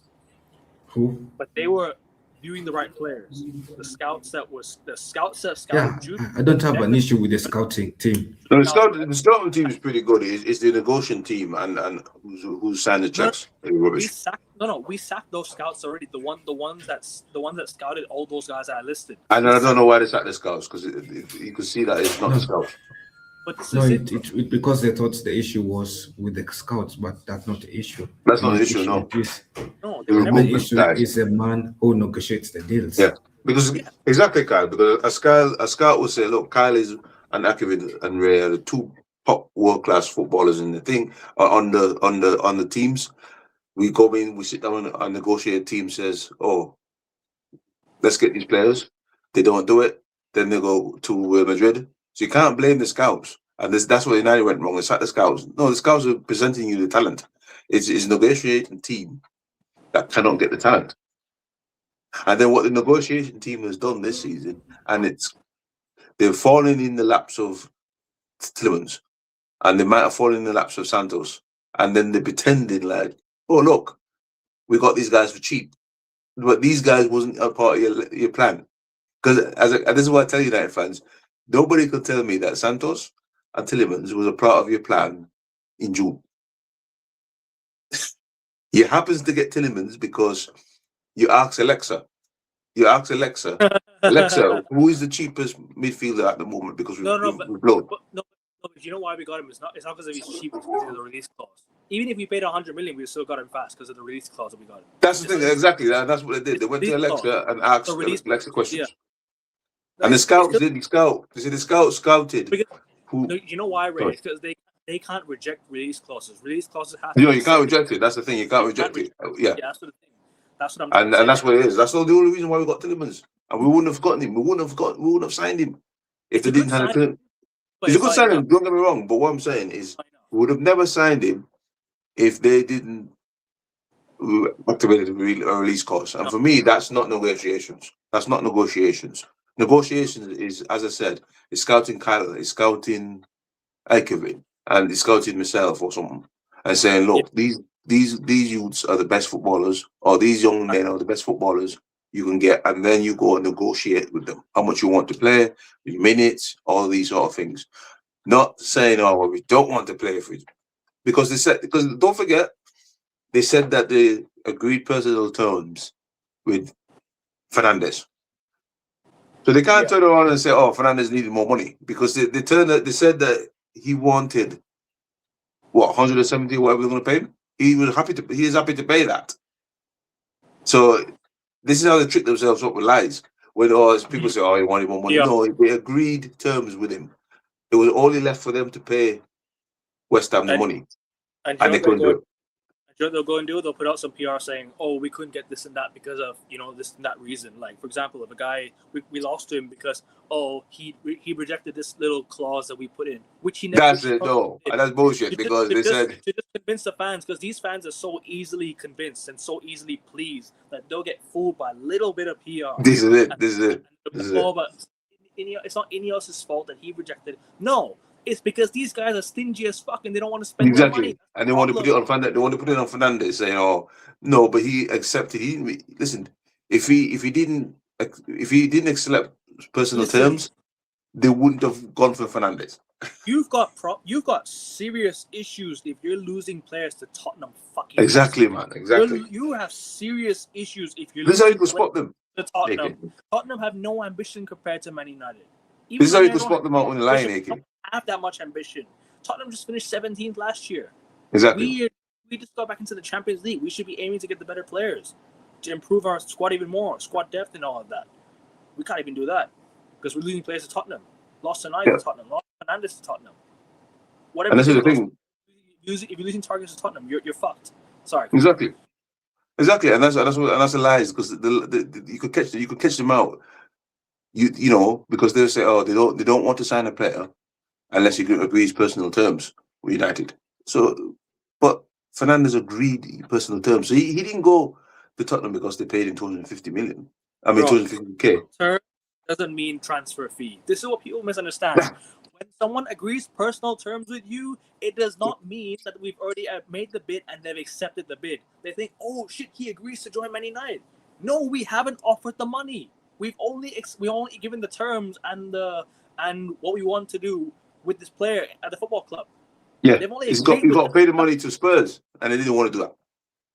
Who? But they were viewing the right players. The scouts that scouted Yeah, Jude. I don't have an issue with the scouting team. No, the scouting team is pretty good. It's the negotiation team and who signed the checks. We sacked those scouts already. The ones that scouted all those guys that I listed. And I don't know why they sacked the scouts because you could see that it's not the scouts. But this No, is it because they thought the issue was with the scouts, but that's not the issue. That's not the issue, no. No, They were The moving issue guys. is a man who negotiates the deals. Yeah, because exactly, Kyle. Because a scout will say, "Look, Kyle is and Akivin and Ray are the two top world class footballers in the thing on the teams. We go in, we sit down and negotiate. A team says, "Oh, let's get these players." They don't do it. Then they go to Madrid. So you can't blame the scouts. And that's where United went wrong. They sacked the scouts. No, the scouts are presenting you the talent. It's a negotiating team that cannot get the talent. And then what the negotiation team has done this season, and they've fallen in the laps of Tillmans, and they might have fallen in the laps of Santos, and then they're pretending like, oh look, we got these guys for cheap, but these guys wasn't a part of your plan. Because this is what I tell United fans, nobody could tell me that Santos and Tillmans was a part of your plan in June. You happens to get Tillmans because you ask Alexa, Alexa, who is the cheapest midfielder at the moment? Because we've blown. But you know why we got him? It's not because of his cheap, it's because of the release clause. Even if we paid 100 million, we still got him fast because of the release clause that we got him. That's the thing, exactly. That's what they did. They went to Alexa and asked Alexa questions. Yeah. And the scouts didn't scout. You see, the scouts scouted. You know why, Ray? It's because they can't reject release clauses. Release clauses have. You can't reject it. That's the thing. You can't reject it. Yeah. That's the thing. That's what I'm. And that's what it is. That's the only reason why we got Tillmans. And we wouldn't have gotten him. We wouldn't have signed him if they didn't have Tillmans. He's a good signing. Don't get me wrong. But what I'm saying is, we would have never signed him if they didn't activate the release clause. And for me, that's not negotiations. That's not negotiations. Negotiations is, as I said, is scouting Kyle, is scouting Aikevin, and is scouting myself or something, and saying, look, these youths are the best footballers, or these young men are the best footballers you can get, and then you go and negotiate with them how much you want to play, your minutes, all these sort of things. Not saying, oh, well, we don't want to play for you. Because don't forget, they said that they agreed personal terms with Fernandes. So they can't turn around and say, oh, Fernandes needed more money, because they said that he wanted 170, whatever they're going to pay him. He is happy to pay that. So this is how they trick themselves up with lies. When people say, oh, he wanted more money. Yeah. No, they agreed terms with him. It was only left for them to pay West Ham the money. And they couldn't do it. You know what they'll go and do? They'll put out some PR saying, "Oh, we couldn't get this and that because of this and that reason." Like, for example, if a guy we lost to him because he rejected this little clause that we put in, which he never. That's it, no, and that's bullshit because they said to just convince the fans, because these fans are so easily convinced and so easily pleased that they'll get fooled by a little bit of PR. this is it. But it's not Ineos's fault that he rejected. No. It's because these guys are stingy as fuck and they don't want to spend their money. And they want to put it on Fernandez. They want to put it on Fernandez, saying, "Oh no," but he accepted. He didn't listen. If he didn't accept personal terms, they wouldn't have gone for Fernandez. You've got serious issues if you're losing players to Tottenham. Fucking exactly, man. Exactly. You have serious issues if you're. This is how you can spot them. To Tottenham. Tottenham have no ambition compared to Man United. This is how you can spot them out on the line, AK. Have that much ambition. Tottenham just finished 17th last year. Exactly. We just got back into the Champions League. We should be aiming to get the better players to improve our squad even more, squad depth and all of that. We can't even do that because we're losing players to Tottenham. Lost tonight to Tottenham. Lost Fernandez to Tottenham. Whatever. And this is the thing. If you're losing targets to Tottenham, you're fucked. Sorry. Exactly, and that's a lies because you could catch them out. You know, because they'll say, "Oh, they don't want to sign a player unless he agrees personal terms with United." So, but Fernandez agreed personal terms, so he didn't go to Tottenham because they paid him 250 million. I mean, 250k. Term doesn't mean transfer fee. This is what people misunderstand. When someone agrees personal terms with you, it does not mean that we've already made the bid and they've accepted the bid. They think, "Oh shit, he agrees to join Man United." No, we haven't offered the money. We only given the terms and what we want to do with this player at the football club. Yeah, he's got to pay the money to Spurs, and they didn't want to do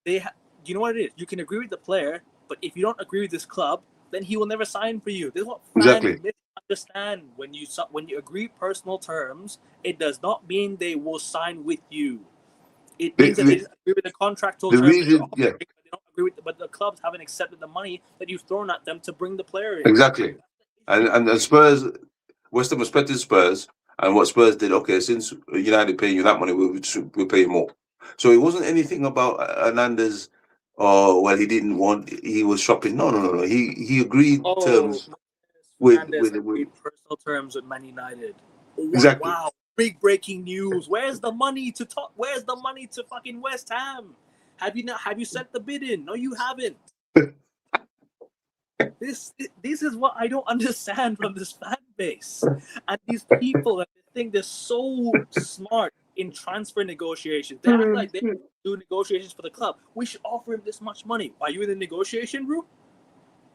that. You know what it is? You can agree with the player, but if you don't agree with this club, then he will never sign for you. This is what fans misunderstand. When you agree personal terms, it does not mean they will sign with you. It means that they agree with the contractual terms. They don't agree with, but the clubs haven't accepted the money that you've thrown at them to bring the player in. Exactly, and Spurs, West Ham respected Spurs. And what Spurs did, okay, since United paying you that money, we'll pay you more. So it wasn't anything about Hernandez, he didn't want, he was shopping. No. He agreed terms with personal terms with Man United. Exactly. Wow, big breaking news. Where's the money to talk? Where's the money to fucking West Ham? Have you sent the bid in? No, you haven't. This is what I don't understand from this fan base and these people that think they're so smart in transfer negotiations. They act like they do negotiations for the club. We should offer him this much money. Are you in the negotiation room?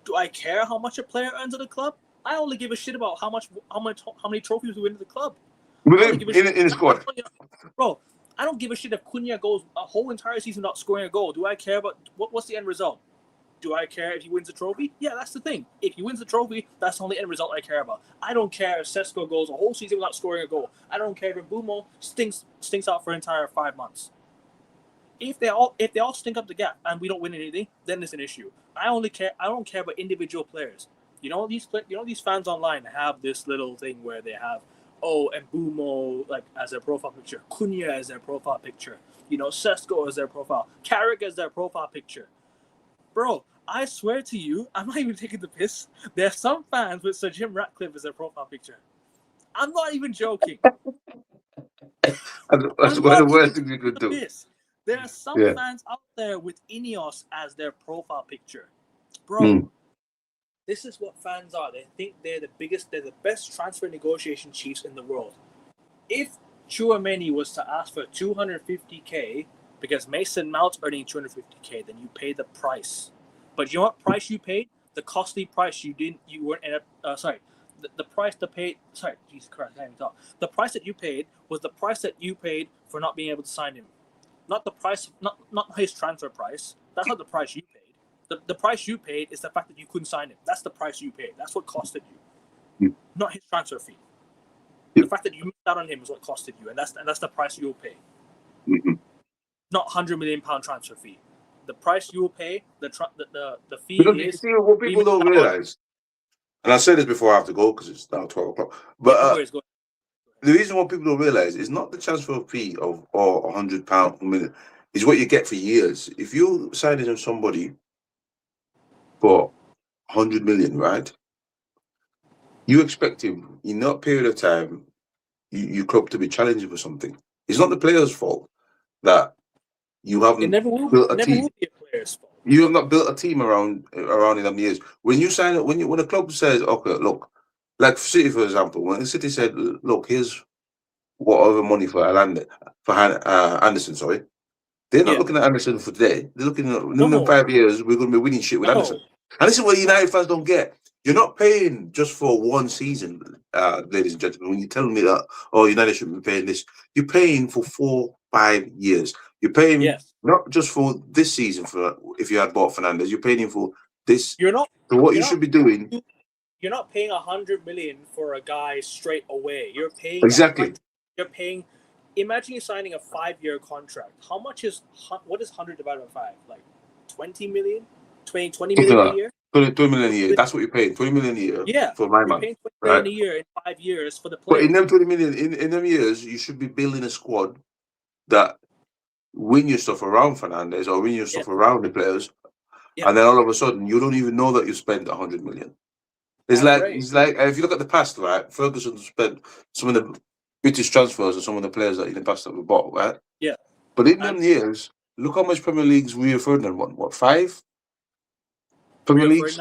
Do I care how much a player earns at the club? I only give a shit about how many trophies we win at the club. In the squad, bro. I don't give a shit if Cunha goes a whole entire season without scoring a goal. Do I care about what's the end result? Do I care if he wins a trophy? Yeah, that's the thing. If he wins the trophy, that's the only end result I care about. I don't care if Sesko goes a whole season without scoring a goal. I don't care if Mbumo stinks out for an entire 5 months. If they all stink up the gap and we don't win anything, then it's an issue. I don't care about individual players. These fans online have this little thing where they have Mbumo like as their profile picture, Cunha as their profile picture, Sesko as their profile, Carrick as their profile picture. Bro, I swear to you, I'm not even taking the piss. There are some fans with Sir Jim Ratcliffe as their profile picture. I'm not even joking. That's one of the worst things you could do. There are some fans out there with Ineos as their profile picture. Bro, this is what fans are. They think they're the best transfer negotiation chiefs in the world. If Chouameni was to ask for 250k, because Mason Mount's earning 250k, then you pay the price. But you know what price you paid? The costly price the price to pay. Sorry, Jesus Christ, I can't even talk. The price that you paid was the price that you paid for not being able to sign him. Not the price, not his transfer price. That's not the price you paid. The price you paid is the fact that you couldn't sign him. That's the price you paid. That's what costed you. Not his transfer fee. The fact that you missed out on him is what costed you, and that's the price you'll pay. Not £100 million transfer fee. The price you will pay, the fee is. See, what people don't realize, and I said this before I have to go because it's now 12 o'clock. But the reason why people don't realize is not the transfer fee of £100 per minute. is what you get for years. If you signing somebody for 100 million, right? You expect him in that period of time, you club to be challenging for something. It's not the player's fault that you It haven't never will. built a It never will team. be a player's fault. You have not built a team around in them years. When you sign it, when a club says, okay, look, like City for example, when City said, look, here's whatever money for Anderson, sorry, they're not Yeah. looking at Anderson for today. They're looking at in No. 5 years we're going to be winning shit with Anderson. And this is what United fans don't get. You're not paying just for one season, ladies and gentlemen. When you're telling me that, oh, United shouldn't be paying this, you're paying for 4-5 years. You're paying Yes. not just for this season. For if you had bought Fernandes, you're paying him for this. You're not. So what you're you not- should be doing You're not paying 100 million for a guy straight away. You're paying exactly. You're paying. Imagine you're signing a 5-year contract. How much is what is 100 divided by 5? Like 20 million, 20 million a year. 20 million a year. That's what you're paying. 20 million a year. Yeah, for my you're man. paying 20 right? million a year in 5 years for the But player. in them 20 million, in them years, you should be building a squad that win your stuff around Fernandes or win your stuff around the players, and then all of a sudden you don't even know that you spent 100 million. It's like if you look at the past, right? Ferguson spent some of the British transfers of some of the players that in the past that we bought, right? Yeah. But in them years, look how much Premier Leagues Rio Ferdinand won. What, 5 Premier Leagues?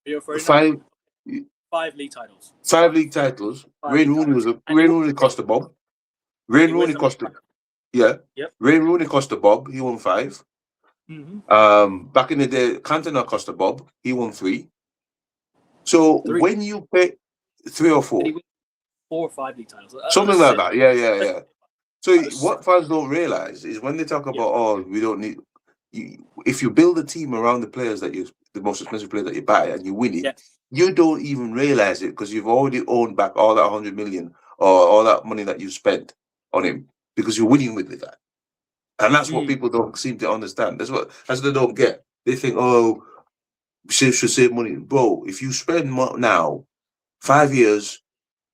Rio Ferdinand, 5 5 league titles. 5 league titles. Wayne Rooney cost a bomb. Wayne Rooney cost a Wayne Rooney cost a bob. He won 5. Back in the day, Cantona cost a bob. He won 3. So 3. when you pay 3 or 4, 4 or 5 league titles, something like that. Yeah. So what fans don't realize is when they talk about, oh, we don't need. If you build a team around the players that the most expensive player that you buy, and you win it, you don't even realize it because you've already owned back all that 100 million or all that money that you spent on him because you're winning with that. And that's what people don't seem to understand. That's what they don't get. They think, oh, we should save money, bro. If you spend now, 5 years,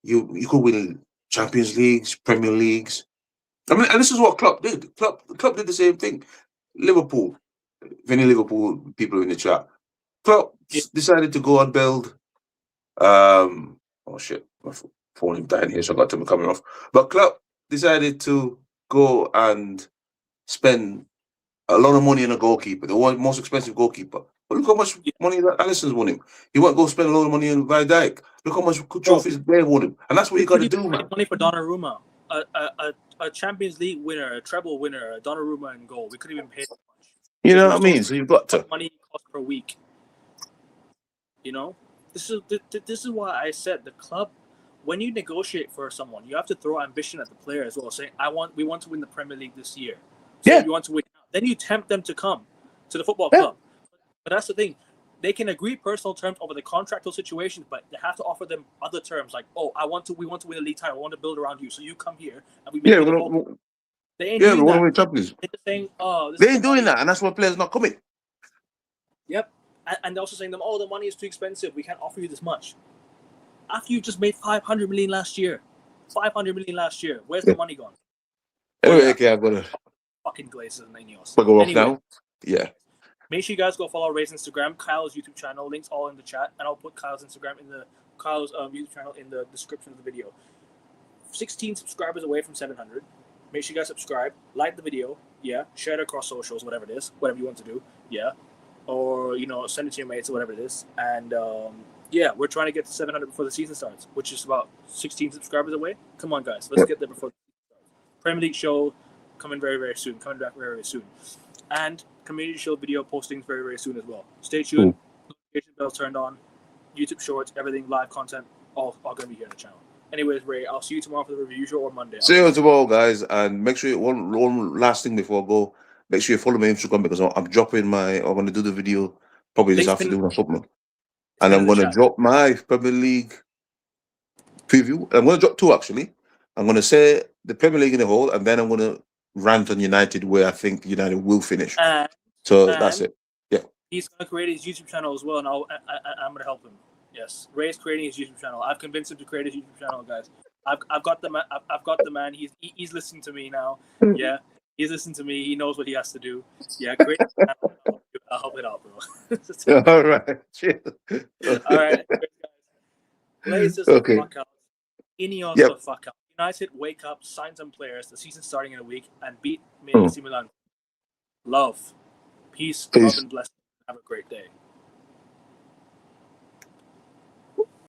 you could win Champions Leagues, Premier Leagues. I mean, and this is what Klopp did. Klopp did the same thing. Liverpool, if any Liverpool people in the chat, Klopp decided to go and build. Oh shit, my phone is dying here, so I got to my camera off. But Klopp decided to go and spend a lot of money on a goalkeeper, the most expensive goalkeeper. But look how much money that Alisson's won him. He won't go spend a lot of money on Van Dijk. Look how much trophies they won him, and that's what you got to do, man. Money for Donnarumma, a Champions League winner, a treble winner, a Donnarumma in goal. We couldn't even pay that much. You know what I mean? So you've got to money cost per week. You know, this is why I said the club. When you negotiate for someone, you have to throw ambition at the player as well, saying, we want to win the Premier League this year. So you want to win. Then you tempt them to come to the football club. But that's the thing. They can agree personal terms over the contractual situations, but they have to offer them other terms like, oh, we want to win a league title. I want to build around you. So you come here and we make it. They ain't doing that. They're saying, they ain't doing that, and that's why players not coming. Yep. And they're also saying them, the money is too expensive. We can't offer you this much. After you just made 500 million last year. 500 million last year. Where's the money gone? Anyway, okay, I've got to fucking Glazers and Ineos. Go off now. Yeah. Make sure you guys go follow Ray's Instagram, Kyle's YouTube channel. Links all in the chat, and I'll put Kyle's Instagram Kyle's YouTube channel in the description of the video. 16 subscribers away from 700. Make sure you guys subscribe, like the video, share it across socials, whatever it is, whatever you want to do, or send it to your mates or whatever it is, and we're trying to get to 700 before the season starts, which is about 16 subscribers away. Come on, guys, let's get there before the season starts. Premier League show coming very, very soon, coming back very, very soon, and community show video postings very, very soon as well. Stay tuned. Notification bells turned on. YouTube shorts, everything, live content, all going to be here on the channel. Anyways, Ray, I'll see you tomorrow for the review show or Monday. See you tomorrow, guys, and make sure one last thing before I go. Make sure you follow my Instagram because I'm dropping I'm going to do the video probably this afternoon or something, and I'm going to drop my Premier League preview. I'm going to drop 2 actually. I'm going to say the Premier League in the whole, and then I'm going to rant on United where I think United will finish. That's it. Yeah. He's going to create his YouTube channel as well, and I'm going to help him. Yes, Ray's creating his YouTube channel. I've convinced him to create his YouTube channel, guys. I've got the man. He's listening to me now. Yeah. He's listened to me. He knows what he has to do. Yeah, great. I'll help it out, bro. All right. Cheers. All right, Blazers the Okay. fuck out. Ineos Yep. the fuck out. United, wake up, sign some players. The season's starting in a week and beat Mm. AC Milan. Love, peace, Peace. love, and blessing. Have a great day.